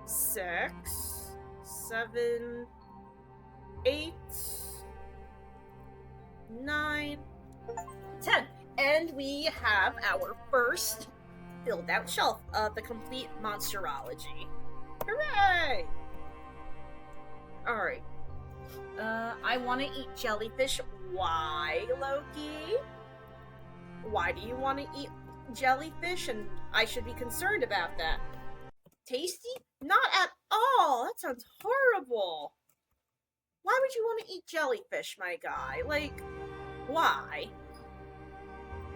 6, 7, 8, 9, 10. And we have our first filled out shelf of the complete monsterology. Hooray! Alright. I want to eat jellyfish. Why, Loki? Why do you want to eat jellyfish? And I should be concerned about that. Tasty? Not at all! That sounds horrible! Why would you want to eat jellyfish, my guy? Like, why?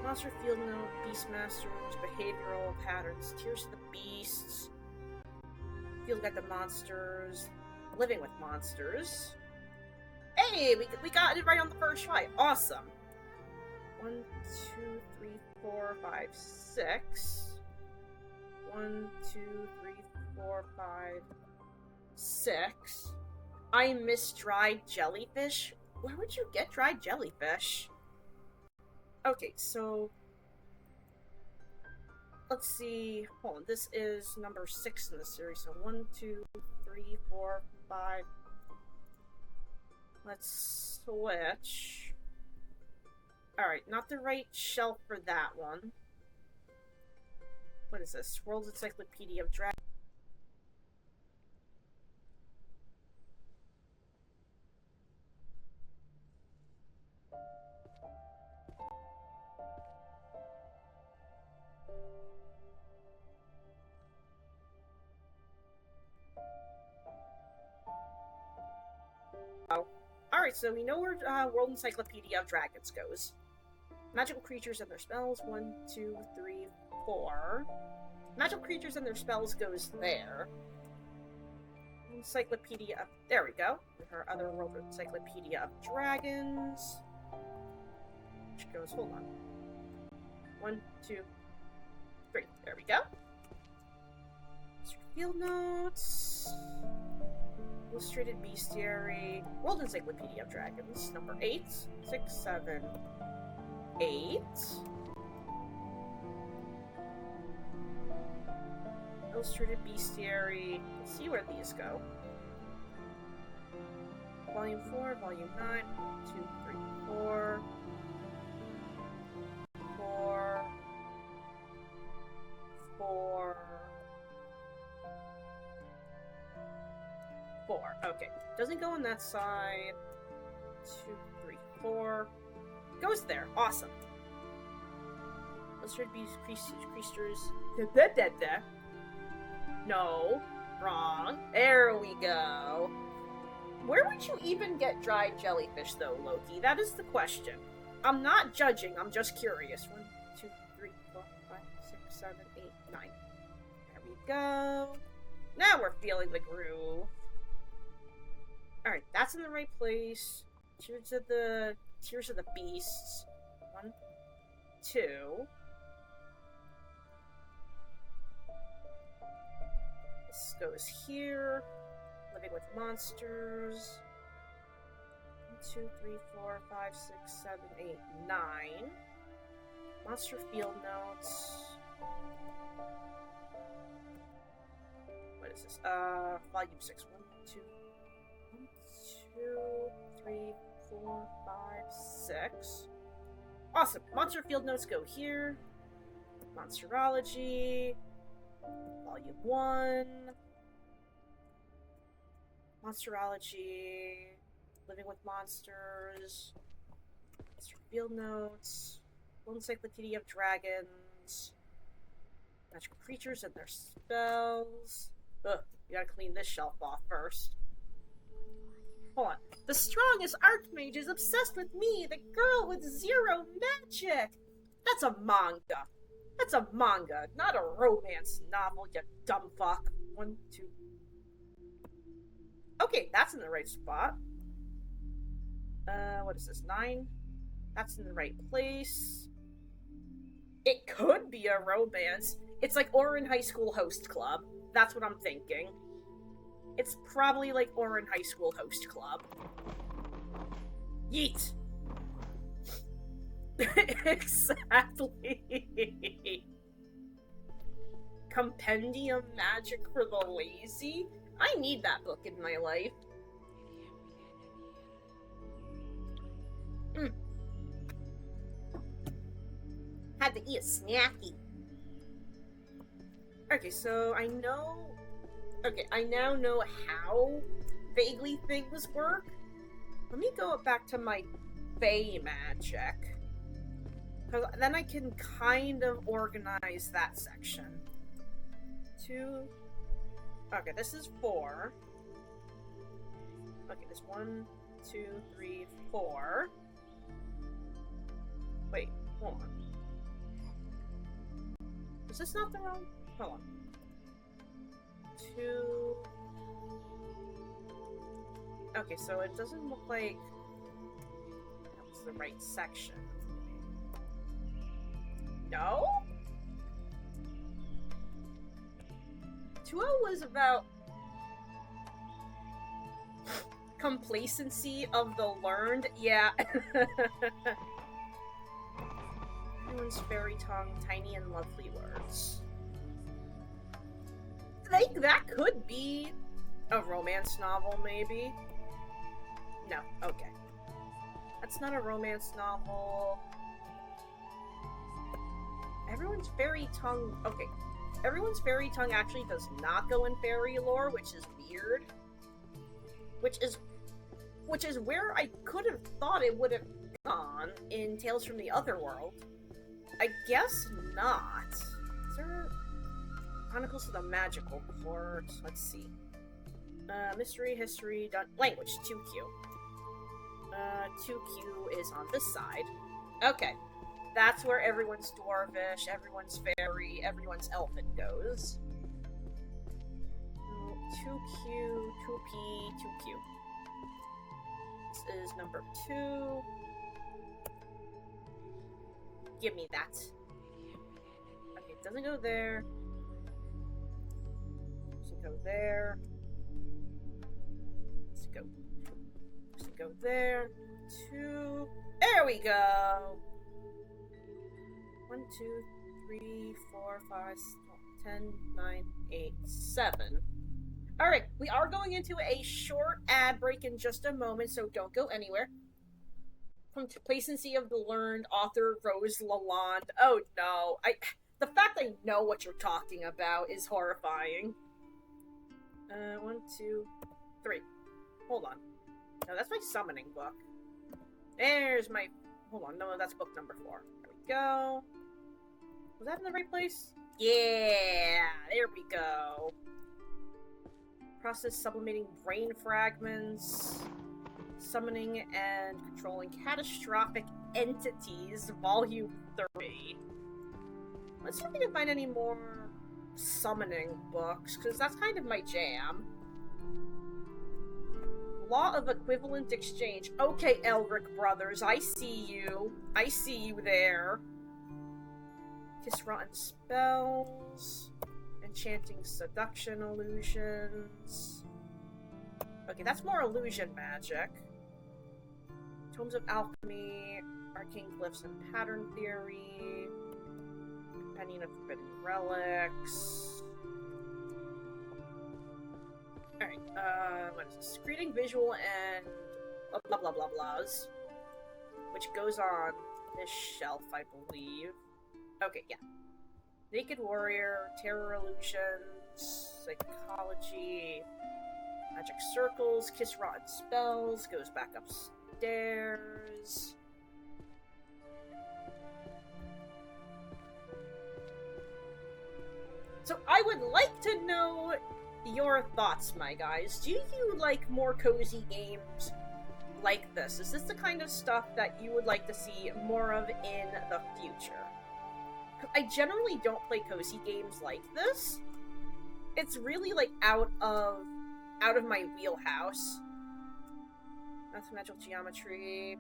Monster Field Note, Beastmasters, Behavioral Patterns, Tears of the Beasts, Field Guide to Monsters, Living with Monsters. Hey, we got it right on the first try. Awesome. 1, 2, 3, 4, 5, 6. 1, 2, 3, 4, 5, 6. I miss dried jellyfish. Where would you get dried jellyfish? Okay, so let's see. Hold on, this is number 6 in the series. So 1, 2, 3, 4, 5. Let's switch. Alright, not the right shelf for that one. What is this? World Encyclopedia of Dragons. Alright, so we know where World Encyclopedia of Dragons goes. Magical creatures and their spells. 1, 2, 3, 4. Magical creatures and their spells goes there. Encyclopedia of... There we go. Her other World Encyclopedia of Dragons. Which goes... Hold on. 1, 2, 3. There we go. Field notes. Illustrated Bestiary. World Encyclopedia of Dragons. Number 8. 6, 7, 8. Illustrated Bestiary. Let's see where these go. Volume 4, Volume 9. 2, 3, 4. 4. 4. 4. Okay. Doesn't go on that side. 2, 3, 4. Goes there. Awesome. Illustrated creatures. No. Wrong. There we go. Where would you even get dried jellyfish, though, Loki? That is the question. I'm not judging. I'm just curious. 1, 2, 3, 4, 5, 6, 7, 8, 9. There we go. Now we're feeling the groove. Alright, that's in the right place. Tears of the Beasts. 1, 2. This goes here. Living with Monsters. 1, 2, 3, 4, 5, 6, 7, 8, 9. Monster Field Notes. What is this? Volume 6. 1, 2, 3, 4, 5, 6. Awesome. Monster Field Notes go here. Monsterology. Volume 1. Monsterology. Living with Monsters. Monster Field Notes. World Encyclopedia of Dragons. Magical creatures and their spells. Ugh, you gotta clean this shelf off first. Hold on. The strongest archmage is obsessed with me, the girl with 0 magic! That's a manga. That's a manga, not a romance novel, you dumb fuck. 1, 2. Okay, that's in the right spot. What is this? 9? That's in the right place. It could be a romance. It's like Orin High School Host Club. That's what I'm thinking. It's probably like Orin High School Host Club. Yeet! Exactly. Compendium Magic for the Lazy? I need that book in my life. Had to eat a snacky. Okay, so I know... Okay, I now know how vaguely things work. Let me go back to my Fey magic. Because then I can kind of organize that section. 2, Okay, this is 4. Okay, there's 1, 2, 3, 4. Wait, hold on. Is this not the wrong? Hold on. 2. Okay, so it doesn't look like that was the right section. No? 2.0 was about complacency of the learned. Yeah. Everyone's fairy tongue, tiny and lovely words. Like, that could be a romance novel, maybe. No, okay. That's not a romance novel. Everyone's fairy tongue... Okay. Everyone's fairy tongue actually does not go in fairy lore, which is weird. Which is where I could have thought it would have gone in Tales from the Otherworld. I guess not. Is there Chronicles of the Magical Court? Let's see. Mystery, history, language, 2Q. 2Q is on this side. Okay. That's where everyone's dwarvish, everyone's fairy, everyone's elfin goes. 2Q, 2P, 2Q. This is number 2. Give me that. Okay, it doesn't go there. Doesn't go there. Doesn't go. Doesn't go there. 2. There we go! 1, 2, 3, 4, 5, 10, 9, 8, 7. Alright, we are going into a short ad break in just a moment, so don't go anywhere. From Complacency of the Learned, author Rose Lalonde. Oh no, the fact I know what you're talking about is horrifying. 1, 2, 3. Hold on. No, that's my summoning book. There's my... Hold on, no, that's book number 4. There we go. Was that in the right place? Yeah, there we go. Process sublimating brain fragments, summoning and controlling catastrophic entities, volume 3. Let's see if we can find any more summoning books, because that's kind of my jam. Law of Equivalent Exchange. Okay, Elric Brothers, I see you. I see you there. Kiss Rotten Spells. Enchanting Seduction Illusions. Okay, that's more illusion magic. Tomes of Alchemy. Arcane Glyphs and Pattern Theory. Companion of Forbidden Relics. Alright, what is this? Greeting, Visual, and blah blah blah blahs. Which goes on this shelf, I believe. Okay, yeah. Naked Warrior, Terror Illusions, Psychology, Magic Circles, Kiss Rotten Spells, goes back upstairs. So I would like to know your thoughts, my guys. Do you like more cozy games like this? Is this the kind of stuff that you would like to see more of in the future? I generally don't play cozy games like this. It's really like out of my wheelhouse. Mathematical geometry.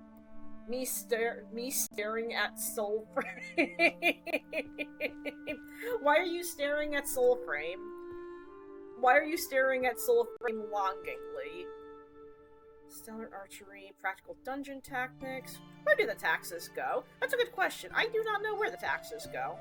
Me staring at Soulframe. Why are you staring at Soulframe? Why are you staring at Soulframe longingly? Stellar Archery, Practical Dungeon Tactics. Where do the taxes go? That's a good question. I do not know where the taxes go.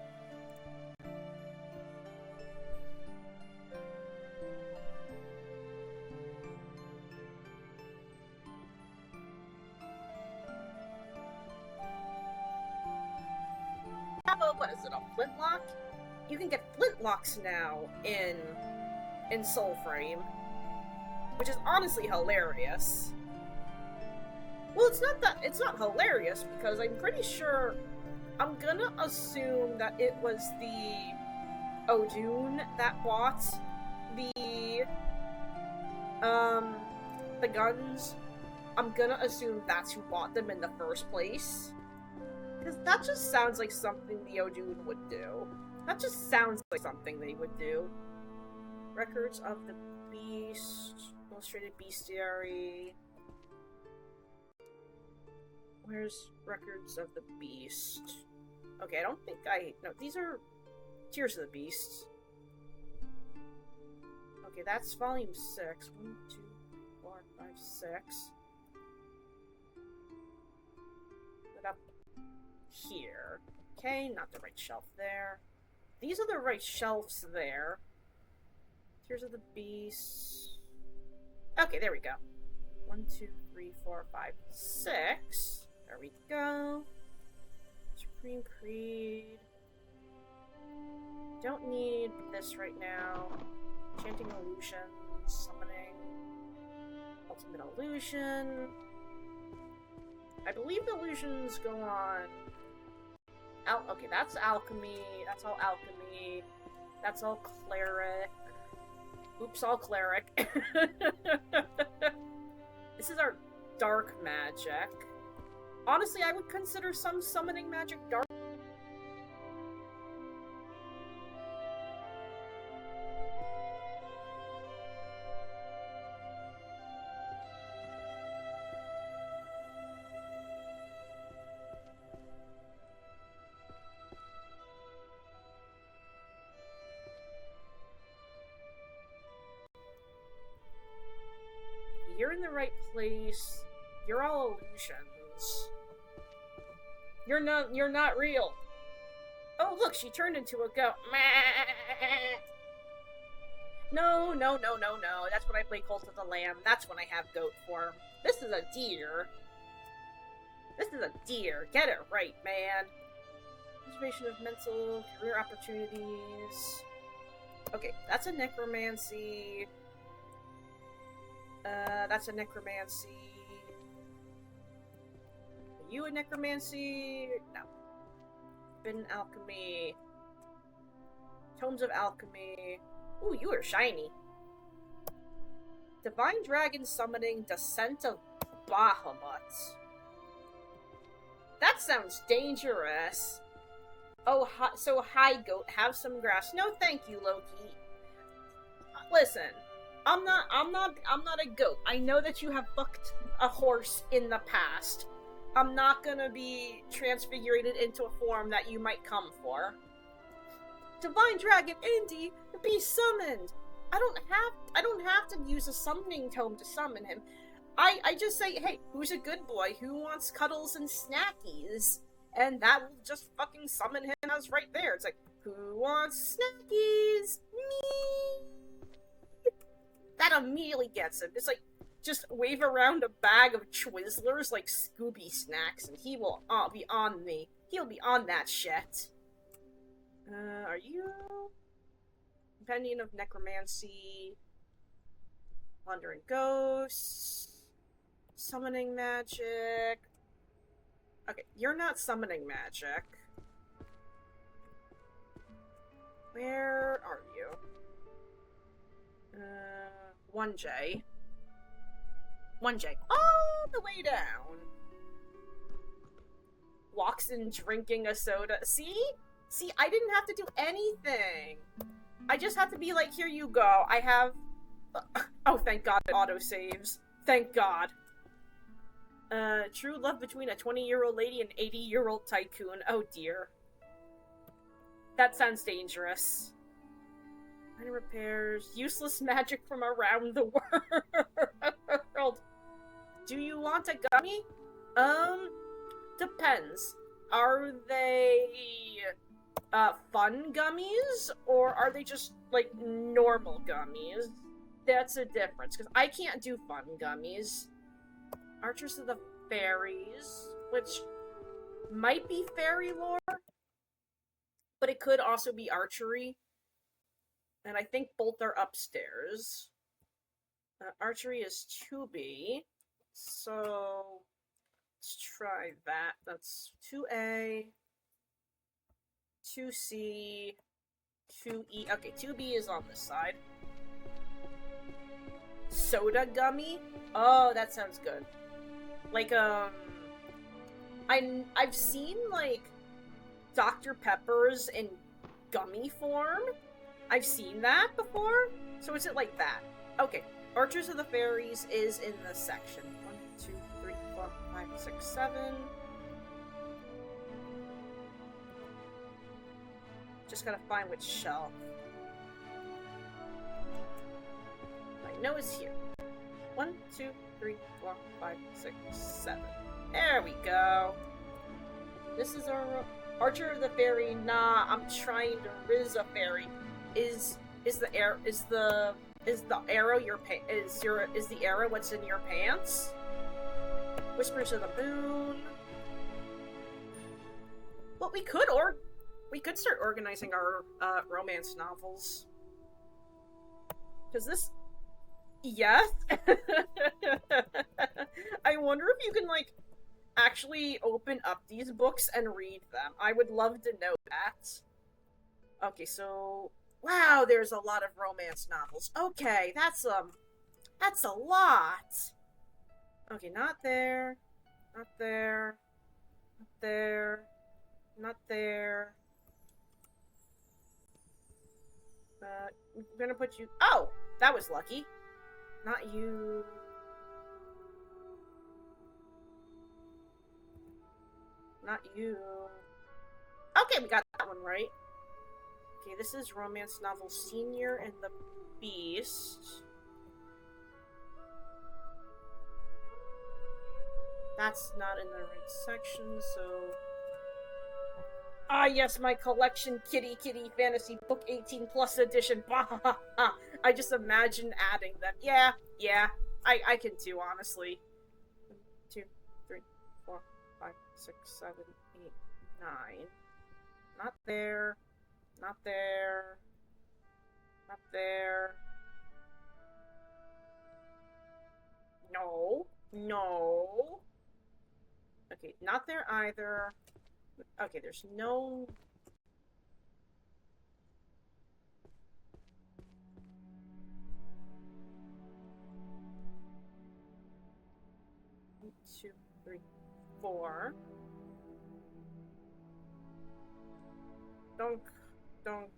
What is it, a flintlock? You can get flintlocks now in Soulframe, which is honestly hilarious. Well, it's not hilarious, because I'm pretty sure, I'm gonna assume that it was the Odun that bought the, um, the guns, I'm gonna assume that's who bought them in the first place. Because that just sounds like something the Odun would do. That just sounds like something they would do. Records of the Beast, Illustrated Bestiary. Where's Records of the Beast? Okay, I don't think no, these are Tears of the Beast. Okay, that's volume 6. 1, 2, 3, 4, 5, 6. Put up here. Okay, not the right shelf there. These are the right shelves there. Tears of the Beast. Okay, there we go. 1, 2, 3, 4, 5, 6. There we go. Supreme Creed. Don't need this right now. Chanting Illusion. Summoning. Ultimate Illusion. I believe the illusions go on. Okay, that's alchemy. That's all alchemy. That's all cleric. Oops, all cleric. This is our dark magic. Honestly, I would consider some summoning magic dark. You're in the right place. You're all illusions. You're not real. Oh, look, she turned into a goat. No. That's when I play Cult of the Lamb. That's when I have goat form. This is a deer. This is a deer. Get it right, man. Preservation of mental career opportunities. Okay, that's a necromancy. That's a necromancy. Are you a necromancy? No. Forbidden alchemy. Tomes of alchemy. Ooh, you are shiny. Divine Dragon Summoning Descent of Bahamut. That sounds dangerous. Oh, so hi, goat. Have some grass. No, thank you, Loki. Listen. I'm not a goat. I know that you have fucked a horse in the past. I'm not gonna be transfigurated into a form that you might come for. Divine Dragon Indy, be summoned. I don't have to use a summoning tome to summon him. I just say, hey, who's a good boy? Who wants cuddles and snackies? And that will just fucking summon him as right there. It's like, who wants snackies? Me. That immediately gets him. It's like, just wave around a bag of Twizzlers like Scooby snacks, and he will be on me. He'll be on that shit. Are you? Compendium of Necromancy. Wandering Ghosts. Summoning Magic. Okay, you're not summoning magic. Where are you? 1J. 1J. All the way down. Walks in drinking a soda. See? See, I didn't have to do anything. I just have to be like, here you go. I have... Oh, thank God it auto-saves. Thank God. True love between a 20-year-old lady and an 80-year-old tycoon. Oh, dear. That sounds dangerous. Minor repairs. Useless magic from around the world. Do you want a gummy? Depends. Are they, fun gummies? Or are they just, like, normal gummies? That's a difference, because I can't do fun gummies. Archers of the Fairies, which might be fairy lore, but it could also be archery. And I think both are upstairs. Archery is 2B. So let's try that. That's 2A, 2C, 2E. Okay, 2B is on this side. soda gummy? Oh, that sounds good. Like, I've seen, like, Dr. Pepper's in gummy form. I've seen that before. So is it like that? Okay. Archers of the Fairies is in this section. 1, 2, 3, 4, 5, 6, 7. Just gotta find which shelf. I know it's here. 1, 2, 3, 4, 5, 6, 7. There we go. This is our Archer of the Fairy. Nah, I'm trying to riz a fairy. Is the arrow is the arrow what's in your pants? Whispers of the Moon. Well, we could start organizing our romance novels. Because this... Yes? I wonder if you can, like, actually open up these books and read them. I would love to know that. Okay, so... Wow, there's a lot of romance novels. Okay, that's a lot. Okay, not there. Not there. Not there. Not there. I'm gonna put you... Oh! That was lucky. Not you. Not you. Okay, we got that one right. Okay, this is romance novel Senior and the Beast. That's not in the right section, so... Ah, yes, my collection, Kitty Fantasy Book 18 Plus Edition. I just imagine adding them. Yeah, I can too, honestly. 1, 2, 3, 4, 5, 6, 7, 8, 9. Not there. Not there. Not there. No. No. Okay, not there either. Okay, there's no... 1, 2, 3, 4. Donk, donk,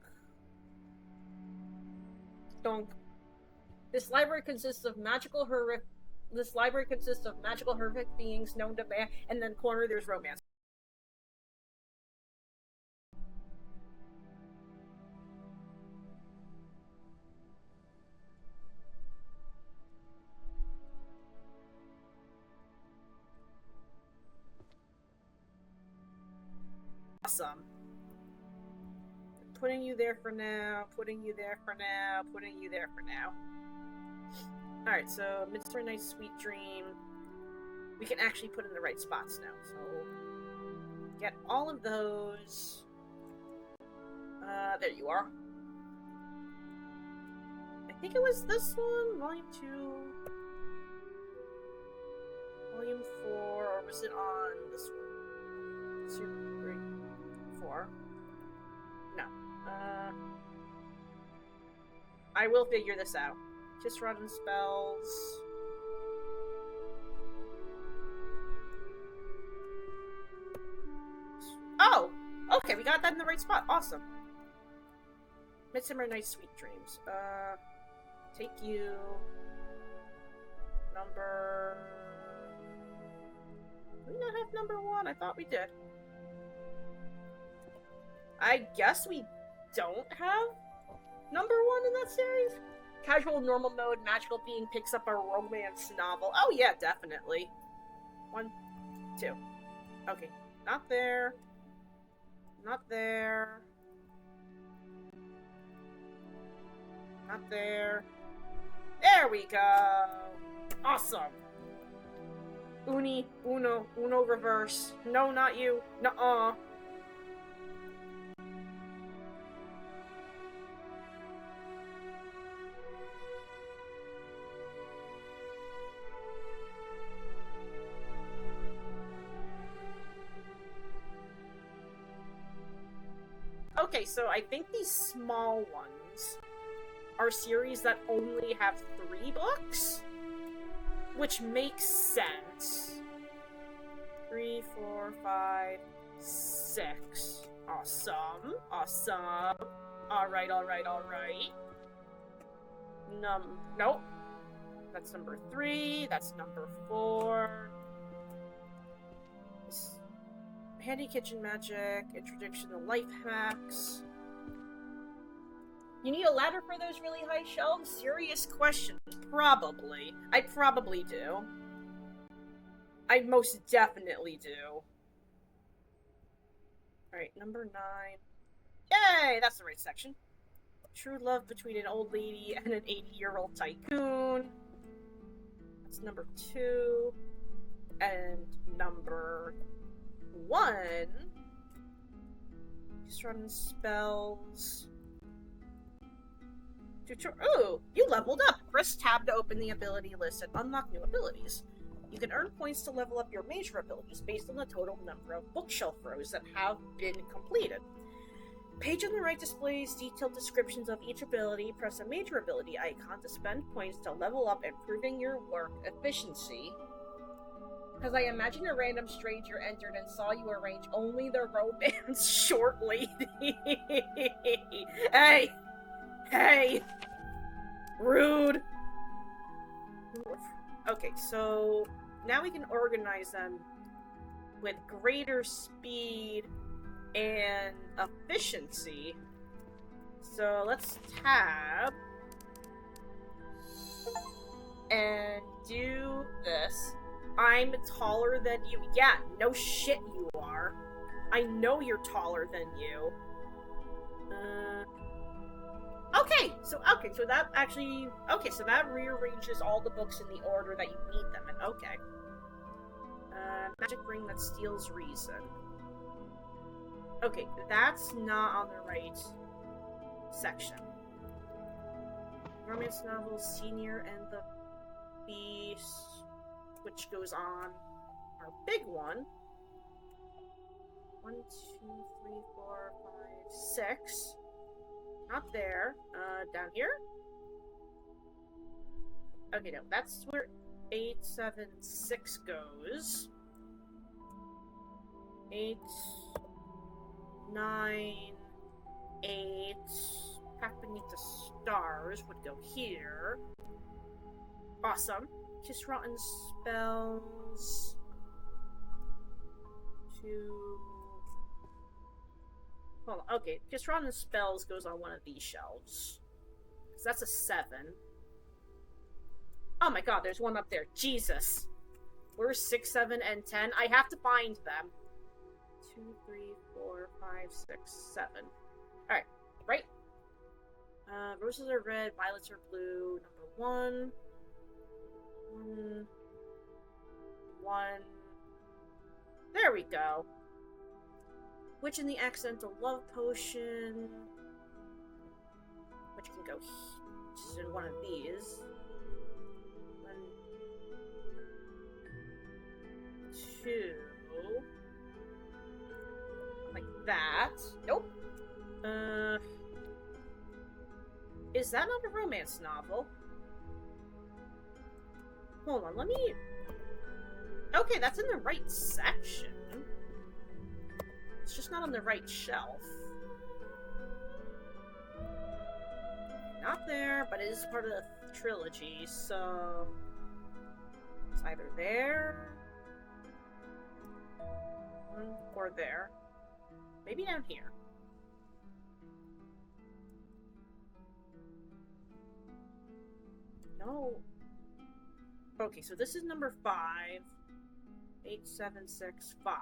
donk. This library consists of magical horrific beings known to man, and then corner there's romance. Awesome. Putting you there for now, putting you there for now, putting you there for now. Alright, so Midsummer Night's Sweet Dream. We can actually put in the right spots now, so... Get all of those. There you are. I think it was this one, Volume 2... Volume 4, or was it on this one? 2, 3, 4. No. I will figure this out. Kiss Rod and Spells. Oh! Okay, we got that in the right spot. Awesome. Midsummer Night's Sweet Dreams. Take you. Number... Do we not have number 1? I thought we did. I guess we don't have number 1 in that series? Casual normal mode, magical being picks up a romance novel. Oh yeah, definitely. 1, 2. Okay, not there. Not there. Not there. There we go! Awesome! Uno reverse. No, not you. Nuh-uh. Okay, so I think these small ones are series that only have 3 books, which makes sense. 3, 4, 5, 6. Awesome. Awesome. Alright. Nope. That's number 3. That's number 4. Handy kitchen magic. Introduction to life hacks. You need a ladder for those really high shelves? Serious question. Probably. I probably do. I most definitely do. Alright, number 9. Yay! That's the right section. True love between an old lady and an 80-year-old tycoon. That's number 2. And number 1. Just running spells. Ooh, you leveled up! Press tab to open the ability list and unlock new abilities. You can earn points to level up your major abilities based on the total number of bookshelf rows that have been completed. Page on the right displays detailed descriptions of each ability. Press a major ability icon to spend points to level up, improving your work efficiency. Because I imagine a random stranger entered and saw you arrange only the romance short lady. Hey! Rude! Okay, so now we can organize them with greater speed and efficiency. So let's tab and do this. I'm taller than you. Yeah, no shit you are. I know you're taller than you. So that actually... Okay, so that rearranges all the books in the order that you need them in. Okay. Magic ring that steals reason. Okay, that's not on the right section. Romance novel, Senior and the Beast, which goes on our big one. 1, 2, 3, 4, 5, 6. Not there. Down here? Okay, no, that's where 8, 7, 6 goes. 8, 9, 8. Path Beneath the Stars would go here. Awesome. Kiss Rotten Spells. 2. Hold on. Okay, Kiss Rotten Spells goes on one of these shelves. So that's a 7. Oh my god, there's one up there. Jesus. Where's 6, 7, and 10? I have to find them. 2, 3, 4, 5, 6, 7. Alright, right. Roses are red, violets are blue. Number 1. 1. There we go. Witch in the Accidental Love Potion. Which can go just in one of these. 1, 2. Like that. Nope. Is that not a romance novel? Hold on, let me... Okay, that's in the right section. It's just not on the right shelf. Not there, but it is part of the trilogy, so... It's either there... or there. Maybe down here. No. Okay, so this is number 5. 8, 7, 6, 5.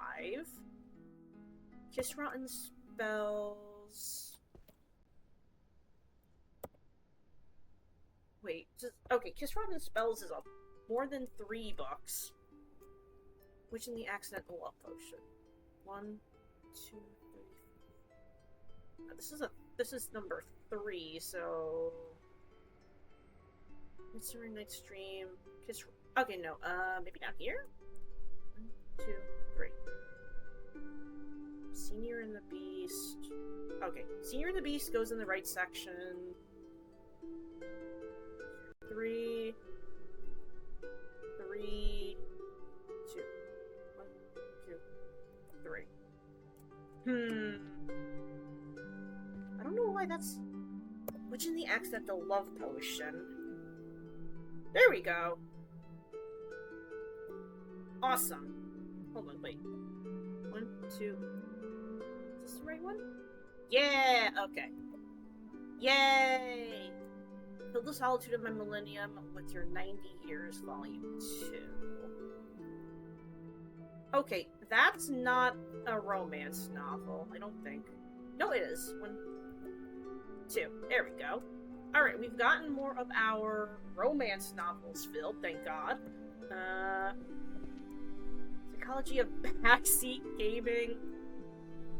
Kiss Rotten Spells. Wait, okay, Kiss Rotten Spells is more than 3 books. Witch in the Accidental Love Potion. 1, 2, 3. This is number 3, so... Midsummer Night's Dream. Okay, no, maybe down here? 1, 2, 3. Senior and the Beast. Okay, Senior and the Beast goes in the right section. 3, 3, 2. 1, 2, 3. I don't know why that's... Which in the accidental love potion? There we go. Awesome. Hold on, wait. 1, 2... Is this the right one? Yeah! Okay. Yay! Fill the solitude of my millennium with your 90 years, volume 2. Okay, that's not a romance novel, I don't think. No, it is. 1, 2. There we go. Alright, we've gotten more of our romance novels filled, thank God. Psychology of backseat gaming,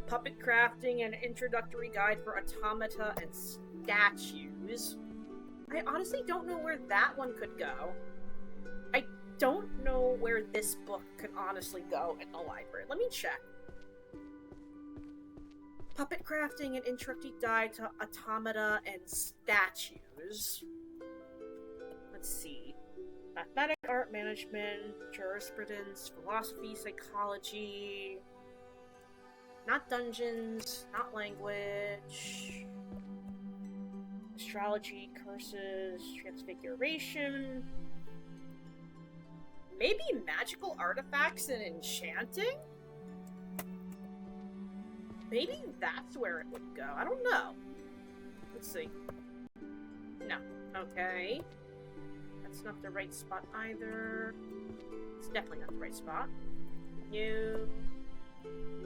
puppet crafting, and introductory guide for automata and statues. I honestly don't know where that one could go. I don't know where this book could honestly go in the library. Let me check. Puppet crafting and introductory guide to automata and statues. Let's see. Mathematic, art management, jurisprudence, philosophy, psychology. Not dungeons, not language. Astrology, curses, transfiguration. Maybe magical artifacts and enchanting? Maybe that's where it would go. I don't know. Let's see. No. Okay. That's not the right spot either. It's definitely not the right spot. No.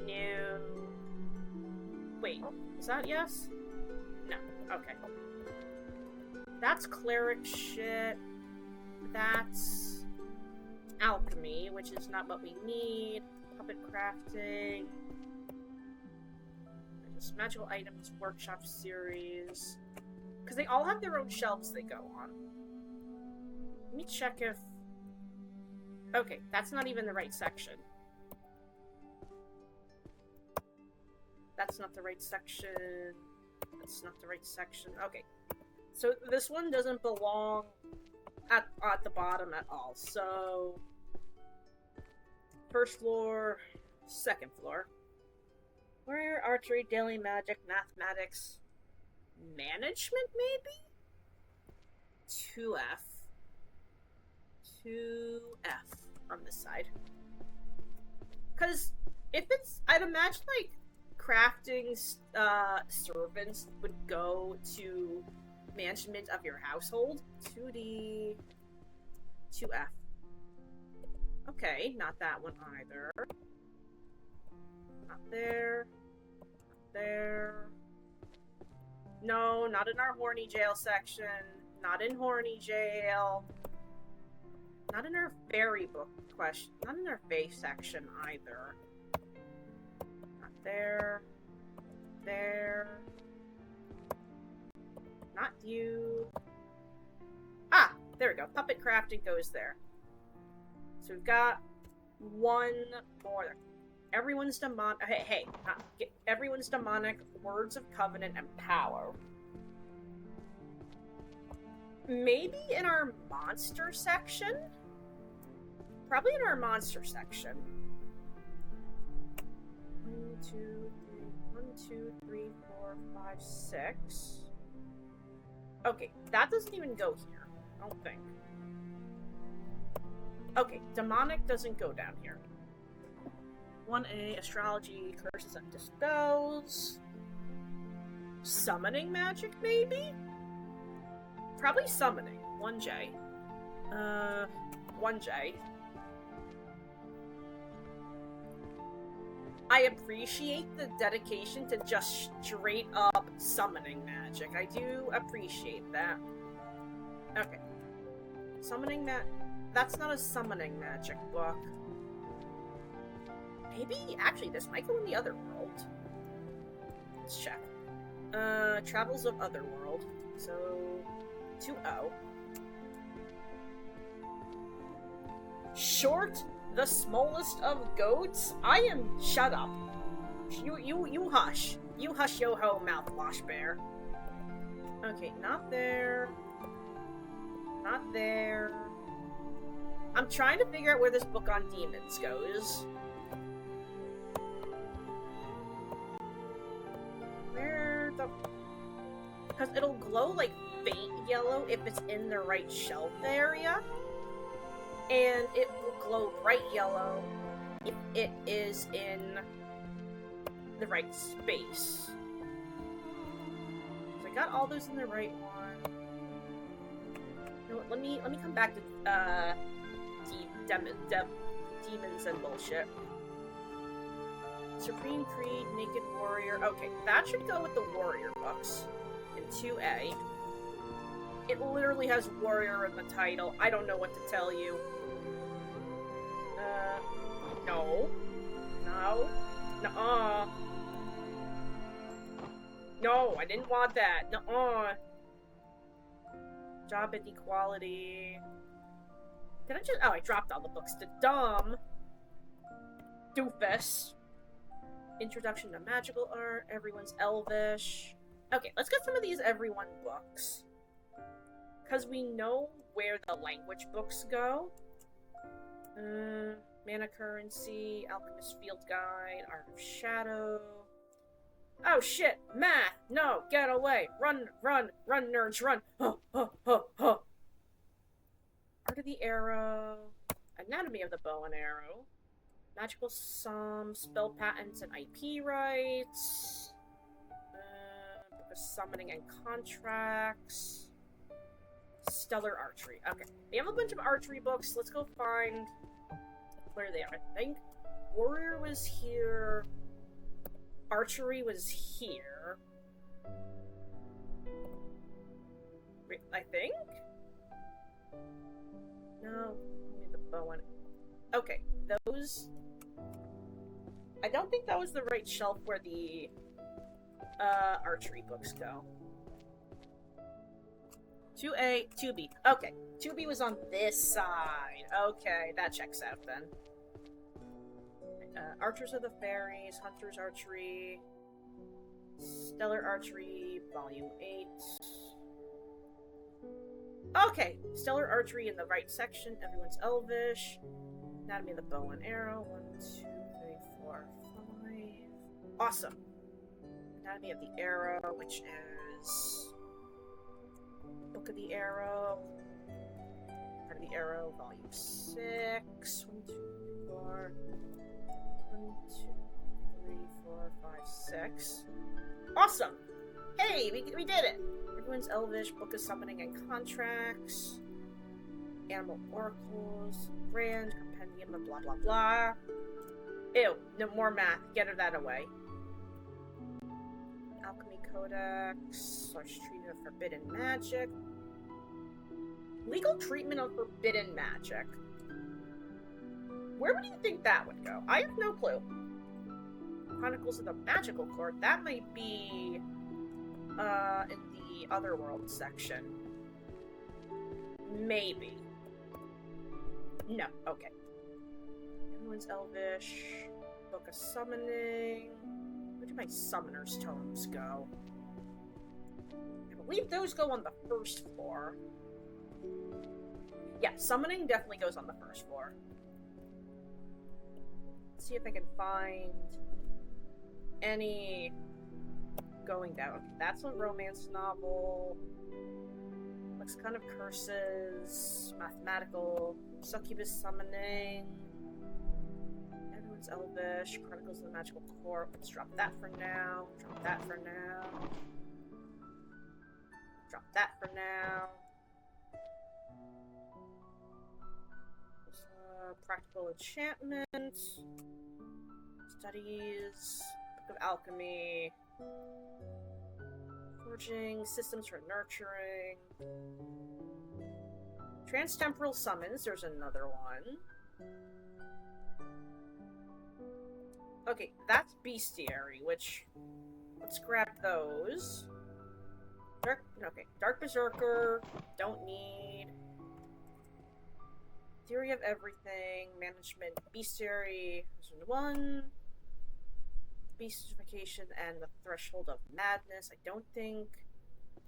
No. Wait. Is that yes? No. Okay. That's cleric shit. That's alchemy, which is not what we need. Puppet crafting. There's magical items, workshop series. Because they all have their own shelves they go on. Let me check if... Okay, that's not even the right section. That's not the right section. That's not the right section. Okay. So this one doesn't belong at the bottom at all. So... First floor, second floor. Where archery, daily magic, mathematics, management maybe? 2F. 2F on this side. Because if it's, I'd imagine like crafting servants would go to management of your household. 2D, 2F. Okay, not that one either. Not there. Not there. No, not in our horny jail section. Not in horny jail. Not in our fairy book question. Not in our fae section either. Not there. There. Not you. Ah! There we go. Puppet crafting goes there. So we've got one more. Everyone's demonic. Hey, everyone's demonic. Words of covenant and power. Maybe in our monster section? Probably in our monster section. 1, 2, 3. 1, 2, 3, 4, 5, 6. Okay, that doesn't even go here. I don't think. Okay, demonic doesn't go down here. 1A, astrology, curses and dispels. Summoning magic, maybe? Probably summoning. 1J. 1J. I appreciate the dedication to just straight up summoning magic. I do appreciate that. Okay. Summoning that's not a summoning magic book. Maybe, actually, this might go in the other world. Let's check. Travels of Otherworld. So, 2O. Short, the smallest of goats? Shut up. You hush. You hush yo ho, mouthwash bear. Okay, not there. Not there. I'm trying to figure out where this book on demons goes. Where the... Because it'll glow, like, faint yellow if it's in the right shelf area. And it will glow bright yellow if it is in the right space. So I got all those in the right one. You know what, let me come back to demons and bullshit. Supreme Creed, Naked Warrior. Okay, that should go with the Warrior books in 2A. It literally has Warrior in the title. I don't know what to tell you. No. No. Nuh-uh. No, I didn't want that. Nuh-uh. Job inequality. Did I just... Oh, I dropped all the books to dumb. Doofus. Introduction to Magical Art. Everyone's Elvish. Okay, let's get some of these Everyone books. Because we know where the language books go. Mana Currency, Alchemist Field Guide, Art of Shadow. Oh shit! Math! No! Get away! Run! Run! Run, nerds! Run! Huh! Huh! Huh! Huh! Art of the Arrow. Anatomy of the Bow and Arrow. Magical Sum, Spell Patents and IP Rights. Book of Summoning and Contracts. Stellar Archery. Okay. We have a bunch of archery books. Let's go find where they are. I think Warrior was here. Archery was here. I think? No. Only the bow and... Okay. Those... I don't think that was the right shelf where the archery books go. 2A, 2B. Okay, 2B was on this side. Okay, that checks out then. Archers of the Fairies, Hunters Archery, Stellar Archery, Volume 8. Okay, Stellar Archery in the right section. Everyone's Elvish. Anatomy of the Bow and Arrow. 1, 2, 3, 4, 5. Awesome. Anatomy of the Arrow, which is... Book of the Arrow. Part of the Arrow, Volume 6. 1, 2, 4. 1, 2, 3, 4, 5, 6. Awesome! Hey, we did it! Everyone's Elvish, Book of Summoning and Contracts. Animal Oracles. Brand, Compendium of blah blah blah. Ew, no more math. Get that away. Alchemy Codex, Large Treatment of Forbidden Magic. Legal Treatment of Forbidden Magic. Where would you think that would go? I have no clue. Chronicles of the Magical Court, that might be in the Otherworld section. Maybe. No, okay. Everyone's Elvish. Book of Summoning. Where do my Summoner's Tomes go? I believe those go on the first floor. Yeah, Summoning definitely goes on the first floor. Let's see if I can find any going down. That's a romance novel. Lexicon of Curses. Mathematical. Succubus Summoning. Everyone's Elvish. Chronicles of the Magical Court. Let's drop that for now. Drop that for now. Drop that for now. Practical Enchantment. Studies. Book of Alchemy. Forging. Systems for Nurturing. Transtemporal Summons. There's another one. Okay, that's Bestiary, which... Let's grab those. Dark Berserker. Don't need. Theory of Everything. Management. Bestiary. There's one. Beastification and the Threshold of Madness. I don't think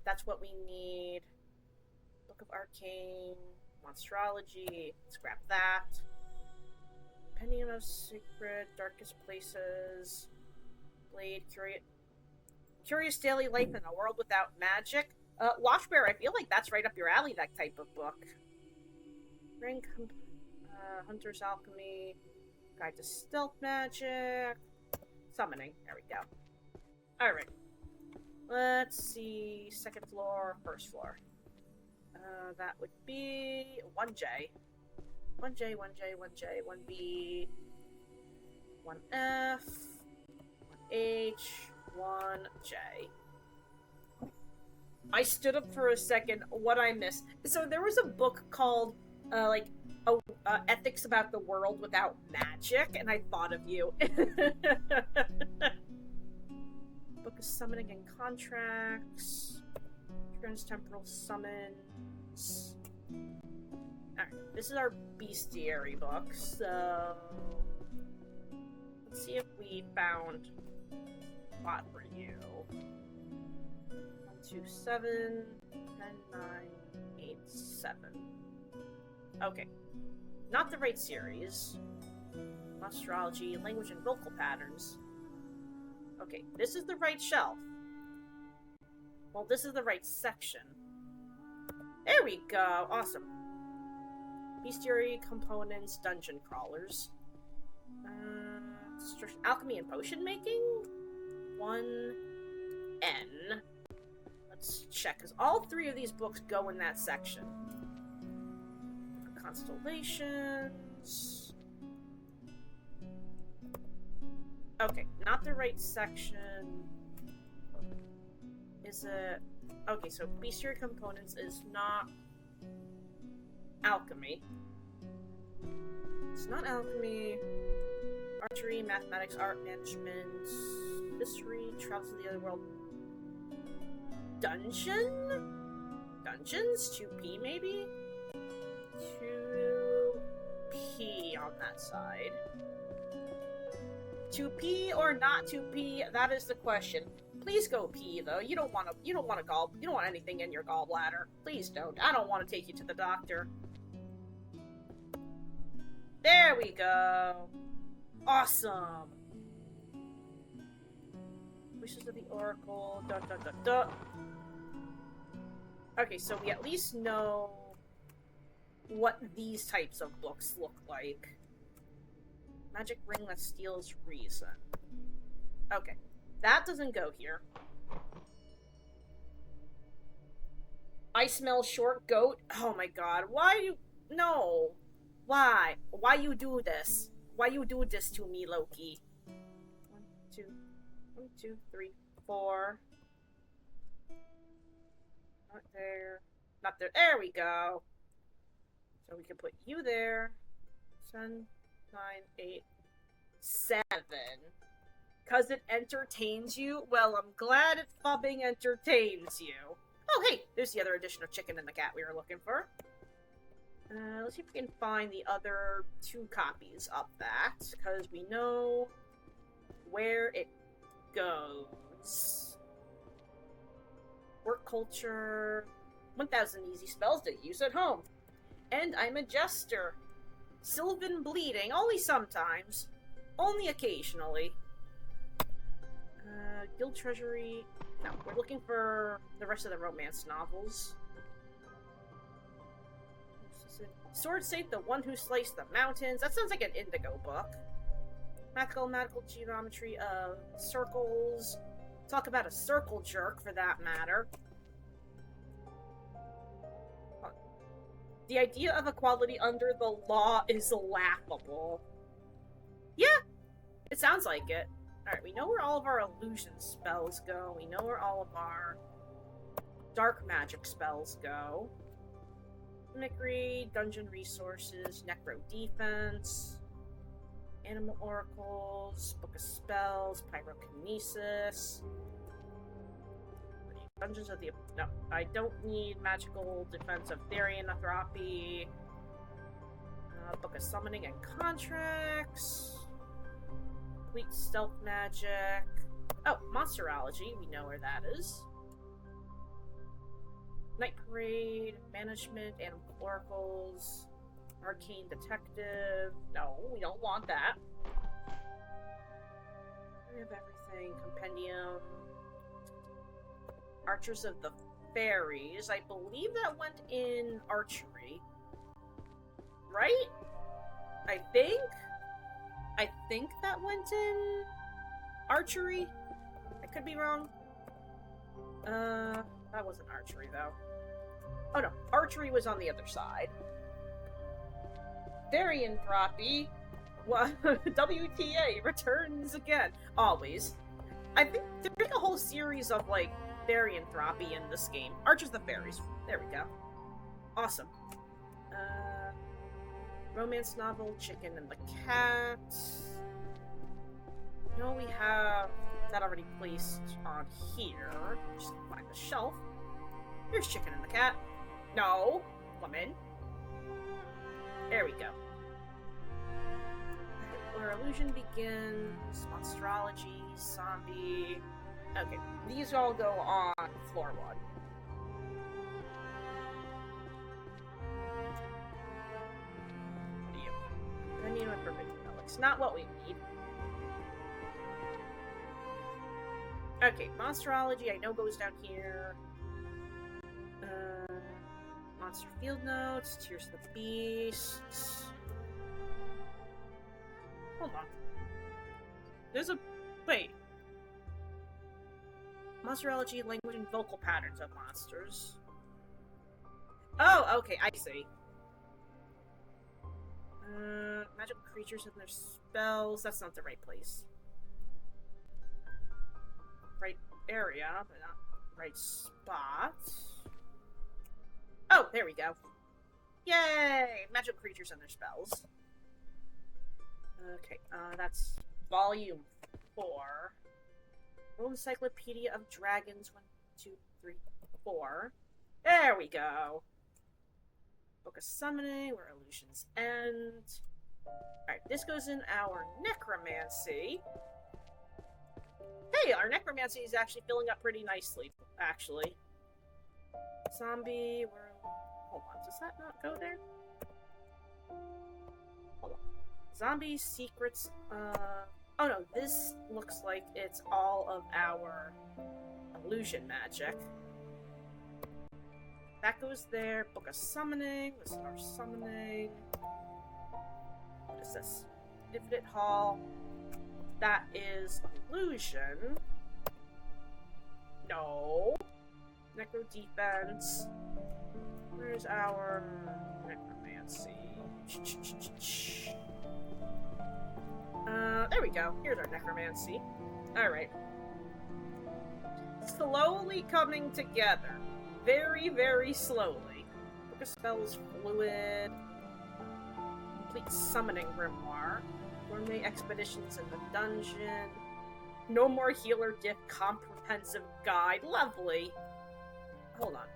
that's what we need. Book of Arcane, Monsterology, scrap that. Compendium of Secret, Darkest Places, Blade, Curious Daily Life in a World Without Magic. Watchbearer, I feel like that's right up your alley, that type of book. Hunter's Alchemy, Guide to Stealth Magic, Summoning. There we go. Alright. Let's see. Second floor, first floor. That would be 1J. 1J, 1J, 1J, 1B, 1F, 1H, 1J. I stood up for a second. What I missed. So there was a book called, Ethics About the World Without Magic, and I thought of you. Book of Summoning and Contracts. Transtemporal Summons. Alright, this is our bestiary book, so let's see if we found a spot for you. 1, 2, 7, 10, 9, 8, 7. Okay. Not the right series. Astrology, language and vocal patterns. Okay, this is the right shelf. Well, this is the right section. There we go. Awesome. Bestiary, components, dungeon crawlers. Alchemy and potion making? 1N. Let's check, because all 3 of these books go in that section. Constellations. Okay, not the right section. Is it... Okay, so bestiary components is not alchemy. It's not alchemy. Archery, mathematics, art management, history, travels to the other world. Dungeon? Dungeons? 2P maybe? 2P on that side. 2P or not 2P? That is the question. Please go pee though. You don't want anything in your gallbladder. Please don't. I don't want to take you to the doctor. There we go. Awesome. Wishes of the Oracle. Dun, dun, dun, dun. Okay, so we at least know what these types of books look like. Magic ring that steals reason. Okay. That doesn't go here. I smell short goat. Oh my god. Why you... No. Why? Why you do this? Why you do this to me, Loki? 1, 2, 1, 2, 3, 4. Not there. Not there. There we go. So we can put you there. 10, 9, 8, 7. Because it entertains you? Well, I'm glad it fubbing entertains you. Oh, hey! There's the other edition of Chicken and the Cat we were looking for. Let's see if we can find the other 2 copies of that, because we know where it goes. Work culture. 1,000 easy spells to use at home. And I'm a jester. Sylvan bleeding, only sometimes. Only occasionally. Guild treasury. No, we're looking for the rest of the romance novels. Sword Saint, the one who sliced the mountains. That sounds like an Indigo book. Magical geometry of circles. Talk about a circle jerk, for that matter. The idea of equality under the law is laughable. Yeah, it sounds like it. Alright, we know where all of our illusion spells go. We know where all of our dark magic spells go. Mimicry, dungeon resources, necro defense, animal oracles, book of spells, pyrokinesis. Dungeons of the... No, I don't need magical defense of Therian Athropy. Book of summoning and contracts. Complete stealth magic. Oh, monsterology. We know where that is. Night Parade, Management, Animal Oracles, Arcane Detective. No, we don't want that. We have everything. Compendium. Archers of the Fairies. I believe that went in archery. Right? I think that went in archery. I could be wrong. That wasn't archery though. Oh no, archery was on the other side. Therianthropy. WTA returns again. Always. I think there's a whole series of like Therianthropy in this game. Archers of the Fairies. There we go. Awesome. Romance novel, Chicken and the Cat. No, we have that already placed on here. Just find the shelf. Here's Chicken and the Cat. No, woman. There we go. Where illusion begins, monstrology, zombie. Okay, these all go on floor 1. Opinion of perfect relics. Not what we need. Okay, monstrology I know goes down here. Monster field notes, Tears of the Beasts. Hold on. There's a... Wait. Monsterology, language and vocal patterns of monsters. Oh, okay, I see. Magical creatures and their spells. That's not the right place. Right area, but not right spot. Oh, there we go. Yay! Magical creatures and their spells. Okay, that's volume 4. World Encyclopedia of Dragons, 1, 2, 3, 4. There we go. Book of Summoning, where illusions end. Alright, this goes in our Necromancy. Hey, our Necromancy is actually filling up pretty nicely, actually. Zombie, where... Hold on, does that not go there? Hold on. Zombie, secrets, Oh no, this looks like it's all of our illusion magic. That goes there. Book of Summoning. This is our summoning. What is this? Infinite Hall. That is illusion. No. Necro Defense. Where's our Necromancy? There we go. Here's our Necromancy. Alright. Slowly coming together. Very, very slowly. Book of Spells Fluid. Complete Summoning Grimoire. Gourmet Expeditions in the Dungeon. No More Healer Diff Comprehensive Guide. Lovely. Hold on.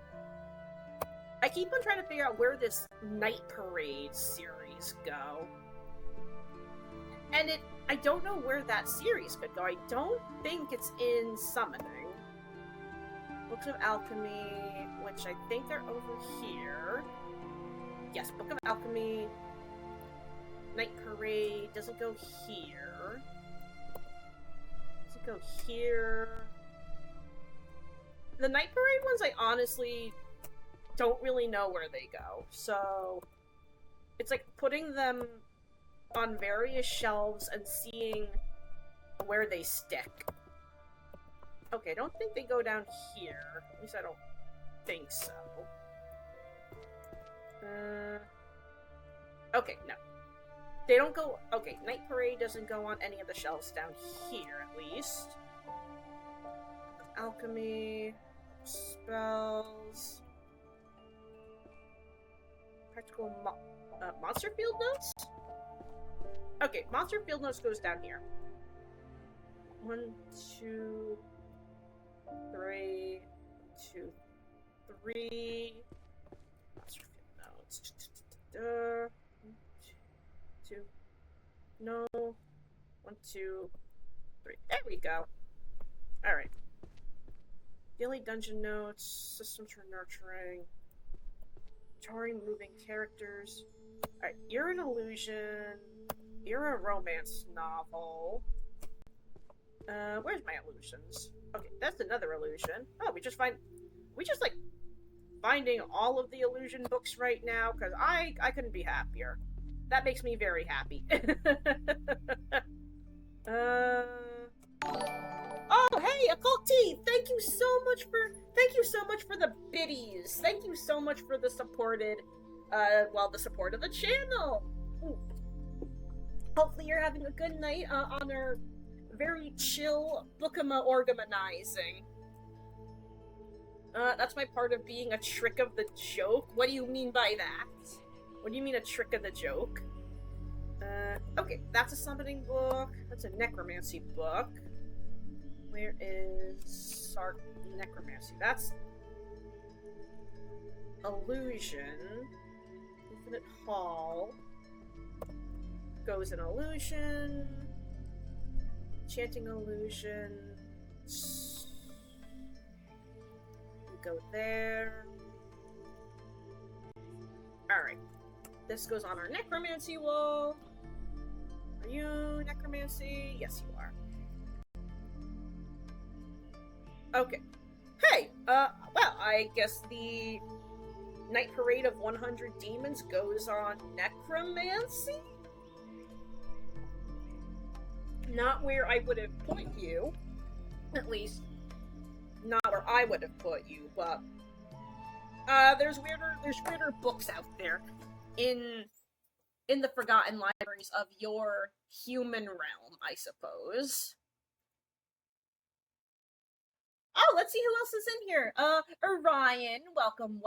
I keep on trying to figure out where this Night Parade series go. And I don't know where that series could go. I don't think it's in Summoning. Books of Alchemy, which I think they're over here. Yes, Book of Alchemy. Night Parade doesn't go here. Doesn't go here. The Night Parade ones, I honestly don't really know where they go. So, it's like putting them on various shelves and seeing where they stick. Okay, I don't think they go down here. At least I don't think so. Okay, no. They don't go... Okay, Night Parade doesn't go on any of the shelves down here, at least. Alchemy... Spells... Practical Monster Field Notes? Okay, Monster Field Notes goes down here. 1, 2... 3, 2, 3. Monster Field Notes. 2. No. 1, 2, 3. There we go. Alright. Daily dungeon notes, systems for nurturing, touring moving characters. Alright, you're an illusion. You're a romance novel. Where's my illusions? Okay, that's another illusion. Oh, we just like finding all of the illusion books right now, because I couldn't be happier. That makes me very happy. Oh, hey, Occult Tea! Thank you so much for the biddies. Thank you so much for the support of the channel. Ooh. Hopefully you're having a good night on our very chill bookama organizing. That's my part of being a trick of the joke. What do you mean by that? What do you mean a trick of the joke? Okay, that's a summoning book. That's a necromancy book. Where is necromancy? That's illusion. Infinite Hall. Goes in illusion. Chanting illusion. We go there. Alright. This goes on our necromancy wall. Are you necromancy? Yes, you are. Okay. Hey, well, I guess the Night Parade of 100 Demons goes on necromancy? Not where I would have put you. At least, not where I would have put you, but there's weirder books out there in the forgotten libraries of your human realm, I suppose. Oh, let's see who else is in here. Orion, welcome.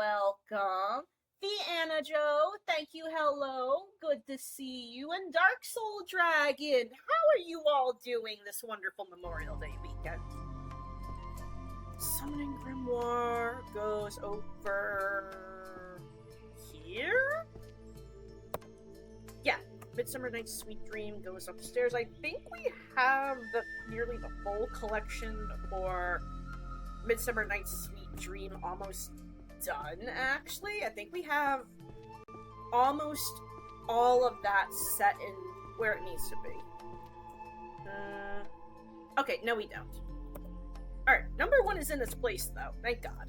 The Anna Joe, thank you, hello. Good to see you. And Dark Soul Dragon, how are you all doing this wonderful Memorial Day weekend? Summoning Grimoire goes over here? Yeah, Midsummer Night's Sweet Dream goes upstairs. I think we have nearly the full collection for Midsummer Night's Sweet Dream almost done, actually. I think we have almost all of that set in where it needs to be. Okay, no we don't. Alright, number 1 is in its place, though. Thank God.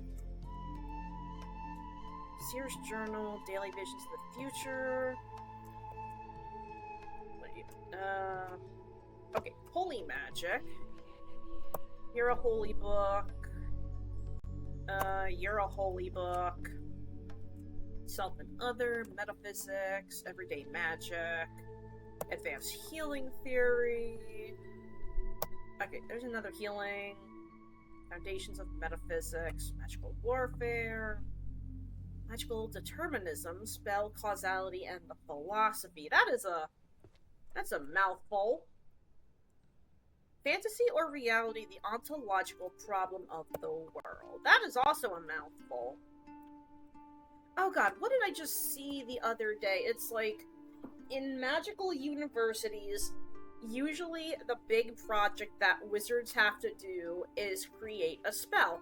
Seer's Journal, Daily Visions of the Future. Okay, Holy Magic. You're a holy book. You're a holy book. Self and Other, Metaphysics, Everyday Magic, Advanced Healing Theory. Okay, there's another healing. Foundations of Metaphysics, Magical Warfare, Magical Determinism, Spell, Causality, and the Philosophy. That's a mouthful. Fantasy or reality, the ontological problem of the world. That is also a mouthful. Oh god, what did I just see the other day? It's like, in magical universities, usually the big project that wizards have to do is create a spell.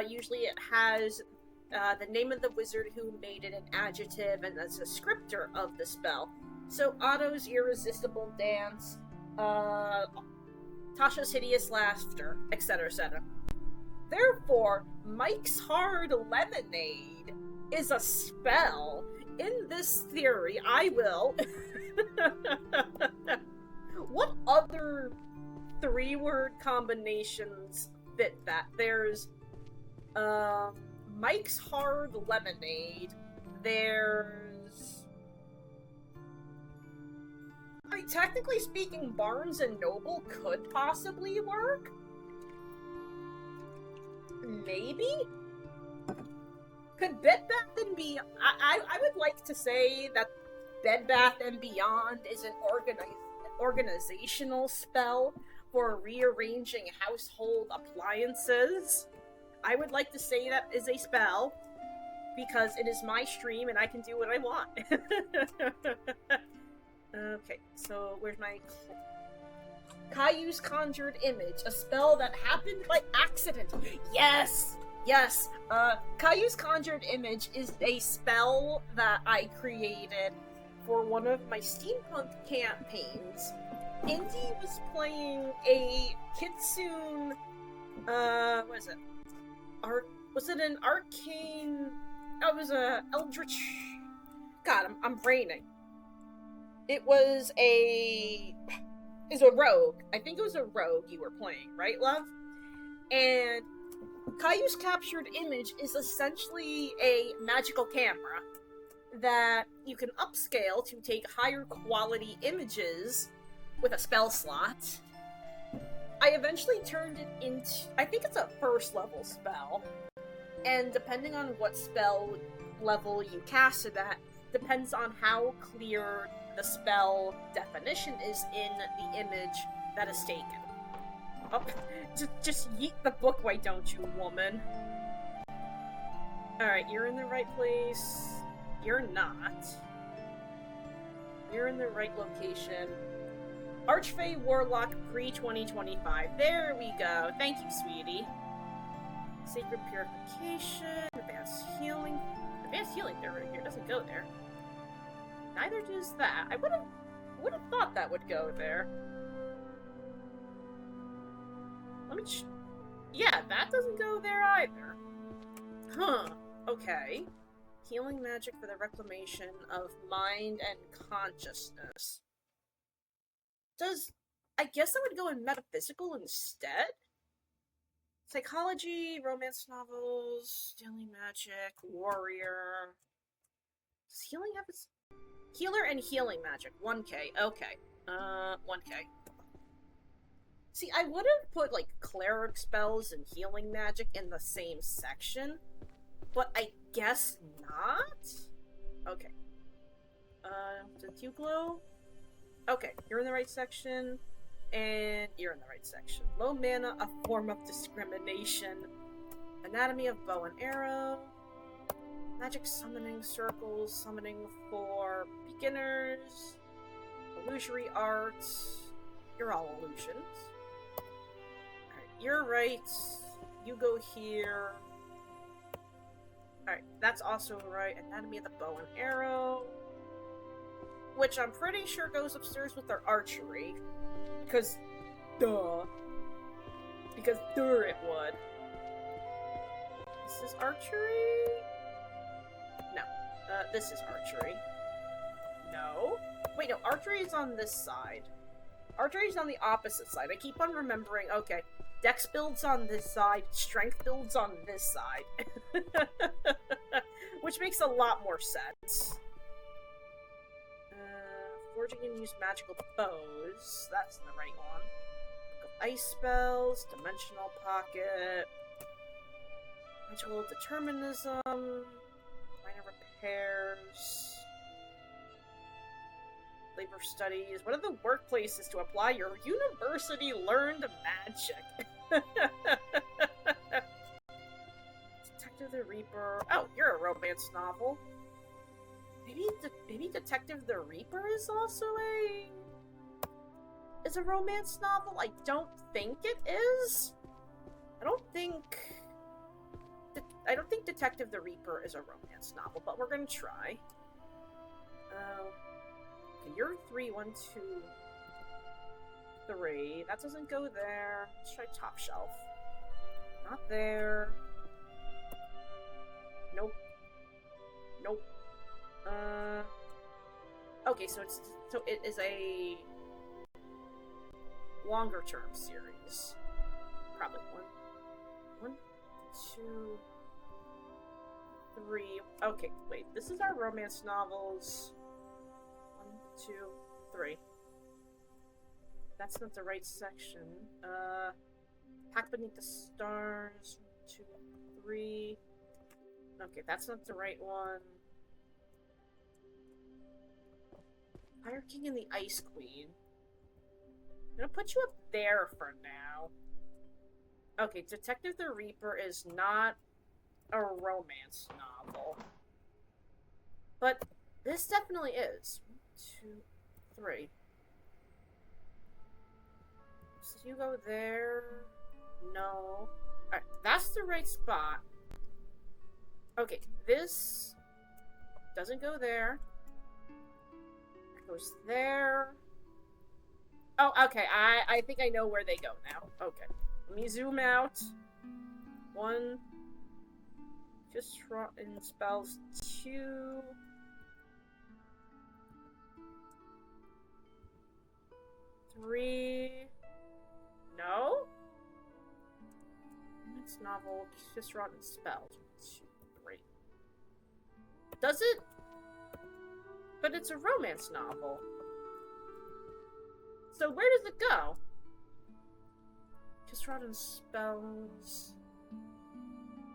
Usually it has the name of the wizard who made it, an adjective, and a descriptor of the spell. So Otto's irresistible dance, Tasha's hideous laughter, etc., etc. Therefore, Mike's hard lemonade is a spell. In this theory, I will... What other 3-word combinations fit that? There's, Mike's hard lemonade. There's... I mean, technically speaking, Barnes and Noble could possibly work. Maybe? Could Bed Bath & Beyond... I would like to say that Bed Bath & Beyond is an organizational spell for rearranging household appliances. I would like to say that is a spell, because it is my stream and I can do what I want. Okay, so where's my... Caillou's Conjured Image, a spell that happened by accident. Yes! Yes! Caillou's Conjured Image is a spell that I created for one of my steampunk campaigns. Indy was playing a Kitsune, what is it? Was it an Arcane? Oh, it was a Eldritch... God, I'm braining. It was a rogue. I think it was a rogue you were playing, right, love? And Caillou's Captured Image is essentially a magical camera that you can upscale to take higher quality images with a spell slot. I eventually turned it into... I think it's a first level spell. And depending on what spell level you cast it at, depends on how clear the spell definition is in the image that is taken. Oh, just yeet the book, why don't you, woman? Alright, you're in the right place. You're not. You're in the right location. Archfey Warlock pre-2025. There we go. Thank you, sweetie. Sacred Purification. Advanced Healing. Advanced Healing there here doesn't go there. Neither does that. I would have thought that would go there. Let me yeah, that doesn't go there either. Huh. Okay. Healing magic for the reclamation of mind and consciousness. I guess that would go in metaphysical instead? Psychology, romance novels, daily magic, warrior. Does healing have its... Healer and healing magic. 1k. Okay. 1k. See, I would have put, like, cleric spells and healing magic in the same section, but I guess not? Okay. Did you glow? Okay, you're in the right section, and you're in the right section. Low mana, a form of discrimination. Anatomy of bow and arrow. Magic summoning circles, summoning for beginners. Illusory arts. You're all illusions. Alright, you're right. You go here. Alright, that's also right. Anatomy of the bow and arrow. Which I'm pretty sure goes upstairs with their archery. Because, duh. Because, it would. This is archery? No. This is archery. No? Wait, no, archery is on this side. Archery is on the opposite side. I keep on remembering, okay, dex builds on this side, strength builds on this side. Which makes a lot more sense. Forging and use magical bows. That's the right one. Book of Ice spells, Dimensional Pocket, Magical Determinism, Minor Repairs, Labor Studies. What are the workplaces to apply your university learned magic? Detective the Reaper. Oh, you're a romance novel. Maybe Detective the Reaper is also a romance novel? I don't think it is. I don't think Detective the Reaper is a romance novel, but we're gonna try. Okay, you're 3, 1, 2, 3. That doesn't go there. Let's try Top Shelf. Not there. Nope. Nope. Okay, so it is a longer term series. Probably 1, 2, 3. Okay, wait. This is our romance novels. 1, 2, 3. That's not the right section. Pack Beneath the Stars. 1, 2, 3. Okay, that's not the right one. Fire King and the Ice Queen. I'm gonna put you up there for now. Okay, Detective the Reaper is not a romance novel. But this definitely is. 1, 2, 3. So you go there. No. Alright, that's the right spot. Okay, this doesn't go there. It goes there. Oh, okay, I think I know where they go now. Okay. Let me zoom out. 1. Just rotten spells. 2. 3. No? It's novel. Just rotten spells. 2, 3. Does it? But it's a romance novel. So where does it go? Just rotten spells.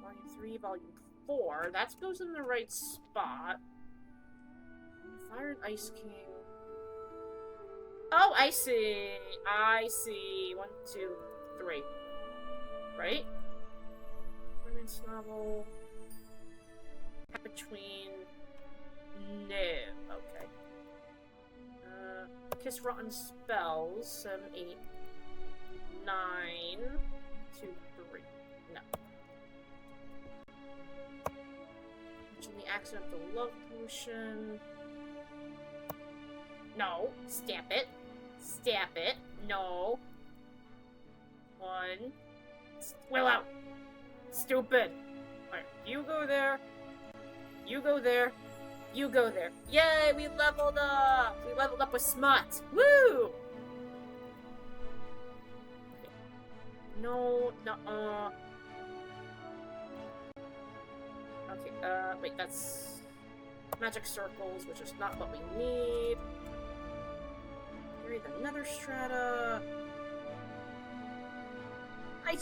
Volume 3, Volume 4. That goes in the right spot. Fire and Ice King. Oh, I see. I see. 1, 2, 3. Right? Romance novel. Between. No. Okay. Kiss Rotten Spells. 7, 8, 9, 2, 3. No. Mention the Accidental Love Potion. No. Stamp it. Stamp it. No. 1. Will out. Stupid. Alright, you go there. You go there. You go there. Yay, we leveled up! We leveled up with Smut. Woo! Okay. No, nuh-uh. Okay, wait, that's Magic Circles, which is not what we need. Read the Nether Strata. I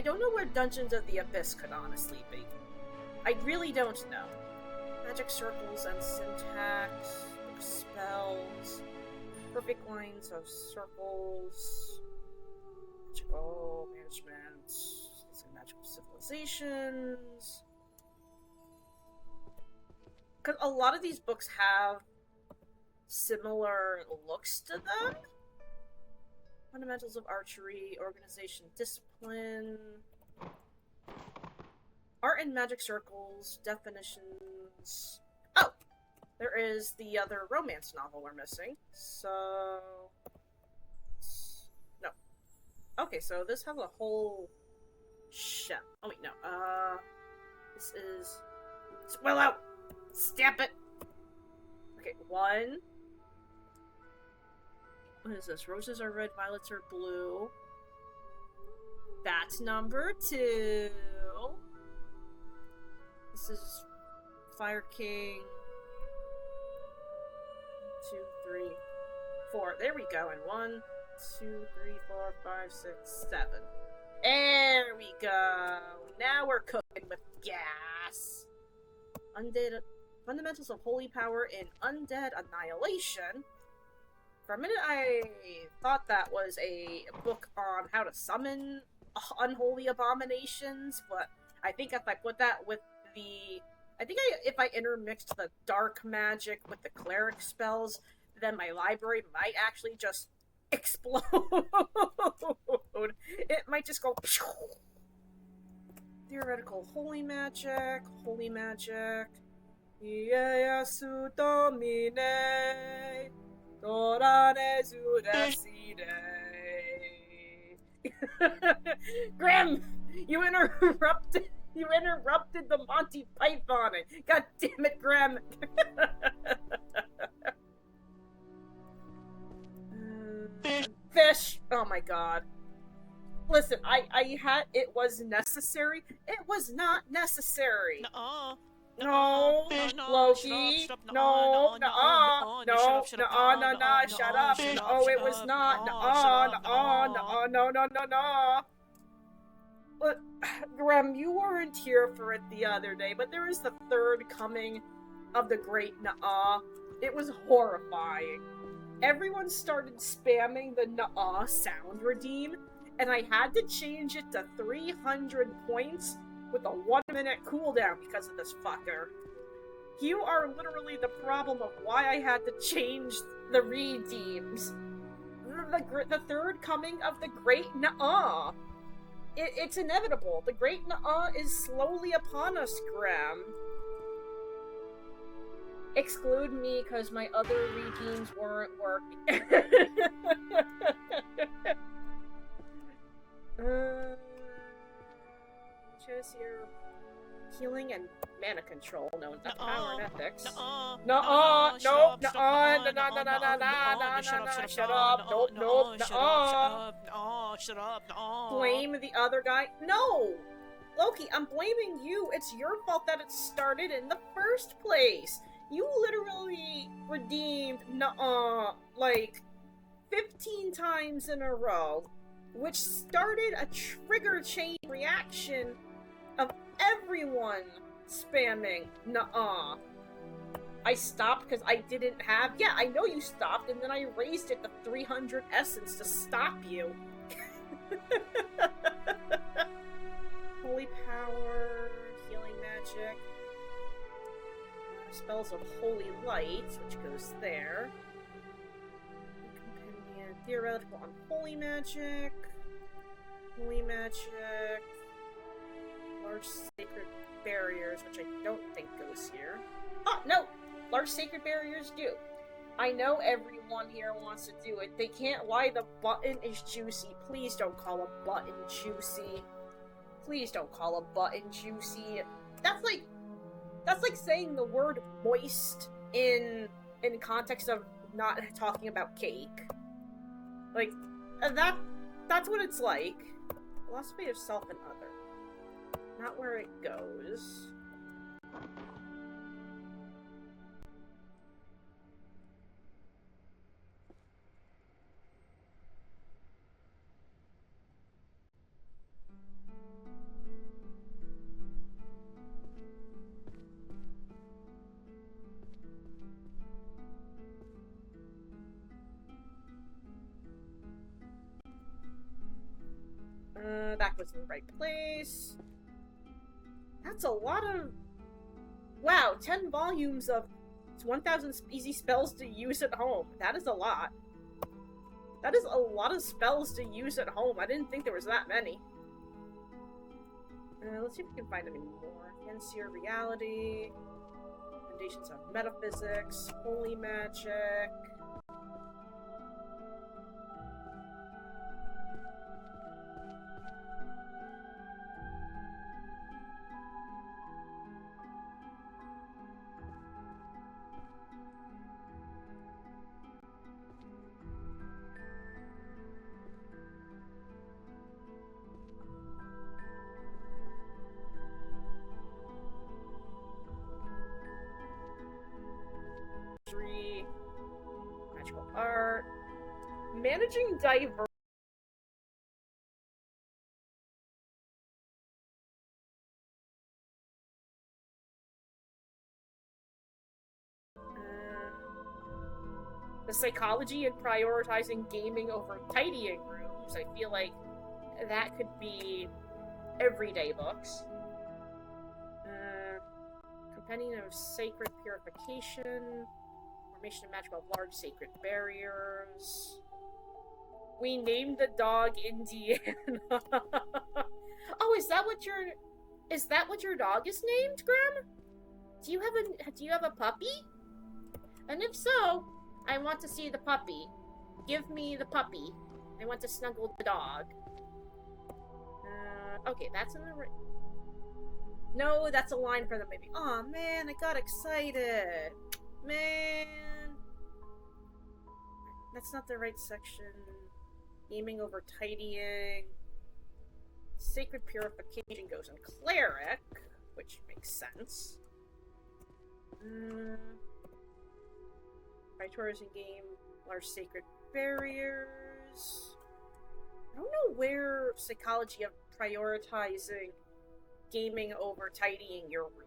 don't know where Dungeons of the Abyss could honestly be. I really don't know. Magic Circles and Syntax, spells, perfect lines of circles, magical management, magical civilizations. Because a lot of these books have similar looks to them. Fundamentals of archery, organization, discipline, art and magic circles, definitions. Oh! There is the other romance novel we're missing. So... no. Okay, so this has a whole shelf. Oh wait, no. This is... Well out! Stamp it! Okay, 1. What is this? Roses are red, violets are blue. That's number 2. This is Fire King. 2, 3, 4. There we go. And 1, 2, 3, 4, 5, 6, 7. There we go. Now we're cooking with gas. Undead Fundamentals of Holy Power in Undead Annihilation. For a minute, I thought that was a book on how to summon unholy abominations, but I think if I put that with the... if I intermixed the dark magic with the cleric spells, then my library might actually just explode. It might just go... Theoretical holy magic, Ieyasu domine, dorane zuraside. Grim! You interrupted the Monty Python. God damn it, Grim! Fish! Oh my god. Listen, it was necessary. It was not necessary. No, Loki. No, shut up. No, it was not. No. But, Graham, you weren't here for it the other day, but there is the third coming of the Great Na'a. It was horrifying. Everyone started spamming the Na'a sound redeem, and I had to change it to 300 points with a 1-minute cooldown because of this fucker. You are literally the problem of why I had to change the redeems. the third coming of the Great Nuh-uh. It's inevitable. The Great Nuh-uh is slowly upon us, Graham. Exclude me, because my other redeems weren't working. Just your healing and mana control. No, not power and ethics. Nuh-uh, nope, nuh-uh, nah, shut up, nope, nuh-uh. Shut up, nuh-uh. Blame the other guy? No! Loki, I'm blaming you. It's your fault that it started in the first place. You literally redeemed nuh-uh, like, 15 times in a row, which started a trigger chain reaction of everyone spamming nuh-uh. I stopped because I didn't have... Yeah, I know you stopped, and then I raised it to 300 essence to stop you. Holy power, healing magic, spells of holy light, which goes there. Compendium, theoretical unholy magic, holy magic, large sacred barriers, which I don't think goes here. Oh, no! Large sacred barriers do. I know everyone here wants to do it. They can't lie, the button is juicy. Please don't call a button juicy. Please don't call a button juicy. That's like saying the word moist in context of not talking about cake. Like, that's what it's like. Philosophy of self and other. Not where it goes. That was in the right place. That's a lot of... Wow, 10 volumes of 1,000 easy spells to use at home. That is a lot. That is a lot of spells to use at home. I didn't think there was that many. Let's see if we can find any more. Seer reality. Foundations of metaphysics. Holy magic. Magical art. Managing diverse. The psychology in prioritizing gaming over tidying rooms. I feel like that could be everyday books. Compendium of Sacred Purification. Formation of magical large sacred barriers. We named the dog Indiana. Oh, is that what your dog is named, Graham? Do you have a puppy? And if so, I want to see the puppy. Give me the puppy. I want to snuggle the dog. Okay, that's in the right. No, that's a line for the maybe. Aw, man, I got excited. Man. That's not the right section. Aiming over tidying. Sacred Purification goes in Cleric, which makes sense. Prioritizing game, large sacred barriers. I don't know where psychology of prioritizing gaming over tidying your room.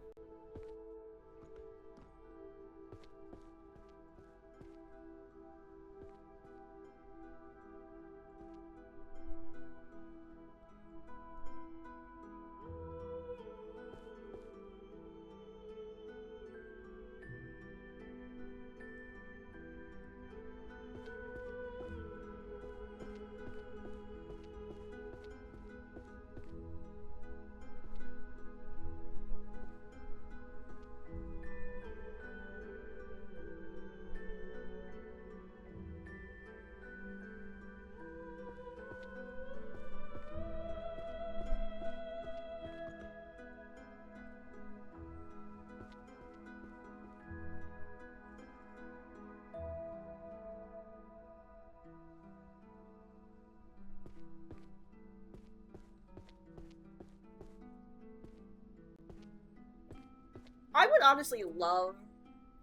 I would honestly love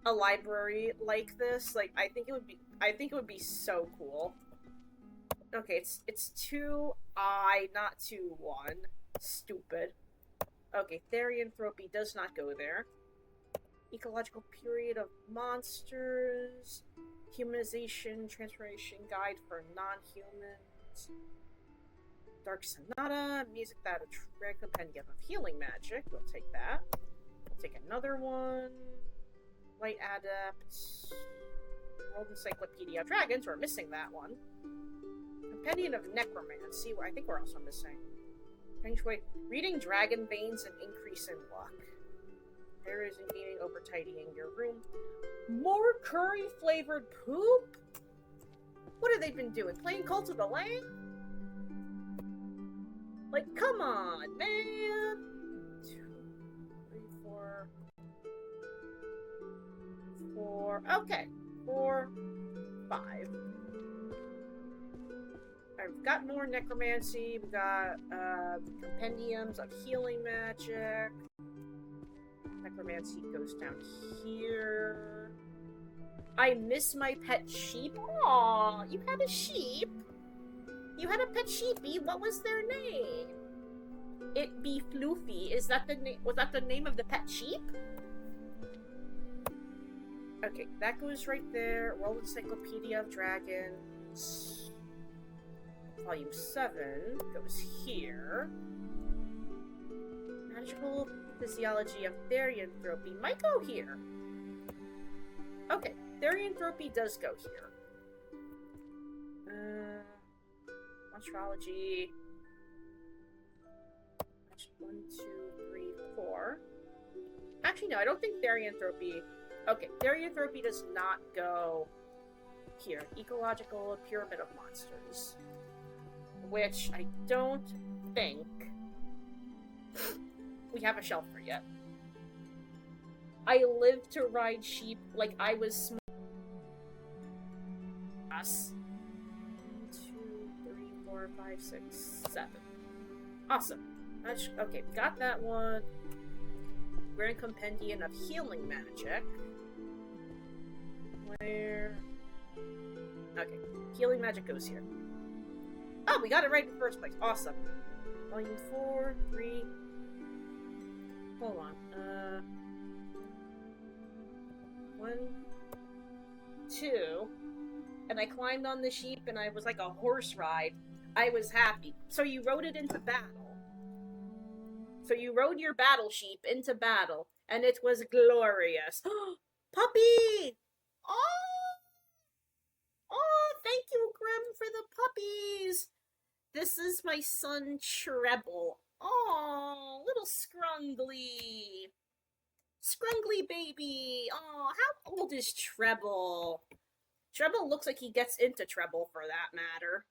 a library like this. Like, I think it would be so cool. Okay, it's 2I, not 2-1. Stupid. Okay, therianthropy does not go there. Ecological period of monsters. Humanization, transformation guide for non-humans. Dark Sonata, music that attract compendium of healing magic. We'll take that. We'll take another one. Light Adept. World Encyclopedia of Dragons. We're missing that one. Compendium of Necromancy. I think we're also missing. Reading Dragon Veins and increase in luck. There is gaining over tidying your room. More curry flavored poop? What have they been doing? Playing Cult of the Lamb? Like, come on, man! 2, 3, 4. Okay. 4, 5. Alright, we've got more necromancy. We've got compendiums of healing magic. Necromancy goes down here. I miss my pet sheep. Aw, you had a sheep? You had a pet sheepy? What was their name? It be Floofy. Is that the name? Was that the name of the pet sheep? Okay, that goes right there. World Encyclopedia of Dragons. Volume 7 goes here. Magical Physiology of Therianthropy might go here. Okay, Therianthropy does go here. Monstrology. 1, 2, 3, 4. Actually, no, I don't think Therianthropy. Okay, Therianthropy does not go here. Ecological Pyramid of Monsters. Which I don't think we have a shelf for yet. I live to ride sheep like I was small. 1, 2, 3, 4, 5, 6, 7. Awesome. Okay, got that one. Grand Compendium of Healing Magic. Where? Okay, Healing Magic goes here. Oh, we got it right in the first place. Awesome. Volume 4, 3. Hold on. 1, 2. And I climbed on the sheep and I was like a horse ride. I was happy. So you rode it into battle. So you rode your battle sheep into battle. And it was glorious. Puppy! Oh! Oh, thank you, Grim, for the puppies. This is my son, Treble. Oh, little Scrungly. Scrungly baby. Oh, how old is Treble? Treble looks like he gets into Treble, for that matter.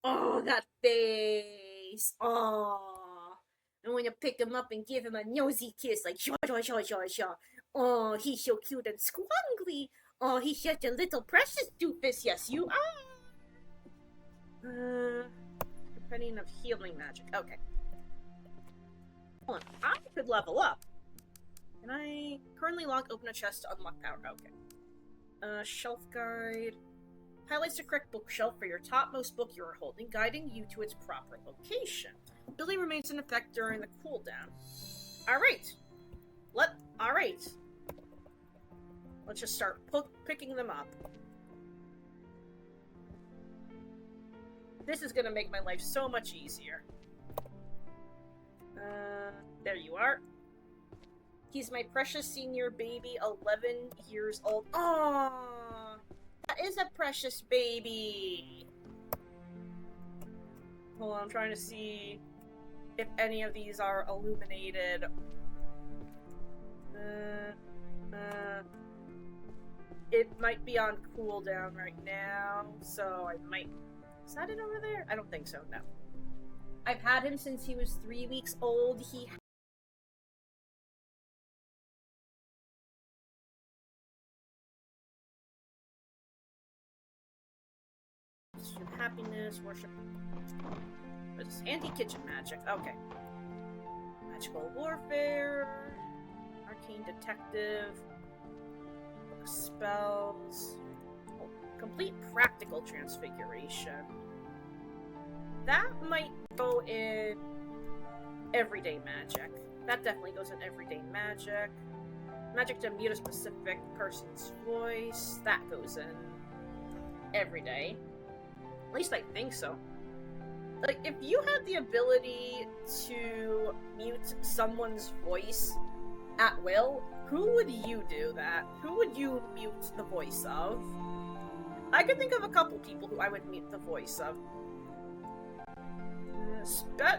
Oh, that face. Oh. And when you pick him up and give him a nosy kiss, like, shaw, shaw, shaw, shaw, shaw. Oh, he's so cute and scrungly. Oh, he's such a little precious doofus. Yes, you are. Depending of healing magic. Okay. Hold on. I could level up. Can I currently lock open a chest to unlock power? Okay. Shelf guide. Highlights the correct bookshelf for your topmost book you are holding, guiding you to its proper location. Ability remains in effect during the cooldown. Alright. Alright. Let's just start picking them up. This is gonna make my life so much easier. There you are. He's my precious senior baby, 11 years old. Aww! That is a precious baby! Hold on, I'm trying to see if any of these are illuminated. It might be on cooldown right now, so I might... Is that it over there? I don't think so, no. I've had him since he was 3 weeks old. He... Happiness, worship... This is anti-kitchen magic. Okay. Magical warfare... Arcane Detective, Book of Spells, oh, Complete Practical Transfiguration. That might go in Everyday Magic. That definitely goes in Everyday Magic. Magic to mute a specific person's voice. That goes in Everyday. At least I think so. Like, if you had the ability to mute someone's voice at will, who would you do that? Who would you mute the voice of? I can think of a couple people who I would mute the voice of.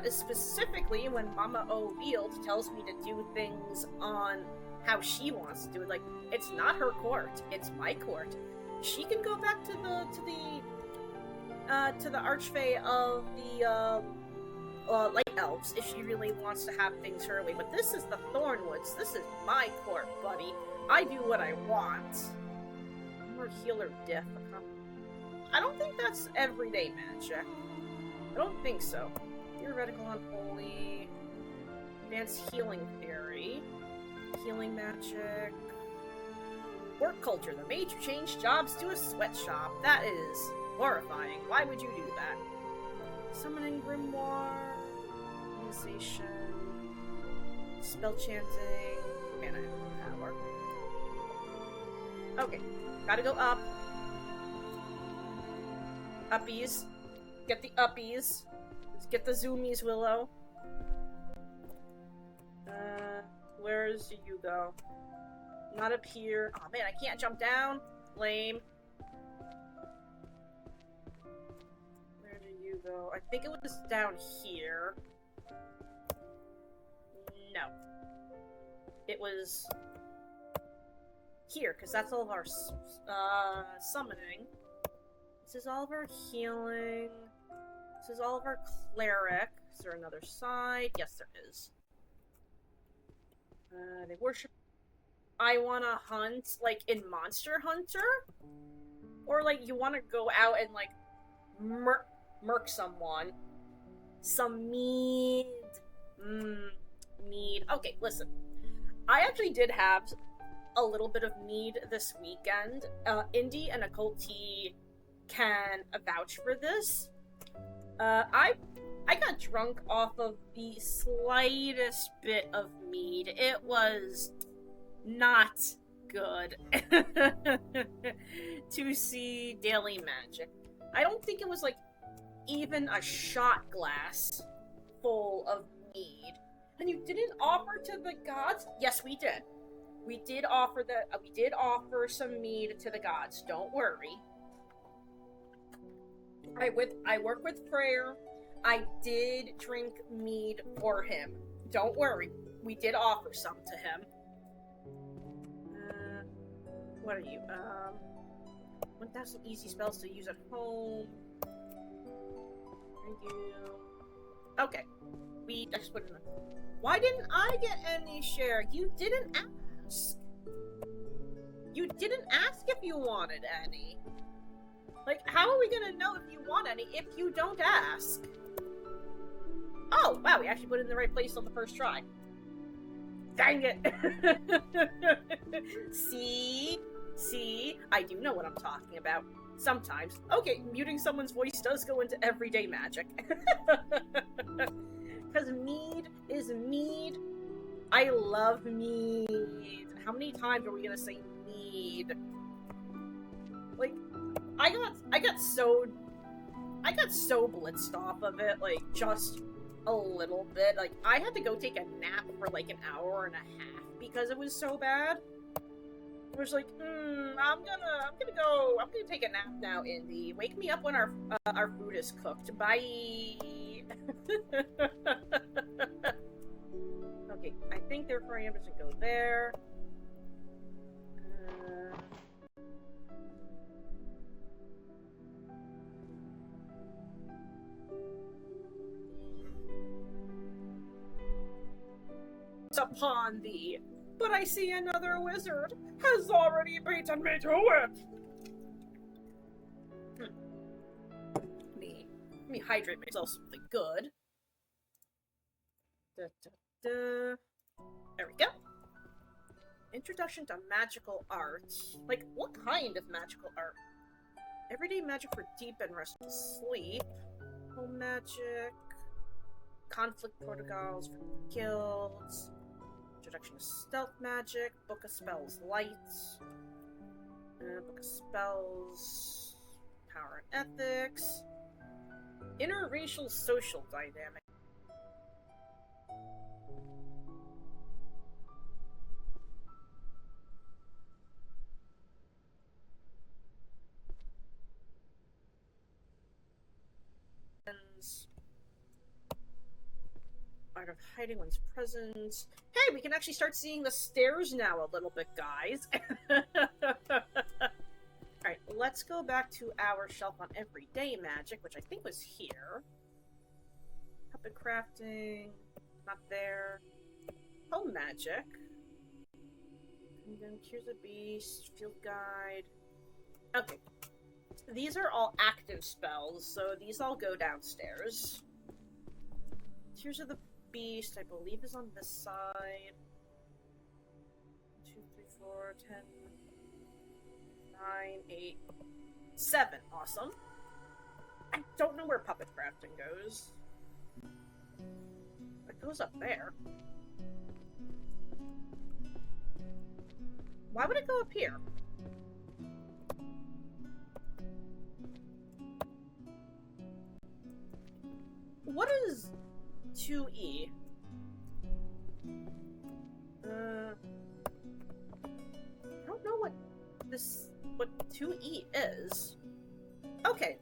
Specifically when Mama O'Wield tells me to do things on how she wants to do it. Like, it's not her court, it's my court. She can go back to the Archfey of the Light Elves if she really wants to have things her way. But this is the Thornwoods. This is my court, buddy. I do what I want. More healer diff. I don't think that's everyday magic. I don't think so. Theoretical Unholy. Advanced Healing Theory. Healing Magic. Work Culture. The Mage changed jobs to a sweatshop. That is horrifying. Why would you do that? Summoning Grimoire. Organization. Spell chanting. Mana power. Okay. Gotta go up. Uppies. Get the uppies. Let's get the zoomies, Willow. Where's you go? Not up here. Oh man, I can't jump down. Lame. Where do you go? I think it was down here. No. It was here, because that's all of our summoning. This is all of our healing. This is all of our cleric. Is there another side? Yes, there is. They worship. I wanna hunt, like, in Monster Hunter? Or, like, you wanna go out and, like, murk someone. Some mead. Mead. Okay, listen. I actually did have a little bit of mead this weekend. Indy and Occult Tea can vouch for this. I got drunk off of the slightest bit of mead. It was not good to see daily magic. I don't think it was like even a shot glass full of mead. And you didn't offer to the gods? Yes, we did. We did offer some mead to the gods. Don't worry. I work with Freyr. I did drink mead for him. Don't worry. We did offer some to him. What are you? 1,000 easy spells to use at home. Thank you. Okay. I just put it in. Why didn't I get any share? You didn't ask. You didn't ask if you wanted any. Like, how are we gonna know if you want any if you don't ask? Oh, wow, we actually put it in the right place on the first try. Dang it! See? I do know what I'm talking about. Sometimes. Okay, muting someone's voice does go into everyday magic. Because mead is mead. I love mead. How many times are we gonna say mead? Like, I got so blitzed off of it, like, just a little bit. Like, I had to go take a nap for like an hour and a half because it was so bad. I was like, I'm gonna take a nap now, Indy. Wake me up when our food is cooked. Bye. Okay, I think therefore I am just gonna go there. Upon thee, but I see another wizard has already beaten me to it. Let me hydrate myself something good. There we go. Introduction to magical art. Like, what kind of magical art? Everyday magic for deep and restful sleep. Home magic. Conflict protocols for guilds. Introduction to stealth magic. Book of Spells Light. Book of Spells. Power and Ethics. Interracial social dynamic. Art of hiding one's presence. Hey, we can actually start seeing the stairs now a little bit, guys. Alright, let's go back to our shelf on everyday magic, which I think was here. Puppet crafting. Not there. Home magic. And then Cures the Beast. Field Guide. Okay. These are all active spells, so these all go downstairs. Tears of the Beast, I believe, is on this side. 2, 3, 4, 10, 9, 8, 7. Awesome. I don't know where puppet crafting goes. It goes up there. Why would it go up here? What is 2E? I don't know what 2E is. Okay.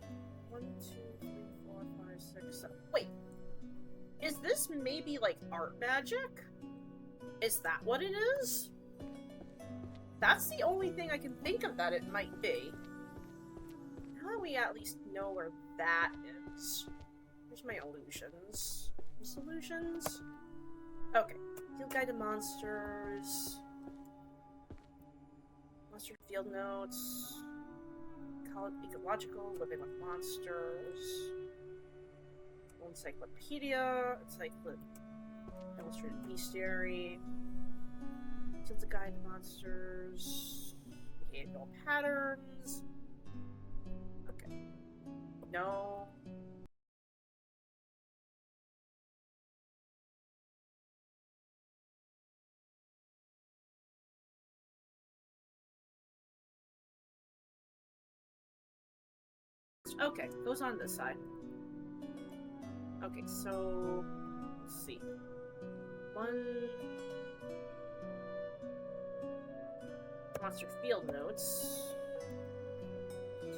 1, 2, 3, 4, 5, 6, 7. Wait. Is this maybe like art magic? Is that what it is? That's the only thing I can think of that it might be. Now that we at least know where that is. Here's my illusions. Illusions? Okay. Field Guide to Monsters. Monster Field Notes. Ecological, Living with Monsters. Encyclopedia. Illustrated Bestiary. Field Guide to Monsters. Behavioral Patterns. Okay. No. Okay, goes on this side. Okay, so let's see. 1 Monster Field Notes.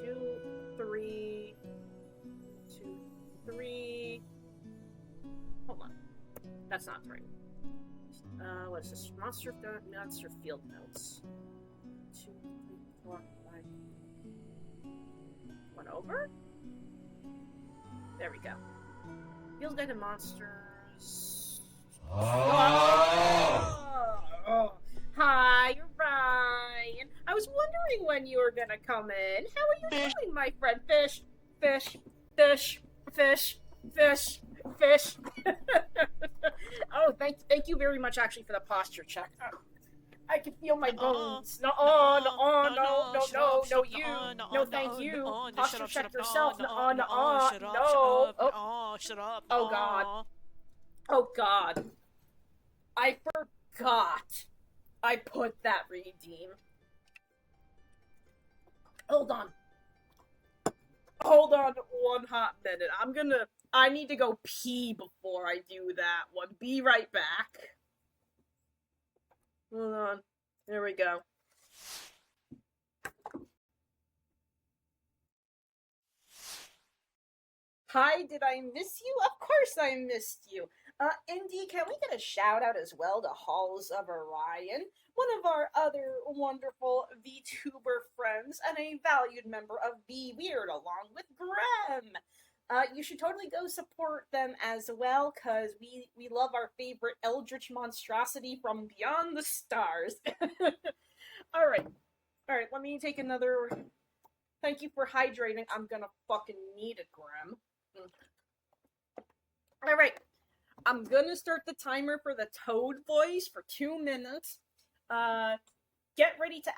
2, 3, 2, 3. Hold on, that's not right. What is this? Monster Field Notes. 2, 3, 4, 5. One over? There we go. Field Guide to Monsters. Oh. Hi, Ryan. I was wondering when you were gonna come in. How are you doing, my friend? Fish, fish, fish, fish, fish, fish. Oh, thank you very much, actually, for the posture check. I can feel my bones. No, thank you. Posture check yourself. No. Shut up. Oh God. Oh God. I forgot. I put that redeem. Hold on one hot minute. I need to go pee before I do that one. Be right back. Hold on. There we go. Hi, did I miss you? Of course I missed you. Indy, can we get a shout out as well to Halls of Orion, one of our other wonderful VTuber friends and a valued member of Be Weird along with Graham. You should totally go support them as well, because we love our favorite eldritch monstrosity from beyond the stars. Alright, let me take another... Thank you for hydrating. I'm gonna fucking need it, Graham. Alright, I'm gonna start the timer for the Toad voice for 2 minutes. Get ready to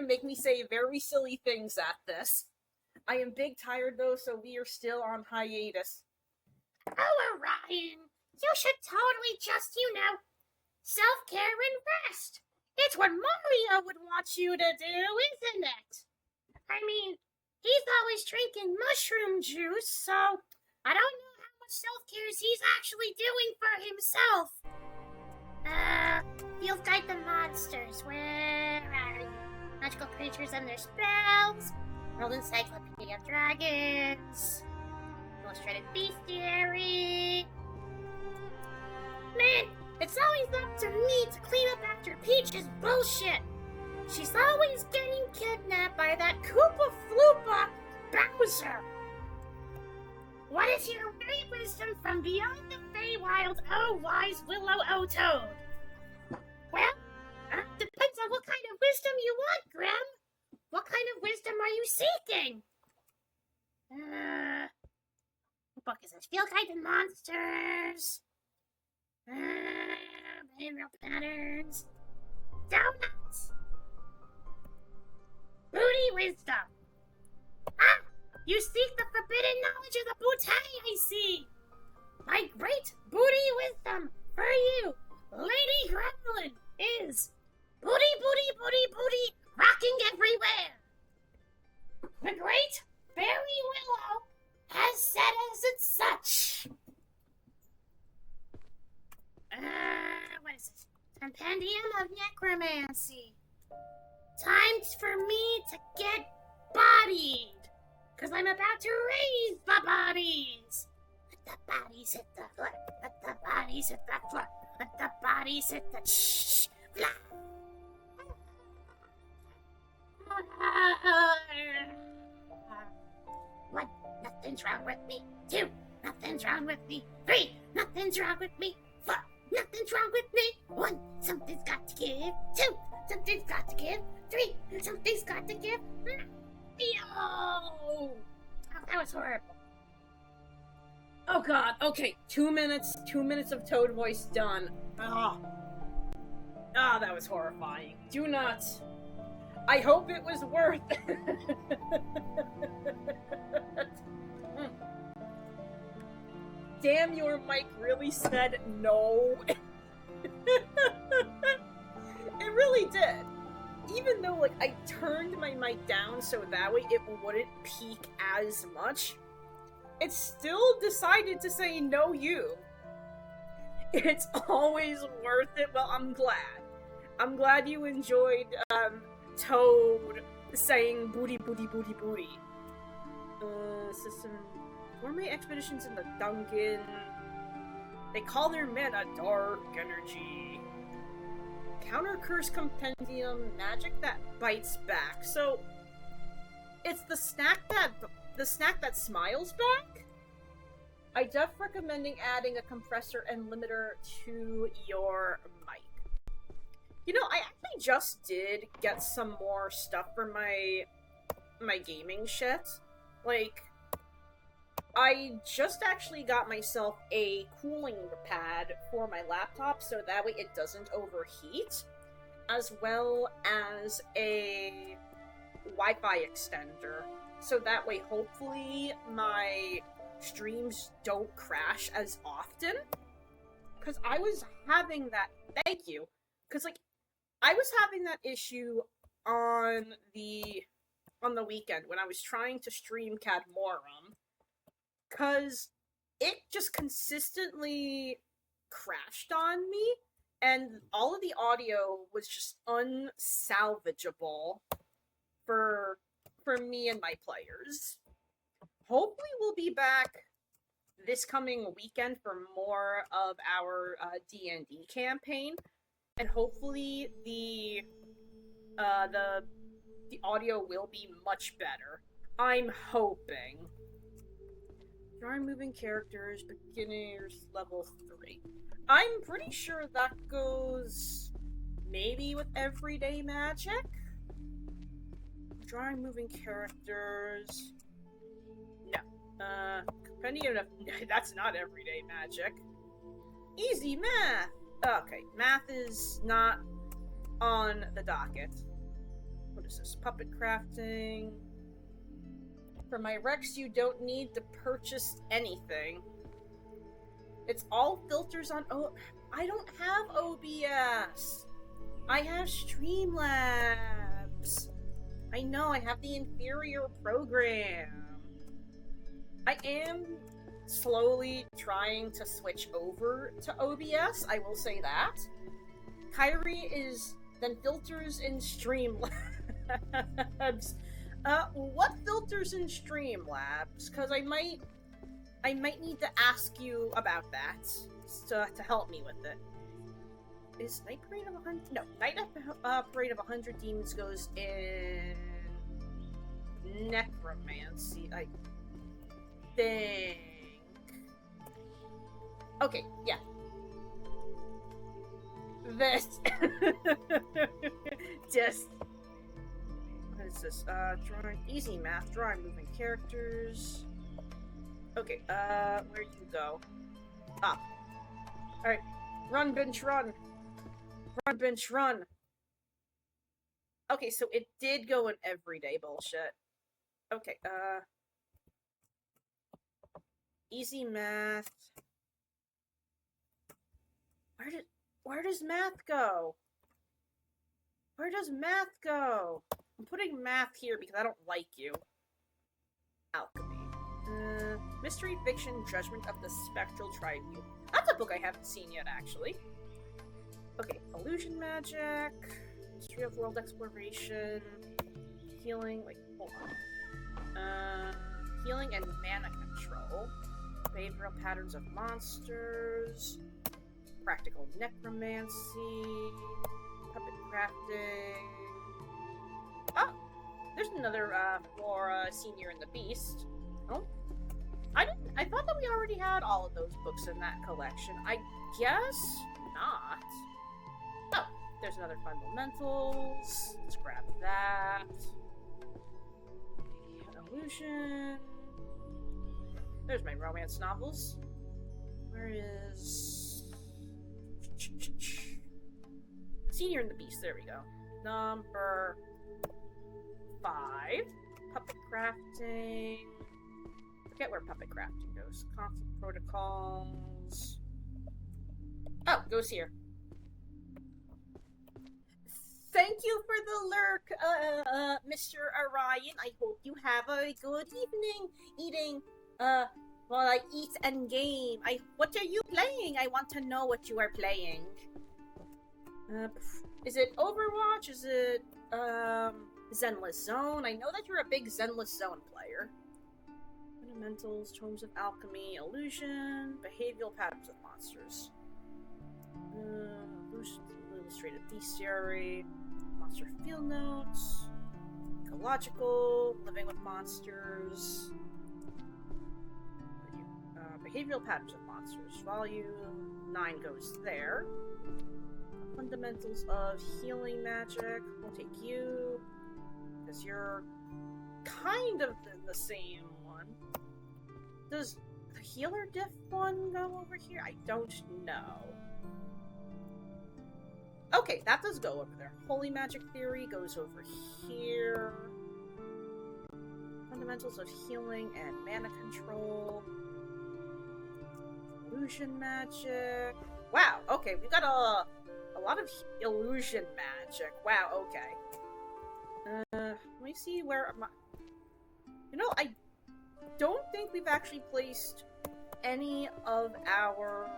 make me say very silly things at this. I am big tired though, so we are still on hiatus. Oh, Orion, you should totally just, self-care and rest. It's what Mario would want you to do, isn't it? I mean, he's always drinking mushroom juice, so I don't know how much self-care he's actually doing for himself. Field Guide the Monsters, where are you? Magical creatures and their spells, World Encyclopedia of Dragons, Illustrated Bestiary. Man, it's always up to me to clean up after Peach's bullshit. She's always getting kidnapped by that Koopa Floopa Bowser. What is your great wisdom from beyond the Feywild, oh wise Willow O'Toad? Well, depends on what kind of wisdom you want, Graham. What kind of wisdom are you seeking? What book is this? Field Guide to Monsters. Behavioral patterns. Donuts. Booty wisdom. Ah! You seek the forbidden knowledge of the booty, I see. My great booty wisdom for you, Lady Gremlin, is booty, booty, booty, booty, rocking everywhere. The great Fairy Willow has said as it's such. What is this? Compendium of Necromancy. Time for me to get bodied. Because I'm about to raise the bodies. Let the bodies hit the floor. Let the bodies hit the floor. Let the bodies hit the floor. One, nothing's wrong with me. Two, nothing's wrong with me. Three, nothing's wrong with me. Four, nothing's wrong with me. One, something's got to give. Two, something's got to give. Three, something's got to give. Yo! Oh, that was horrible. Oh god, okay, 2 minutes of Toad voice done. That was horrifying. Do not. I hope it was worth it. Damn, your mic really said no. It really did. Even though, I turned my mic down so that way it wouldn't peak as much, it still decided to say no you. It's always worth it. Well, I'm glad. I'm glad you enjoyed, Toad saying booty, booty, booty, booty. System... Gourmet expeditions in the Dungeon. They call their mana dark energy. Counter curse compendium, magic that bites back. So it's the snack that smiles back. I def recommending adding a compressor and limiter to your mic. I actually just did get some more stuff for my gaming shit. I just actually got myself a cooling pad for my laptop so that way it doesn't overheat, as well as a Wi-Fi extender, so that way hopefully my streams don't crash as often. Because I was having that, thank you, because I was having that issue on the weekend when I was trying to stream Cadmorum. Because it just consistently crashed on me, and all of the audio was just unsalvageable for me and my players. Hopefully we'll be back this coming weekend for more of our D&D campaign, and hopefully the audio will be much better. I'm hoping. Drawing moving characters, beginners, level 3. I'm pretty sure that goes maybe with everyday magic? Drawing moving characters... No. Compendium of... That's not everyday magic. Easy math! Okay, math is not on the docket. What is this? Puppet crafting. For my Rex, you don't need to purchase anything. It's all filters on... Oh, I don't have OBS. I have Streamlabs. I know, I have the inferior program. I am slowly trying to switch over to OBS, I will say that. Kyrie is then filters in Streamlabs. What filters in Streamlabs? Because I might need to ask you about that to help me with it. Is Night Parade of 100? No, Night Parade of 100 Demons goes in Necromancy, I think. Okay, yeah. This. Just. What is this? Drawing. Easy math. Drawing moving characters. Okay, where'd you go? Ah. Alright. Run, bench, run. Run, bench, run. Okay, so it did go in everyday bullshit. Okay, easy math. Where does math go? Where does math go? I'm putting math here because I don't like you. Alchemy. Mystery Fiction Judgment of the Spectral Tribune. That's a book I haven't seen yet, actually. Okay, Illusion Magic, History of World Exploration, Healing, wait, hold on. Healing and Mana Control, Behavioral Patterns of Monsters, Practical Necromancy, Puppet Crafting. Oh! There's another, for, Senior and the Beast. Oh? I thought that we already had all of those books in that collection. I guess not. Oh, there's another Fundamentals. Let's grab that. Illusion. There's my romance novels. Where is... Senior and the Beast, there we go. Number 5. Puppet Crafting. Forget where puppet crafting goes. Conflict protocols. Oh, goes here. Thank you for the lurk, Mr. Orion. I hope you have a good evening eating, while I eat and game. What are you playing? I want to know what you are playing. Is it Overwatch? Is it, Zenless Zone? I know that you're a big Zenless Zone player. Fundamentals, Tomes of Alchemy, Illusion, Behavioral Patterns of Monsters. Illustrated Bestiary, Monster Field Notes, Ecological, Living with Monsters, Behavioral Patterns of Monsters. Volume 9 goes there. Fundamentals of Healing Magic, we'll take you, because you're kind of the same one. Does the Healer Diff one go over here? I don't know. Okay, that does go over there. Holy Magic Theory goes over here. Fundamentals of Healing and Mana Control. Illusion Magic. Wow, okay, we got a lot of Illusion Magic. Wow, okay. Let me see where my... You know, I don't think we've actually placed any of our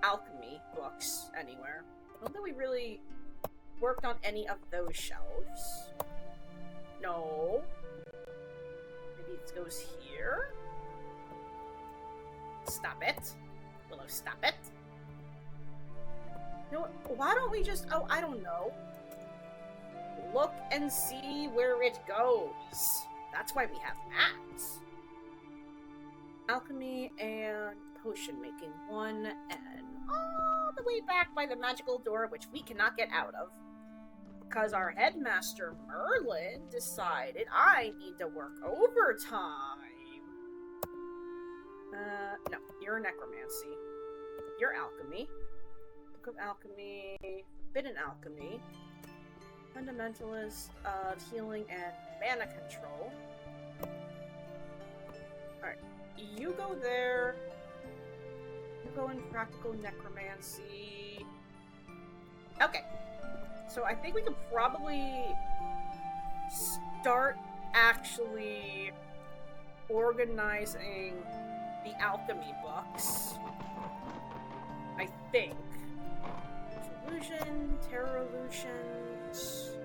alchemy books anywhere. I don't think we really worked on any of those shelves. No. Maybe it goes here? Stop it. Willow, stop it. You know what? Why don't we just... Oh, I don't know. Look and see where it goes. That's why we have maps. Alchemy and potion making 1 and all the way back by the magical door, which we cannot get out of. Because our headmaster Merlin decided I need to work overtime. No, you're necromancy. You're alchemy. Book of Alchemy, Forbidden Alchemy, Fundamentalist of Healing and Mana Control. Alright, you go there. You go in Practical Necromancy. Okay, so I think we could probably start actually organizing the alchemy books. I think. Illusion, Terror Illusions,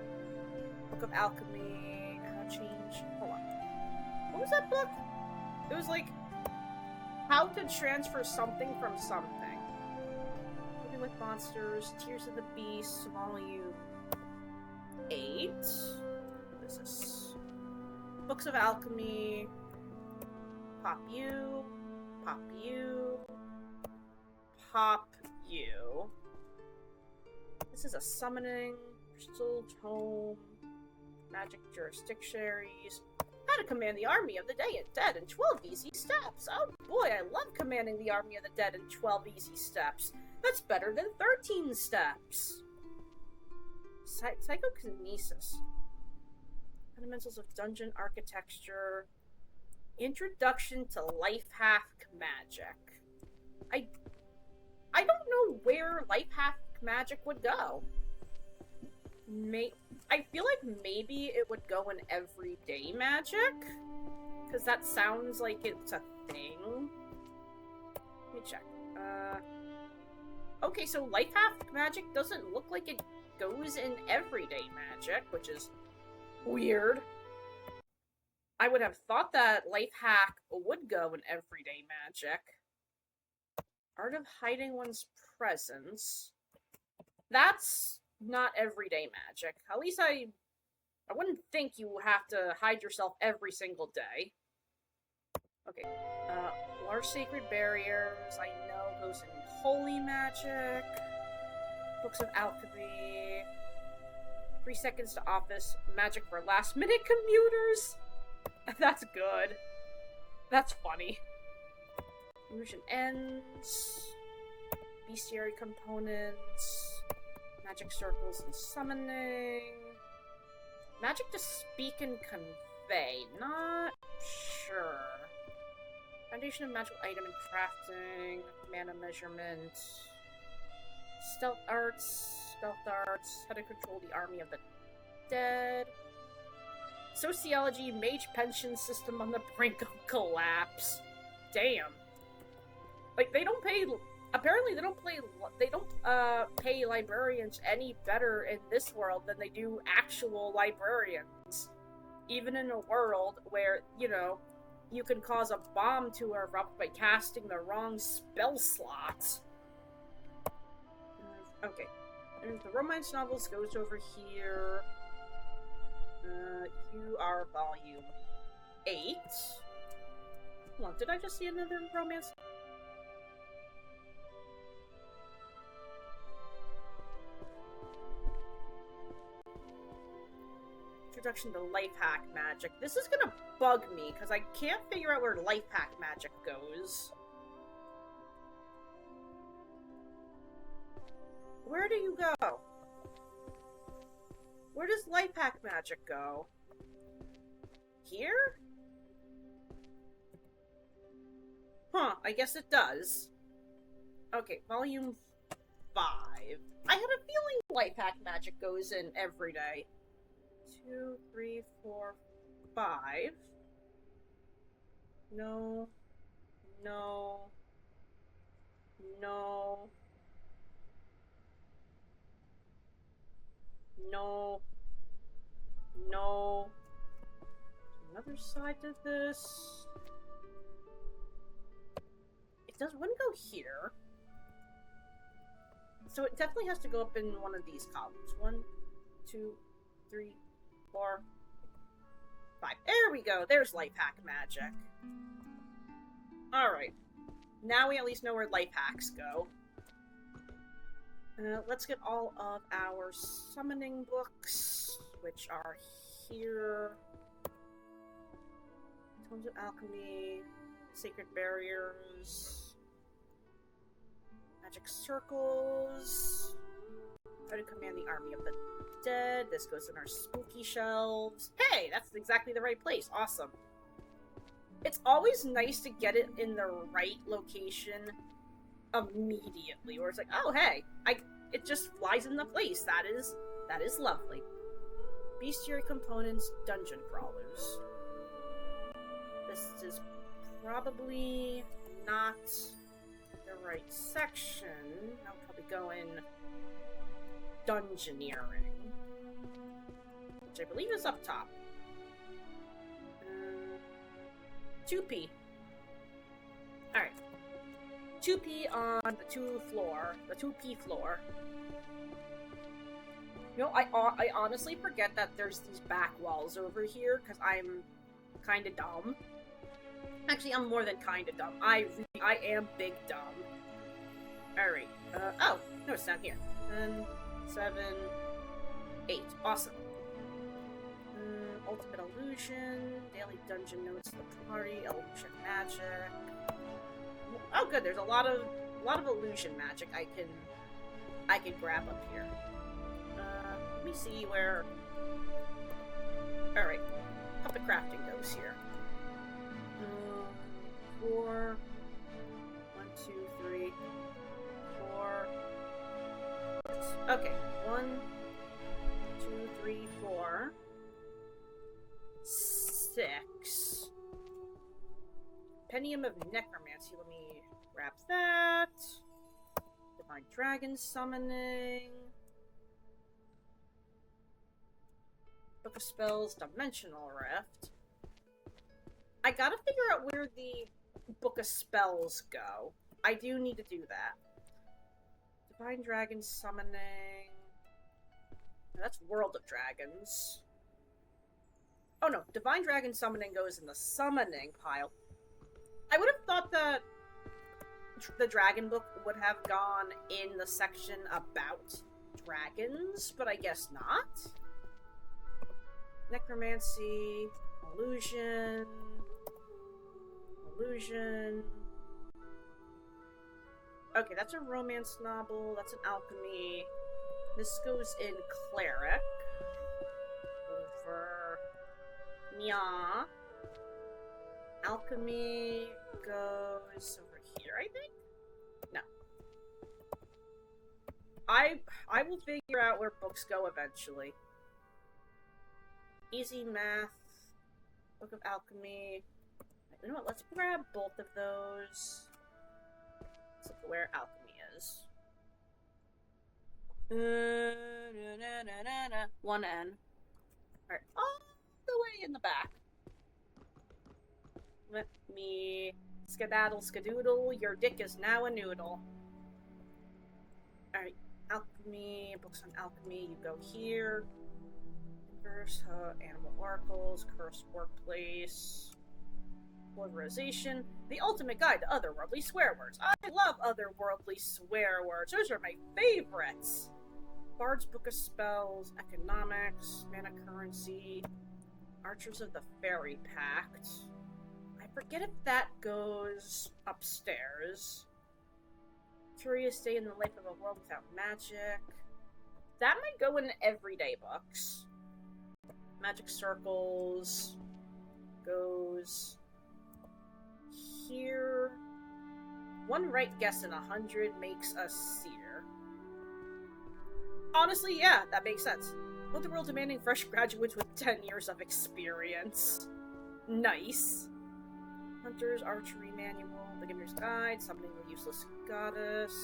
Book of Alchemy, change. Hold on. What was that book? It was like how to transfer something from something. Living with Monsters, Tears of the Beast, Volume 8. What is this? Books of Alchemy. Pop you. Pop you. Pop you. This is a summoning, crystal tome, magic jurisdictionaries. How to command the army of the dead in 12 easy steps. Oh boy, I love commanding the army of the dead in 12 easy steps. That's better than 13 steps. Psychokinesis. Fundamentals of dungeon architecture. Introduction to life hack magic. I don't know where life hack magic would go. I feel like maybe it would go in everyday magic, because that sounds like it's a thing. Let me check. Okay, so life hack magic doesn't look like it goes in everyday magic, which is weird. I would have thought that life hack would go in everyday magic. Art of hiding one's presence. That's not everyday magic. At least I wouldn't think you have to hide yourself every single day. Okay. Large sacred barriers, I know goes in holy magic. Books of alchemy. 3 seconds to office. Magic for last minute commuters. That's good. That's funny. Illusion ends. Bestiary components. Magic circles and summoning. Magic to speak and convey. Not sure. Foundation of magical item and crafting. Mana measurement. Stealth arts. How to control the army of the dead. Sociology, mage pension system on the brink of collapse. Damn. Like, they don't pay... Apparently, they don't pay librarians any better in this world than they do actual librarians. Even in a world where, you know, you can cause a bomb to erupt by casting the wrong spell slots. Okay. There's the romance novels goes over here. You are volume 8. Hold on, did I just see another romance? Introduction to life hack magic. This is gonna bug me, because I can't figure out where life hack magic goes. Where do you go? Where does life hack magic go? Here? Huh, I guess it does. Okay, volume 5. I had a feeling life hack magic goes in every day. 2, 3, 4, 5. No. No. No. No. No. Another side to this. It wouldn't go here. So it definitely has to go up in one of these columns. 1, 2, 3, 4, 5. There we go. There's life hack magic. Alright. Now we at least know where life hacks go. Let's get all of our summoning books, which are here. Tomes of Alchemy, Sacred Barriers, Magic circles. Try to command the army of the dead. This goes in our spooky shelves. Hey, that's exactly the right place. Awesome. It's always nice to get it in the right location immediately, where it's like, oh hey, it just flies into place. That is lovely. Bestiary components, dungeon crawlers. This is probably not the right section. I'll probably go in dungeoneering, which I believe is up top. 2P. Alright. 2P on the 2P floor. You know, I honestly forget that there's these back walls over here, because I'm kinda dumb. Actually, I'm more than kinda dumb. I am big dumb. Alright. Oh, no, it's down here. 10, 7, 8. Awesome. Ultimate Illusion, Daily Dungeon Notes of the Party, Illusion Magic. Oh good, there's a lot of illusion magic I can grab up here. Let me see where. Alright. How the crafting goes here. 4. 1, 2, 3, 4. Okay. 1, 2, 3, 4. 6. Pennium of Necromancy. Let me grab that. Divine Dragon Summoning. Book of Spells, Dimensional Rift. I gotta figure out where the Book of Spells go. I do need to do that. Divine Dragon Summoning. That's World of Dragons. Oh no, Divine Dragon Summoning goes in the Summoning pile. I would have thought that the Dragon Book would have gone in the section about dragons, but I guess not. Necromancy, Illusion. Okay, that's a romance novel, that's an alchemy. This goes in Cleric. Over. Nya. Alchemy goes over here, I think? No. I will figure out where books go eventually. Easy Math. Book of Alchemy. You know what, let's grab both of those. Let's look at where alchemy is. 1N. Alright, all the way in the back. Let me skedaddle skadoodle, your dick is now a noodle. Alright, alchemy, books on alchemy, you go here. Inverse, animal oracles, cursed workplace. Polarization, the ultimate guide to otherworldly swear words. I love otherworldly swear words. Those are my favorites. Bard's Book of Spells, Economics, Mana Currency, Archers of the Fairy Pact. I forget if that goes upstairs. Curious Day in the Life of a World Without Magic. That might go in everyday books. Magic Circles goes here. One right guess in 100 makes a seer. Honestly, yeah, that makes sense. What the world demanding fresh graduates with 10 years of experience. Nice. Hunter's Archery Manual, Beginner's Guide, Summoning the Useless Goddess.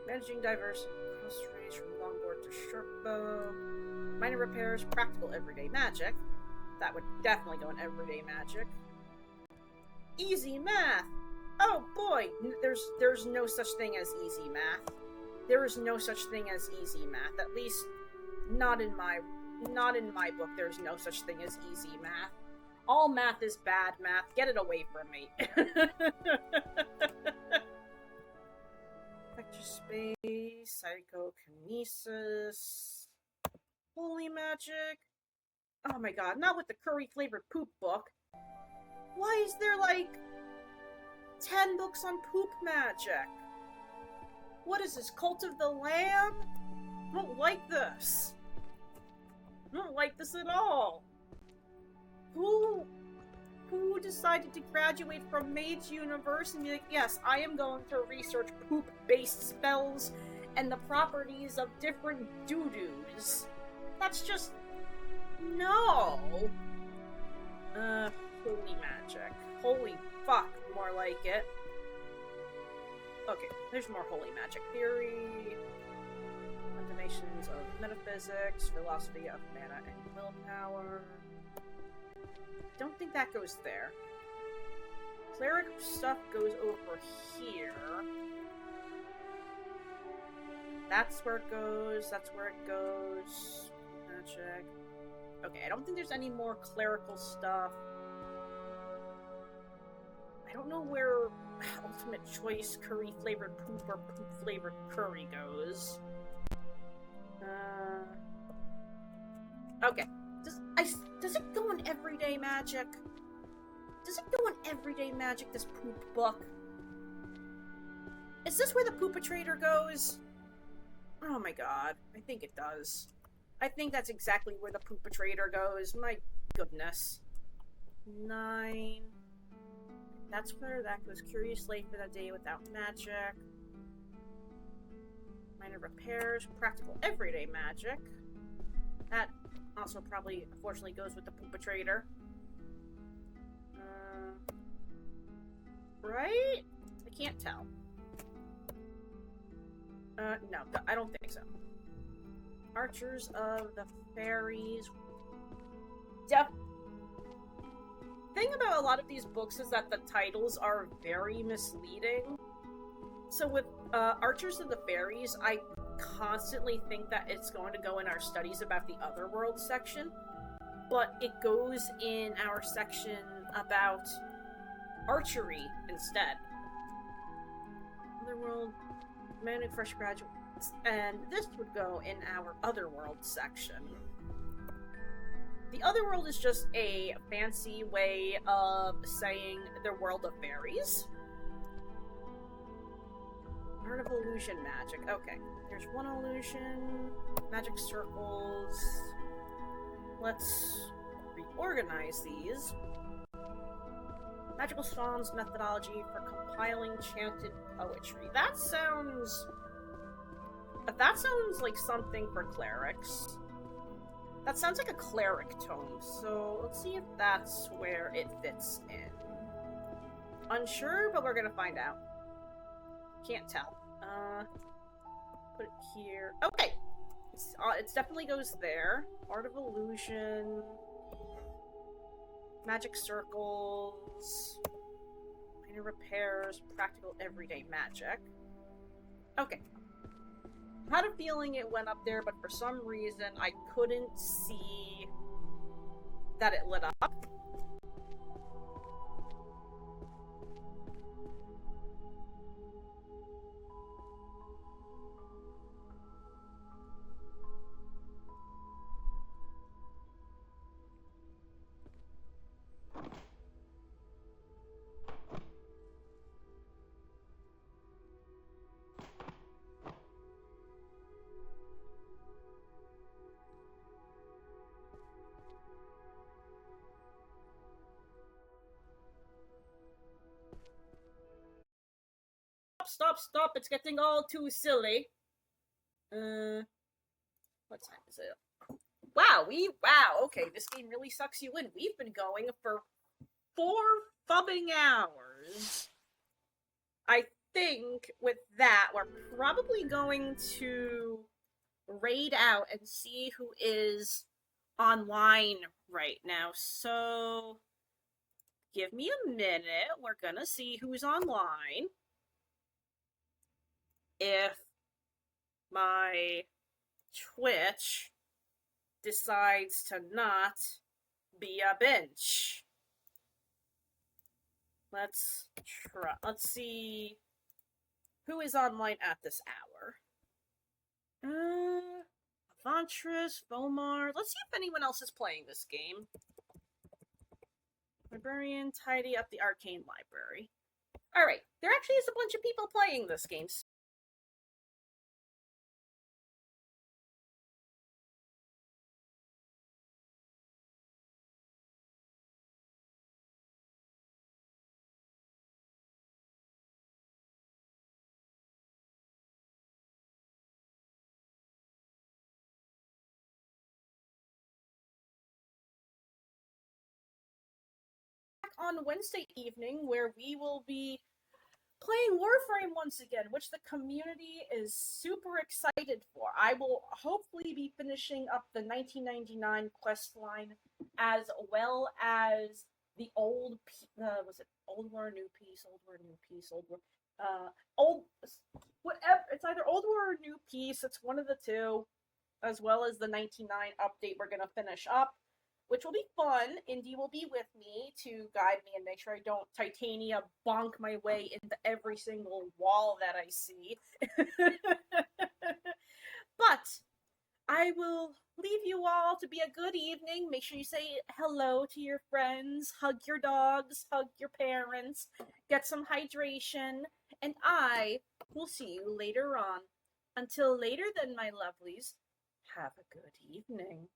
Managing diverse cross range from longboard to shortbow. Minor repairs, practical everyday magic. That would definitely go in everyday magic. Easy math! Oh boy! There's no such thing as easy math. There is no such thing as easy math. At least, not in my book, there's no such thing as easy math. All math is bad math. Get it away from me. Vector space, psychokinesis, holy magic. Oh my god, not with the curry-flavored poop book. Why is there, like, 10 books on poop magic? What is this, Cult of the Lamb? I don't like this. I don't like this at all. Who decided to graduate from Mage Universe and be like, yes, I am going to research poop-based spells and the properties of different doo-doos? That's just... no. Holy magic. Holy fuck, more like it. Okay, there's more holy magic theory. Fundations of metaphysics, philosophy of mana and willpower. Don't think that goes there. Cleric stuff goes over here. That's where it goes, that's where it goes. Magic. Okay, I don't think there's any more clerical stuff. I don't know where ultimate choice curry flavored poop or poop flavored curry goes. Okay. Does it go in everyday magic? Does it go in everyday magic, this poop book? Is this where the poopatrator goes? Oh my god, I think it does. I think that's exactly where the poopatrator goes. My goodness. 9. That's where that goes. Curious Slate for the day without magic. Minor repairs. Practical everyday magic. That also probably, unfortunately, goes with the poopatrator. Right? I can't tell. No, I don't think so. Archers of the Fairies. Thing about a lot of these books is that the titles are very misleading. So with Archers of the Fairies, I constantly think that it's going to go in our studies about the Otherworld section, but it goes in our section about archery instead. Otherworld, Manic Fresh Graduates, and this would go in our Otherworld section. The Otherworld is just a fancy way of saying the world of fairies. Art of illusion magic. Okay, there's one illusion. Magic circles. Let's reorganize these. Magical Psalms methodology for compiling chanted poetry. That sounds like something for clerics. That sounds like a cleric tome, so let's see if that's where it fits in. Unsure, but we're gonna find out. Can't tell. Put it here. Okay! It definitely goes there. Art of Illusion. Magic circles. Minor repairs. Practical everyday magic. Okay. I had a feeling it went up there, but for some reason I couldn't see that it lit up. Stop, it's getting all too silly. What time is it? Wow, okay, this game really sucks you in. We've been going for 4 fubbing hours. I think with that, we're probably going to raid out and see who is online right now. So, give me a minute. We're gonna see who's online. If my Twitch decides to not be a bench. Let's try. Let's see who is online at this hour. Avantris, Vomar. Let's see if anyone else is playing this game. Librarian, tidy up the Arcane library. Alright, there actually is a bunch of people playing this game. on Wednesday evening, where we will be playing Warframe once again, which the community is super excited for. I will hopefully be finishing up the 1999 quest line, as well as the old, was it Old War, New Peace, Old War, New Peace, Old War, old, whatever, it's either Old War or New Peace, it's one of the two, as well as the 99 update we're gonna finish up, which will be fun. Indy will be with me to guide me and make sure I don't titania bonk my way into every single wall that I see. But I will leave you all to be a good evening. Make sure you say hello to your friends, hug your dogs, hug your parents, get some hydration, and I will see you later on. Until later then, my lovelies, have a good evening.